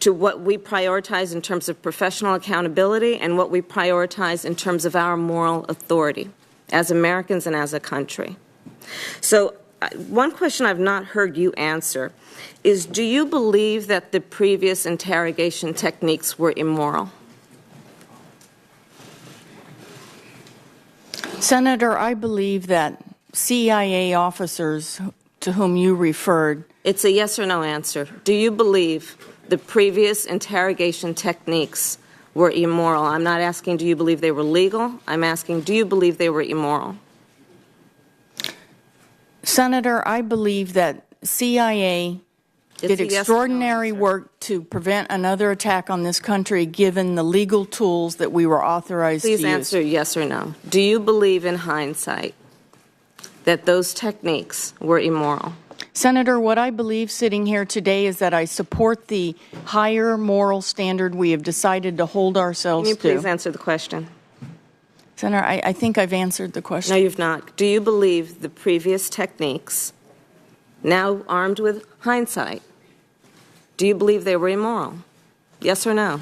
to what we prioritize in terms of professional accountability and what we prioritize in terms of our moral authority as Americans and as a country. So one question I've not heard you answer is, do you believe that the previous interrogation techniques were immoral? Senator, I believe that CIA officers to whom you referred. It's a yes or no answer. Do you believe the previous interrogation techniques were immoral? I'm not asking do you believe they were legal. I'm asking do you believe they were immoral? Senator, I believe that CIA did extraordinary work to prevent another attack on this country given the legal tools that we were authorized to use. Please answer yes or no. Do you believe in hindsight that those techniques were immoral? Senator, what I believe sitting here today is that I support the higher moral standard we have decided to hold ourselves to. Can you please answer the question? Senator, I think I've answered the question. No, you've not. Do you believe the previous techniques, now armed with hindsight, do you believe they were immoral? Yes or no?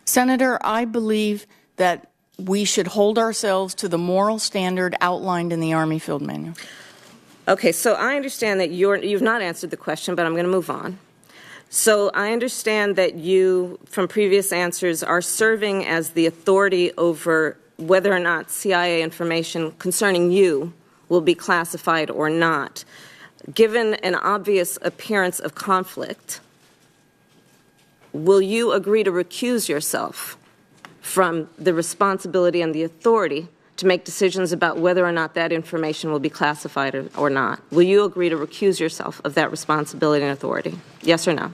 Senator, I believe that we should hold ourselves to the moral standard outlined in the Army Field Manual. Okay, so I understand that you've not answered the question, but I'm going to move on. So I understand that you, from previous answers, are serving as the authority over whether or not CIA information concerning you will be classified or not. Given an obvious appearance of conflict, will you agree to recuse yourself from the responsibility and the authority to make decisions about whether or not that information will be classified or not? Will you agree to recuse yourself of that responsibility and authority? Yes or no?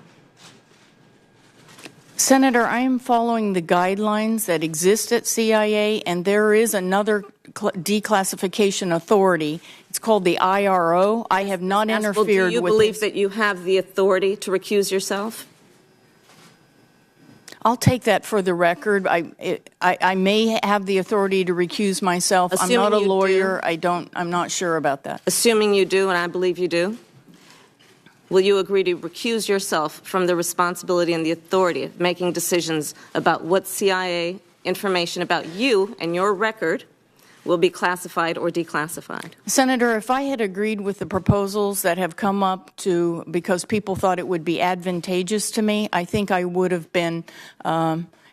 Senator, I am following the guidelines that exist at CIA, and there is another declassification authority. It's called the IRO. I have not interfered with it. Do you believe that you have the authority to recuse yourself? I'll take that for the record. I may have the authority to recuse myself. I'm not a lawyer. I'm not sure about that. Assuming you do, and I believe you do, will you agree to recuse yourself from the responsibility and the authority of making decisions about what CIA information about you and your record will be classified or declassified? Senator, if I had agreed with the proposals that have come up because people thought it would be advantageous to me, I think I would have been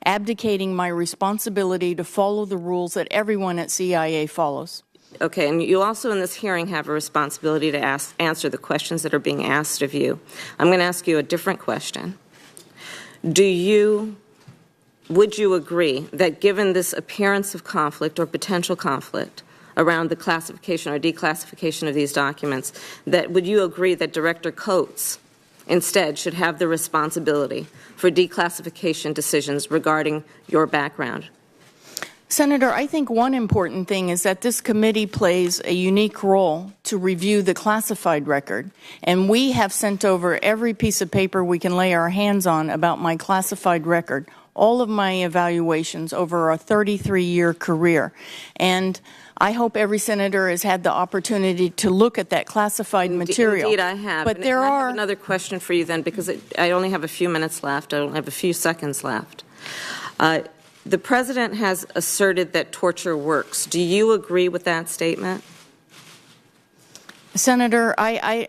abdicating my responsibility to follow the rules that everyone at CIA follows. Okay, and you also in this hearing have a responsibility to answer the questions that are being asked of you. I'm going to ask you a different question. Would you agree that given this appearance of conflict or potential conflict around the classification or declassification of these documents, would you agree that Director Coates instead should have the responsibility for declassification decisions regarding your background? Senator, I think one important thing is that this committee plays a unique role to review the classified record, and we have sent over every piece of paper we can lay our hands on about my classified record, all of my evaluations over a 33-year career. And I hope every senator has had the opportunity to look at that classified material. Indeed, I have. But I have another question for you then, because I only have a few minutes left. I only have a few seconds left. The President has asserted that torture works. Do you agree with that statement? Senator, I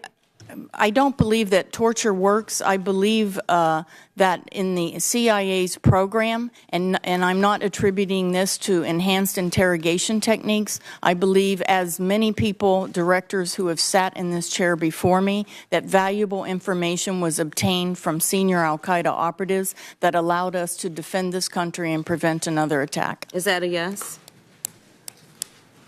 don't believe that torture works. I believe that in the CIA's program, and I'm not attributing this to enhanced interrogation techniques, I believe, as many people, directors who have sat in this chair before me, that valuable information was obtained from senior al-Qaeda operatives that allowed us to defend this country and prevent another attack. Is that a yes?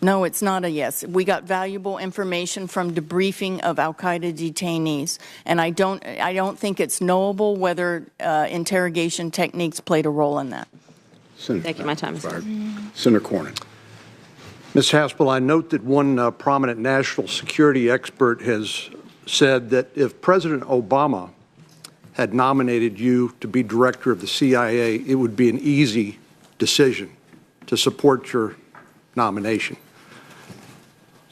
No, it's not a yes. We got valuable information from debriefing of al-Qaeda detainees, and I don't think it's knowable whether interrogation techniques played a role in that. Thank you. My time is up. Senator Cornyn. Ms. Haspel, I note that one prominent national security expert has said that if President Obama had nominated you to be director of the CIA, it would be an easy decision to support your nomination.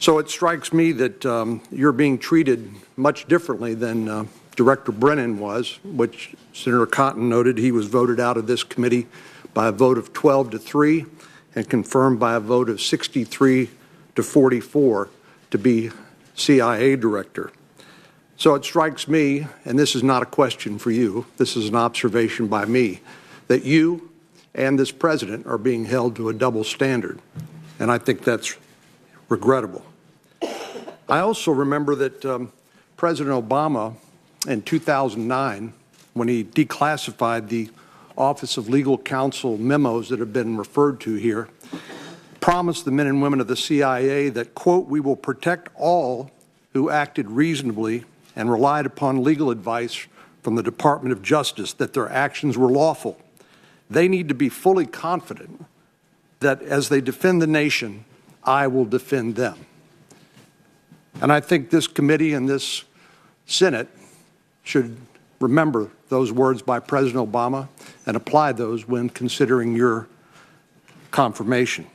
So it strikes me that you're being treated much differently than Director Brennan was, which Senator Cotton noted he was voted out of this committee by a vote of 12-3 and confirmed by a vote of 63-44 to be CIA director. So it strikes me, and this is not a question for you, this is an observation by me, that you and this president are being held to a double standard, and I think that's regrettable. I also remember that President Obama in 2009, when he declassified the Office of Legal Counsel memos that have been referred to here, promised the men and women of the CIA that, quote, we will protect all who acted reasonably and relied upon legal advice from the Department of Justice, that their actions were lawful. They need to be fully confident that as they defend the nation, I will defend them. And I think this committee and this Senate should remember those words by President Obama and apply those when considering your confirmation.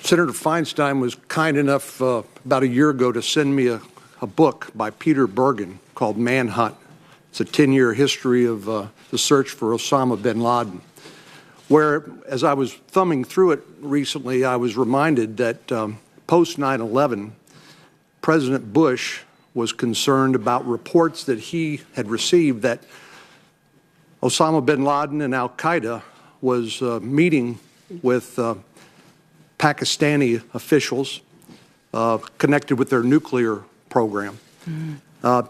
Senator Feinstein was kind enough about a year ago to send me a book by Peter Bergen called Manhunt. It's a 10-year history of the search for Osama bin Laden, where, as I was thumbing through it recently, I was reminded that post 9/11, President Bush was concerned about reports that he had received that Osama bin Laden and al-Qaeda was meeting with Pakistani officials connected with their nuclear program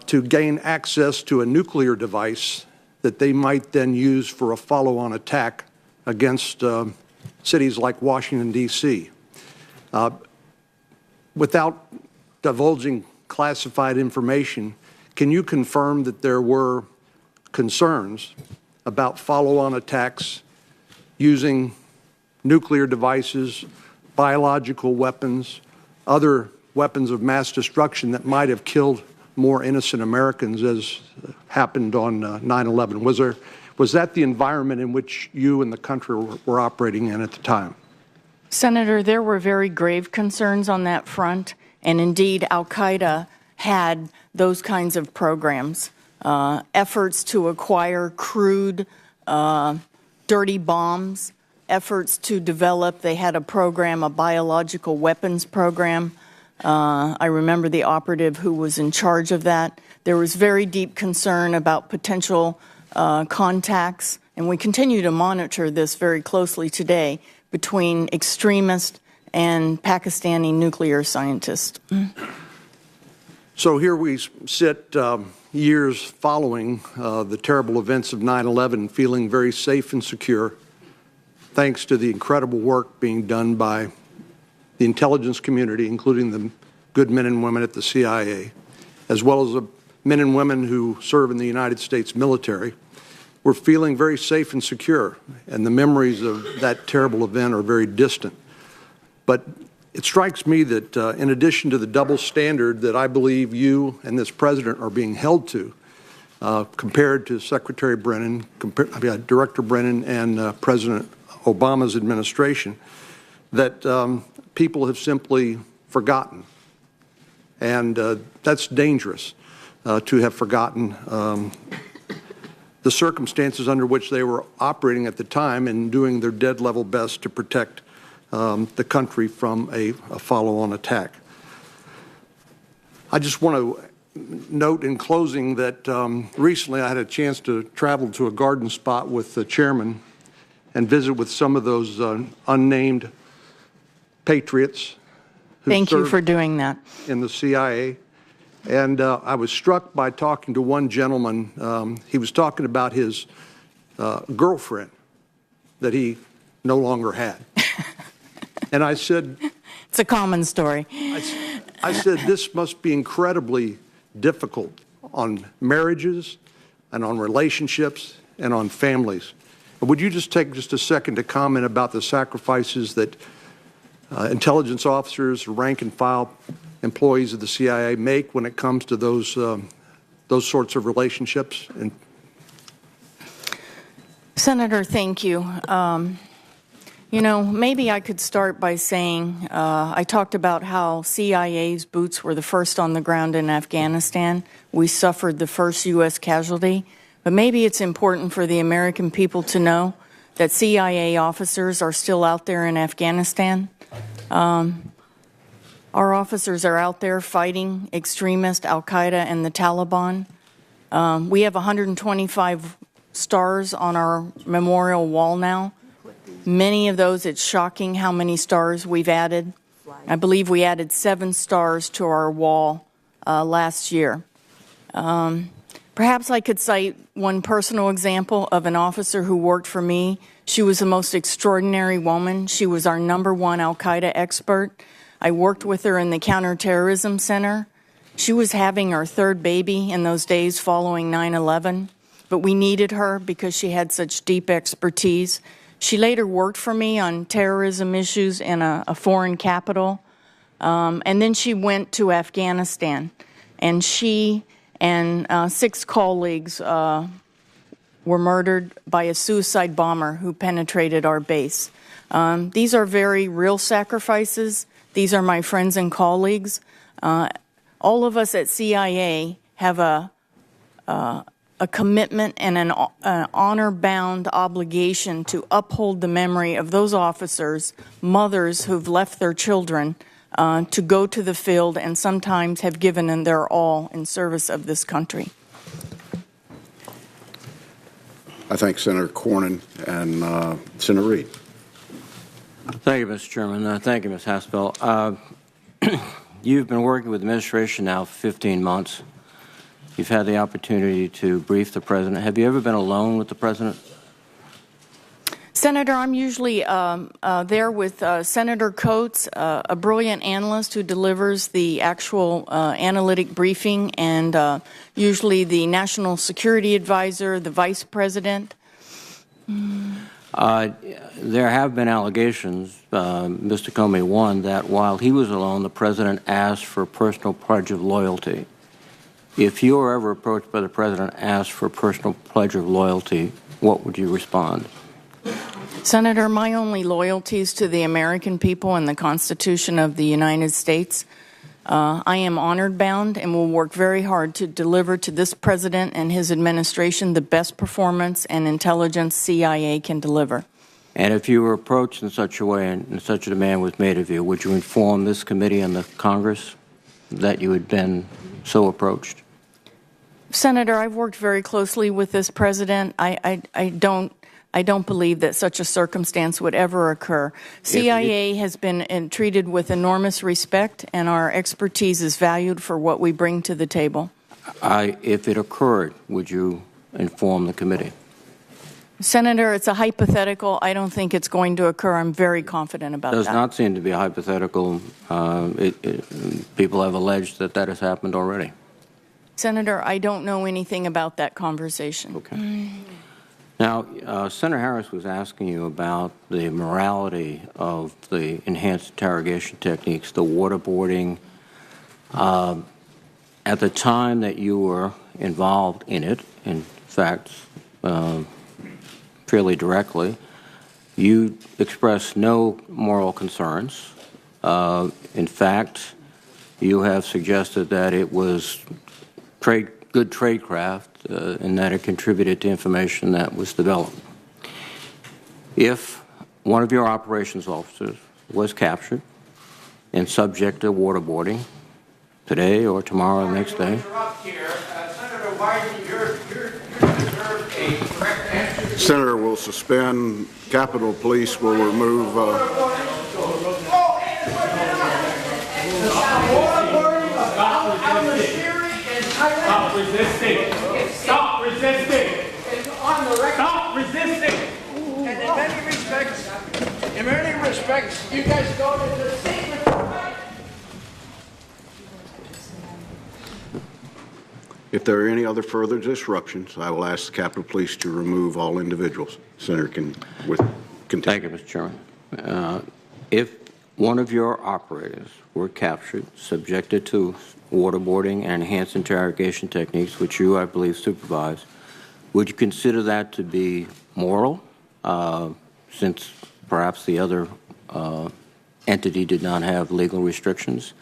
to gain access to a nuclear device that they might then use for a follow-on attack against cities like Washington, D.C. Without divulging classified information, can you confirm that there were concerns about follow-on attacks using nuclear devices, biological weapons, other weapons of mass destruction that might have killed more innocent Americans as happened on 9/11. Was that the environment in which you and the country were operating in at the time? Senator, there were very grave concerns on that front, and indeed Al-Qaeda had those kinds of programs, efforts to acquire crude, dirty bombs, efforts to develop. They had a program, a biological weapons program. I remember the operative who was in charge of that. There was very deep concern about potential contacts, and we continue to monitor this very closely today, between extremists and Pakistani nuclear scientists. So here we sit years following the terrible events of 9/11, feeling very safe and secure, thanks to the incredible work being done by the intelligence community, including the good men and women at the CIA, as well as the men and women who serve in the United States military. We're feeling very safe and secure, and the memories of that terrible event are very distant. But it strikes me that in addition to the double standard that I believe you and this president are being held to, compared to Secretary Brennan, Director Brennan, and President Obama's administration, that people have simply forgotten. And that's dangerous, to have forgotten the circumstances under which they were operating at the time and doing their dead level best to protect the country from a follow-on attack. I just want to note in closing that recently I had a chance to travel to a garden spot with the chairman and visit with some of those unnamed patriots. Thank you for doing that. In the CIA. And I was struck by talking to one gentleman. He was talking about his girlfriend that he no longer had. And I said, it's a common story. I said, this must be incredibly difficult on marriages and on relationships and on families. Would you just take just a second to comment about the sacrifices that intelligence officers, rank and file employees of the CIA make when it comes to those sorts of relationships? And Senator, thank you. You know, maybe I could start by saying I talked about how CIA's boots were the first on the ground in Afghanistan. We suffered the first U.S. casualty. But maybe it's important for the American people to know that CIA officers are still out there in Afghanistan. Our officers are out there fighting extremists, Al-Qaeda, and the Taliban. We have 125 stars on our memorial wall now. Many of those, it's shocking how many stars we've added. I believe we added 7 stars to our wall last year. Perhaps I could cite one personal example of an officer who worked for me. She was the most extraordinary woman. She was our #1 Al-Qaeda expert. I worked with her in the Counterterrorism Center. She was having her 3rd baby in those days following 9/11, but we needed her because she had such deep expertise. She later worked for me on terrorism issues in a foreign capital, and then she went to Afghanistan, and she and 6 colleagues were murdered by a suicide bomber who penetrated our base. These are very real sacrifices. These are my friends and colleagues. All of us at CIA have a commitment and an honor-bound obligation to uphold the memory of those officers, mothers who've left their children to go to the field and sometimes have given in their all in service of this country. I thank Senator Cornyn and Senator Reid. Thank you, Mr. Chairman. Thank you, Ms. Haspel. You've been working with the administration now for 15 months. You've had the opportunity to brief the President. Have you ever been alone with the President? Senator, I'm usually there with Senator Coates, a brilliant analyst who delivers the actual analytic briefing, and usually the National Security Advisor, the Vice President. There have been allegations, Mr. Comey, one, that while he was alone, the President asked for a personal pledge of loyalty If you were ever approached by the President and asked for a personal pledge of loyalty, what would you respond? Senator, my only loyalty is to the American people and the Constitution of the United States. I am honored bound and will work very hard to deliver to this President and his administration the best performance and intelligence CIA can deliver. And if you were approached in such a way and such a demand was made of you, would you inform this committee and the Congress that you had been so approached? Senator, I've worked very closely with this President. I don't believe that such a circumstance would ever occur. CIA has been treated with enormous respect, and our expertise is valued for what we bring to the table. If it occurred, would you inform the committee? Senator, it's a hypothetical. I don't think it's going to occur. I'm very confident about that. It does not seem to be a hypothetical. People have alleged that that has happened already. Senator, I don't know anything about that conversation. Okay. Now, Senator Harris was asking you about the morality of the enhanced interrogation techniques, the waterboarding. At the time that you were involved in it, in fact, fairly directly, you expressed no moral concerns. In fact, you have suggested that it was good tradecraft and that it contributed to information that was developed. If one of your operations officers was captured and subject to waterboarding today or tomorrow or the next day, Senator will suspend. Capitol Police will remove. Stop resisting. Stop resisting. Stop resisting. And in many respects, you guys go to the secret. If there are any other further disruptions, I will ask the Capitol Police to remove all individuals. Senator can continue. Thank you, Mr. Chairman. If one of your operators were captured, subjected to waterboarding and enhanced interrogation techniques, which you, I believe, supervise, would you consider that to be moral, since perhaps the other entity did not have legal restrictions,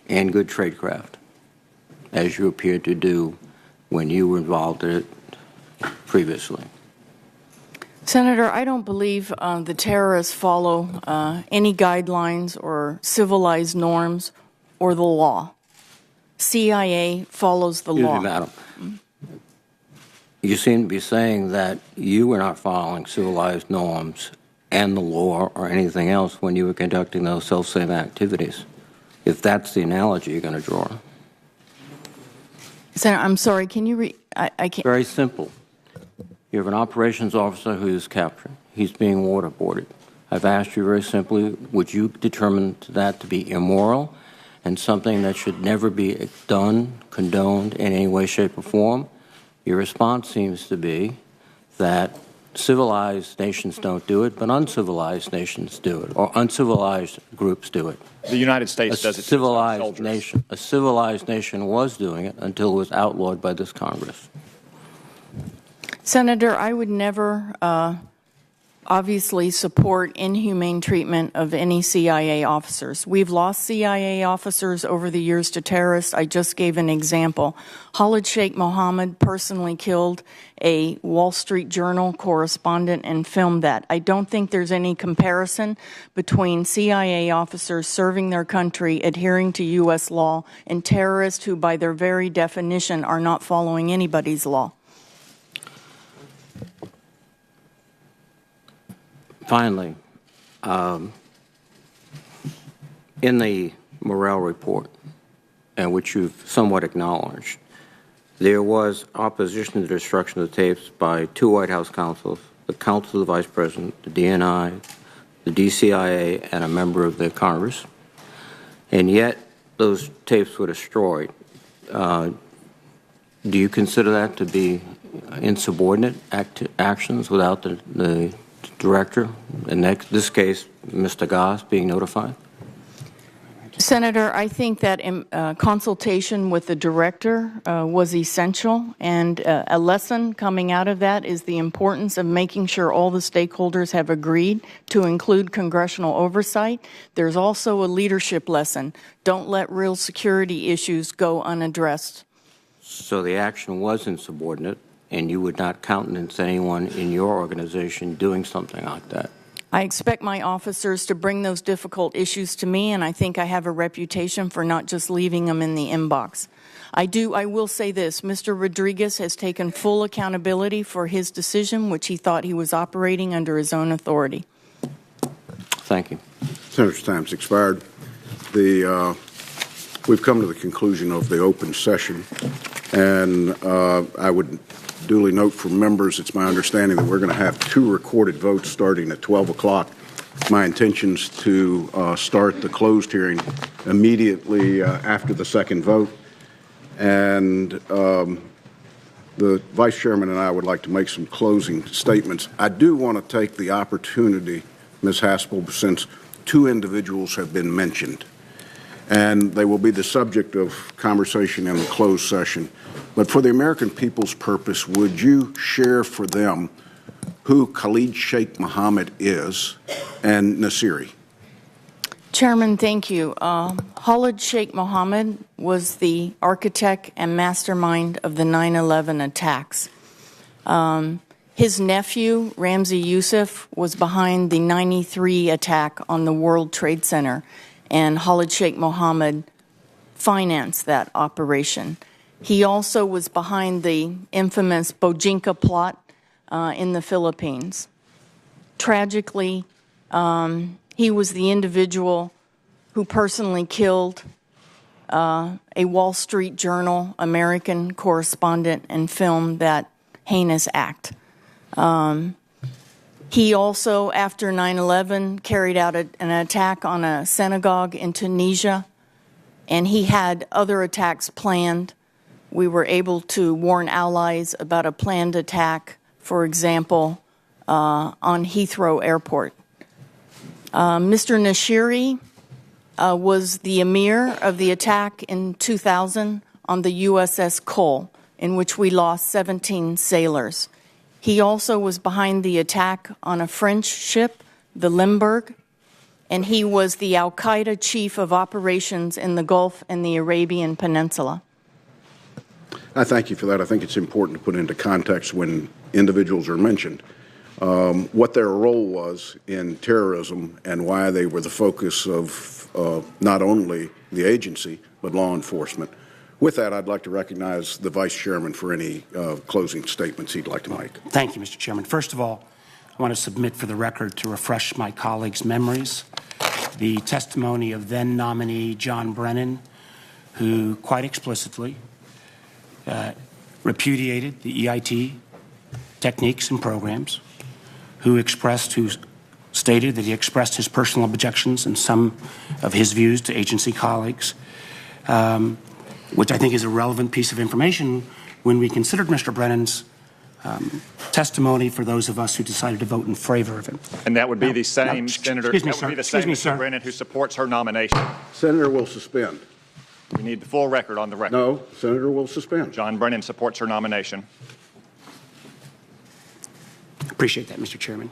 and good tradecraft, as you appeared to do when you were involved in it previously? Senator, I don't believe the terrorists follow any guidelines or civilized norms or the law. CIA follows the law. Excuse me, madam. You seem to be saying that you were not following civilized norms and the law or anything else when you were conducting those self-same activities, if that's the analogy you're going to draw. Senator, I'm sorry, can you I can't. Very simple. You have an operations officer who is captured. He's being waterboarded. I've asked you very simply, would you determine that to be immoral and something that should never be done, condoned in any way, shape, or form? Your response seems to be that civilized nations don't do it, but uncivilized nations do it, or uncivilized groups do it. The United States does it. A civilized nation was doing it until it was outlawed by this Congress. Senator, I would never obviously support inhumane treatment of any CIA officers. We've lost CIA officers over the years to terrorists. I just gave an example. Khalid Sheikh Mohammed personally killed a Wall Street Journal correspondent and filmed that. I don't think there's any comparison between CIA officers serving their country, adhering to U.S. law, and terrorists who, by their very definition, are not following anybody's law. Finally, in the morale report, and which you've somewhat acknowledged, there was opposition to the destruction of the tapes by 2 White House counsels, the Counsel of the Vice President, the DNI, the DCIA, and a member of the Congress, and yet those tapes were destroyed. Do you consider that to be insubordinate actions without the director, in this case, Mr. Goss, being notified? Senator, I think that consultation with the director was essential, and a lesson coming out of that is the importance of making sure all the stakeholders have agreed to include congressional oversight. There's also a leadership lesson. Don't let real security issues go unaddressed. So the action was insubordinate, and you would not countenance anyone in your organization doing something like that? I expect my officers to bring those difficult issues to me, and I think I have a reputation for not just leaving them in the inbox. I will say this, Mr. Rodriguez has taken full accountability for his decision, which he thought he was operating under his own authority. Thank you. Senator's time's expired. We've come to the conclusion of the open session, and I would duly note for members, it's my understanding that we're going to have 2 recorded votes starting at 12 o'clock. My intention is to start the closed hearing immediately after the second vote. And the Vice Chairman and I would like to make some closing statements. I do want to take the opportunity, Ms. Haspel, since 2 individuals have been mentioned, and they will be the subject of conversation in the closed session. But for the American people's purpose, would you share for them who Khalid Sheikh Mohammed is and Nasiri? Chairman, thank you. Khalid Sheikh Mohammed was the architect and mastermind of the 9/11 attacks. His nephew, Ramzi Youssef, was behind the 93 attack on the World Trade Center, and Khalid Sheikh Mohammed financed that operation. He also was behind the infamous Bojinka plot in the Philippines. Tragically, he was the individual who personally killed a Wall Street Journal American correspondent and filmed that heinous act. He also, after 9/11, carried out an attack on a synagogue in Tunisia, and he had other attacks planned. We were able to warn allies about a planned attack, for example, on Heathrow Airport. Mr. Nashiri was the emir of the attack in 2000 on the USS Cole, in which we lost 17 sailors. He also was behind the attack on a French ship, the Limburg, and he was the Al-Qaeda chief of operations in the Gulf and the Arabian Peninsula. I thank you for that. I think it's important to put into context when individuals are mentioned what their role was in terrorism and why they were the focus of not only the agency but law enforcement. With that, I'd like to recognize the Vice Chairman for any closing statements he'd like to make. Thank you, Mr. Chairman. First of all, I want to submit for the record, to refresh my colleagues' memories, the testimony of then nominee John Brennan, who quite explicitly repudiated the EIT techniques and programs, who stated that he expressed his personal objections and some of his views to agency colleagues, which I think is a relevant piece of information when we considered Mr. Brennan's testimony for those of us who decided to vote in favor of him. And that would be the same Senator, excuse me, that would be the sir. same Excuse me, Mr. sir. Brennan who supports her nomination. Senator will suspend. We need the full record on the record. No, Senator will suspend. John Brennan supports her nomination. Appreciate that, Mr. Chairman.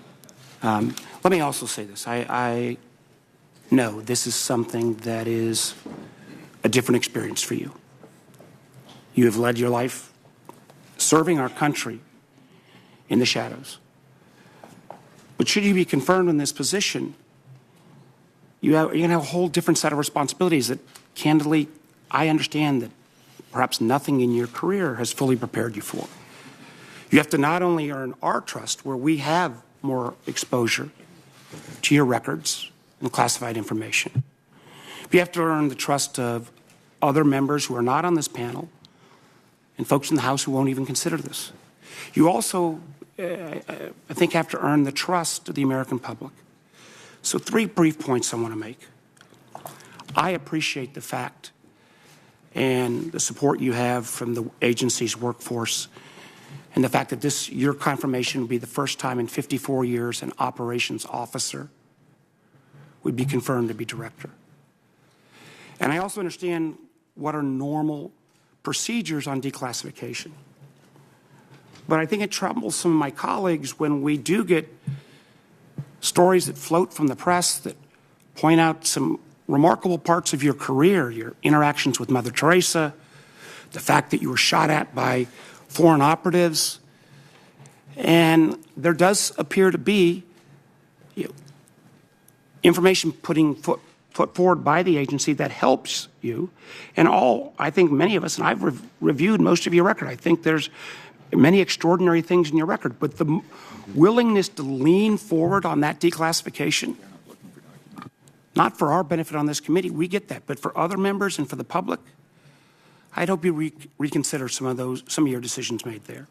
Let me also say this. I know this is something that is a different experience for you. You have led your life serving our country in the shadows. But should you be confirmed in this position, you're going to have a whole different set of responsibilities that, candidly, I understand that perhaps nothing in your career has fully prepared you for. You have to not only earn our trust, where we have more exposure to your records and classified information, but you have to earn the trust of other members who are not on this panel and folks in the House who won't even consider this. You also, I think, have to earn the trust of the American public. So 3 brief points I want to make. I appreciate the fact and the support you have from the agency's workforce, and the fact that your confirmation will be the first time in 54 years an operations officer would be confirmed to be director. And I also understand what are normal procedures on declassification. But I think it troubles some of my colleagues when we do get stories that float from the press that point out some remarkable parts of your career, your interactions with Mother Teresa, the fact that you were shot at by foreign operatives. And there does appear to be information put forward by the agency that helps you. And I think many of us, and I've reviewed most of your record, I think there's many extraordinary things in your record, but the willingness to lean forward on that declassification, not for our benefit on this committee, we get that, but for other members and for the public, I'd hope you reconsider some of your decisions made there.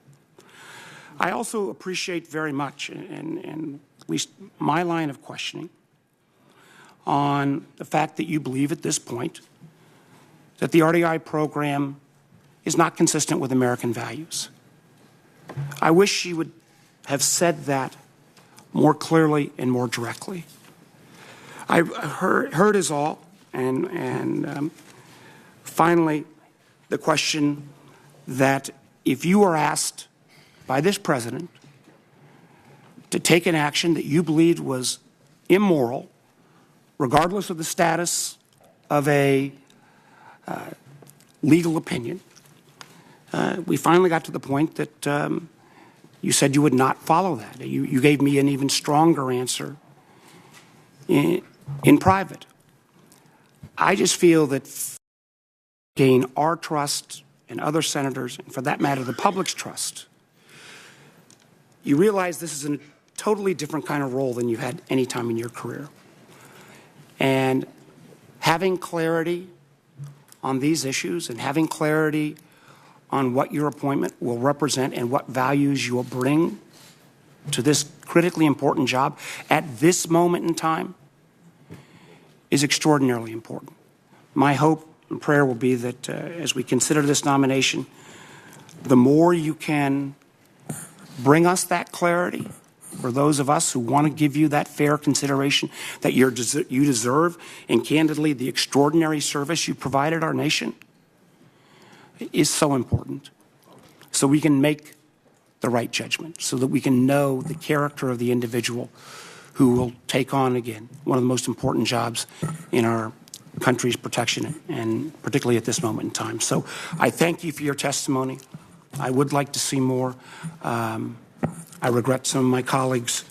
I also appreciate very much, and at least my line of questioning, on the fact that you believe at this point that the RDI program is not consistent with American values. I wish you would have said that more clearly and more directly. I've heard is all, and finally, the question that if you are asked by this president to take an action that you believed was immoral, regardless of the status of a legal opinion, we finally got to the point that you said you would not follow that. You gave me an even stronger answer in private. I just feel that gain our trust and other senators, and for that matter, the public's trust, you realize this is a totally different kind of role than you've had any time in your career. And having clarity on these issues and having clarity on what your appointment will represent and what values you will bring to this critically important job at this moment in time is extraordinarily important. My hope and prayer will be that as we consider this nomination, the more you can bring us that clarity, for those of us who want to give you that fair consideration that you deserve, and candidly, the extraordinary service you provided our nation is so important. So we can make the right judgment, so that we can know the character of the individual who will take on, again, one of the most important jobs in our country's protection, and particularly at this moment in time. So I thank you for your testimony. I would like to see more. I regret some of my colleagues'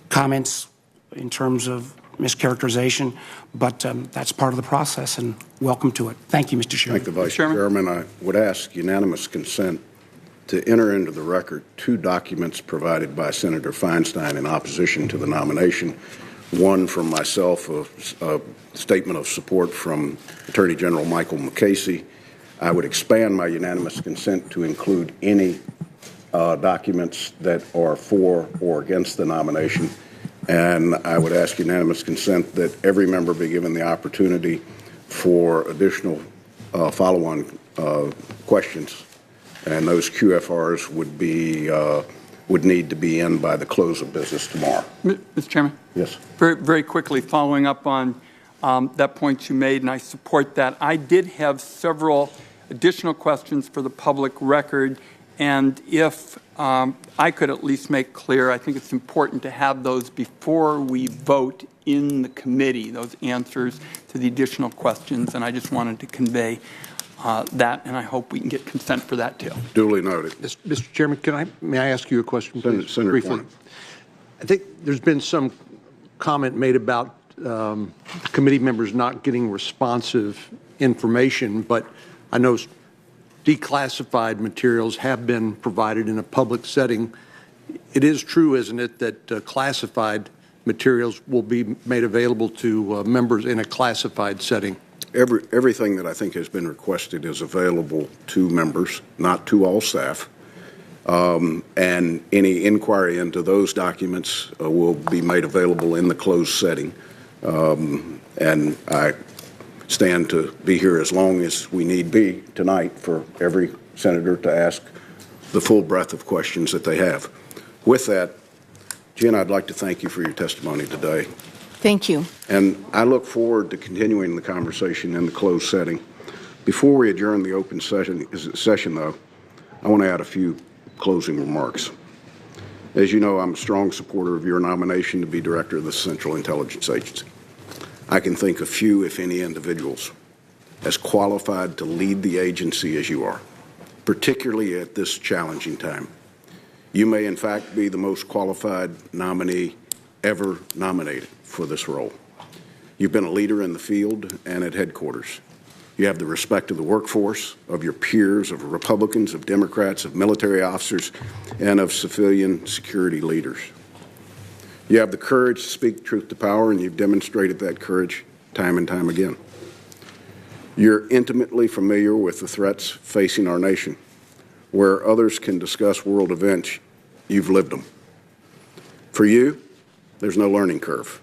comments in terms of mischaracterization, but that's part of the process, and welcome to it. Thank you, Mr. Chairman. Thank the Vice Chairman. I would ask unanimous consent to enter into the record 2 documents provided by Senator Feinstein in opposition to the nomination. One from myself, a statement of support from Attorney General Michael McCasey. I would expand my unanimous consent to include any documents that are for or against the nomination. And I would ask unanimous consent that every member be given the opportunity for additional follow-on questions. And those QFRs would need to be in by the close of business tomorrow. Mr. Chairman? Yes. Very, very quickly, following up on that point you made, and I support that. I did have several additional questions for the public record, and if I could at least make clear, I think it's important to have those before we vote in the committee, those answers to the additional questions, and I just wanted to convey that, and I hope we can get consent for that too. Duly noted. Mr. Chairman, may I ask you a question, please? Senator briefly? Warner. I think there's been some comment made about committee members not getting responsive information, but I know declassified materials have been provided in a public setting. It is true, isn't it, that classified materials will be made available to members in a classified setting? Everything that I think has been requested is available to members, not to all staff. And any inquiry into those documents will be made available in the closed setting. And I stand to be here as long as we need be tonight for every senator to ask the full breadth of questions that they have. With that, Jen, I'd like to thank you for your testimony today. Thank you. And I look forward to continuing the conversation in the closed setting. Before we adjourn the open session, though, I want to add a few closing remarks. As you know, I'm a strong supporter of your nomination to be Director of the Central Intelligence Agency. I can think of few, if any, individuals as qualified to lead the agency as you are, particularly at this challenging time. You may, in fact, be the most qualified nominee ever nominated for this role. You've been a leader in the field and at headquarters. You have the respect of the workforce, of your peers, of Republicans, of Democrats, of military officers, and of civilian security leaders. You have the courage to speak truth to power, and you've demonstrated that courage time and time again. You're intimately familiar with the threats facing our nation. Where others can discuss world events, you've lived them. For you, there's no learning curve.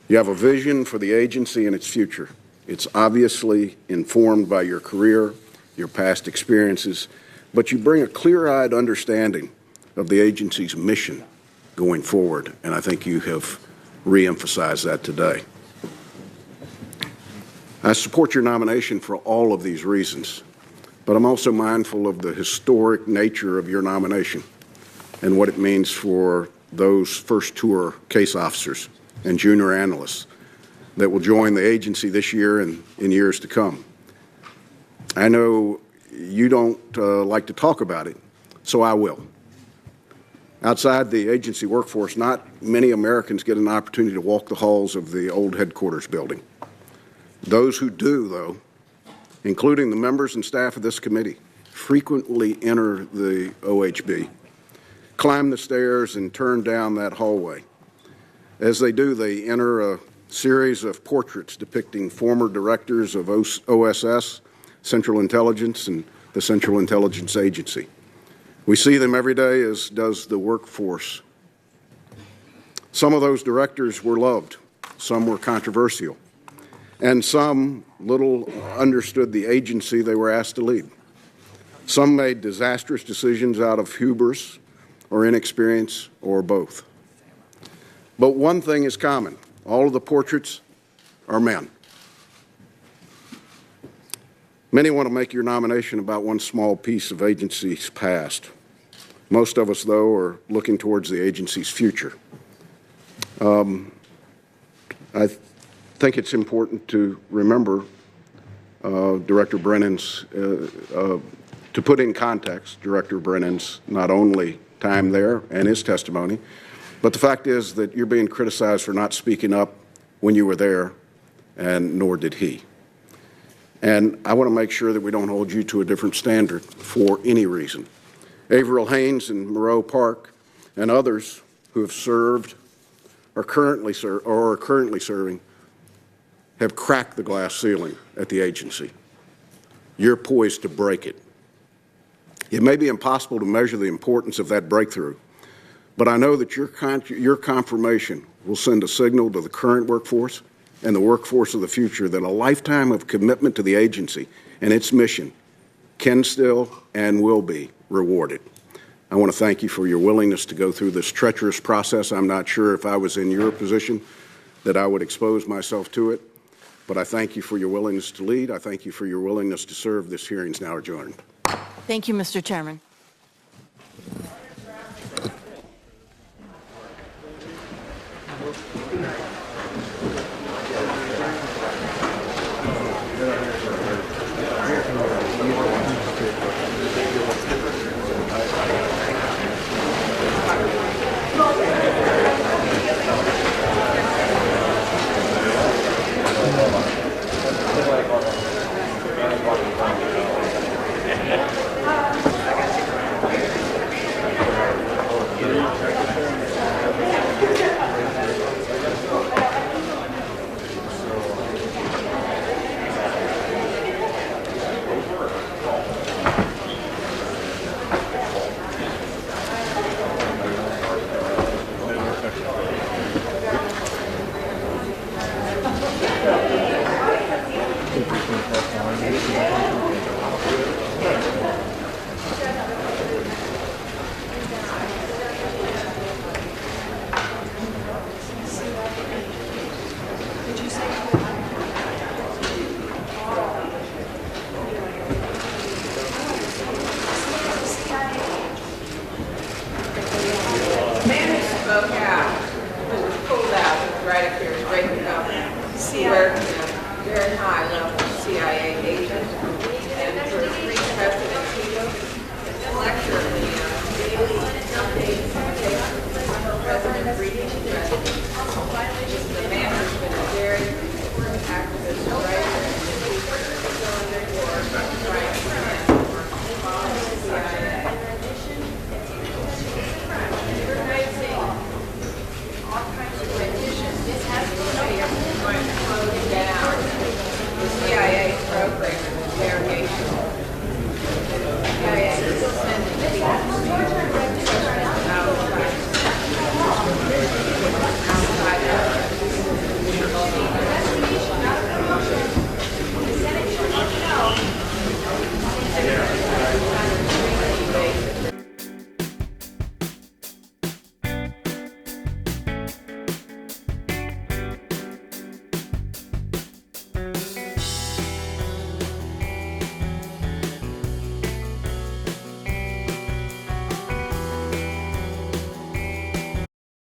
You have a vision for the agency and its future. It's obviously informed by your career, your past experiences, but you bring a clear-eyed understanding of the agency's mission going forward, and I think you have re-emphasized that today. I support your nomination for all of these reasons, but I'm also mindful of the historic nature of your nomination and what it means for those first-tour case officers and junior analysts that will join the agency this year and in years to come. I know you don't like to talk about it, so I will. Outside the agency workforce, not many Americans get an opportunity to walk the halls of the old headquarters building. Those who do, though, including the members and staff of this committee, frequently enter the OHB, climb the stairs, and turn down that hallway. As they do, they enter a series of portraits depicting former directors of OSS, Central Intelligence, and the Central Intelligence Agency. We see them every day, as does the workforce. Some of those directors were loved, some were controversial, and some little understood the agency they were asked to lead. Some made disastrous decisions out of hubris or inexperience or both. But one thing is common. All of the portraits are men. Many want to make your nomination about one small piece of agency's past. Most of us, though, are looking towards the agency's future. I think it's important to remember Director Brennan's, to put in context Director Brennan's not only time there and his testimony, but the fact is that you're being criticized for not speaking up when you were there, and nor did he. And I want to make sure that we don't hold you to a different standard for any reason. Averill Haynes and Moreau Park and others who have served or are currently serving have cracked the glass ceiling at the agency. You're poised to break it. It may be impossible to measure the importance of that breakthrough, but I know that your confirmation will send a signal to the current workforce and the workforce of the future that a lifetime of commitment to the agency and its mission can still and will be rewarded. I want to thank you for your willingness to go through this treacherous process. I'm not sure if I was in your position that I would expose myself to it, but I thank you for your willingness to lead. I thank you for your willingness to serve. This hearing is now adjourned. Thank you, Mr. Chairman. look out. It was pulled out right up here, straightened up. We're very high level.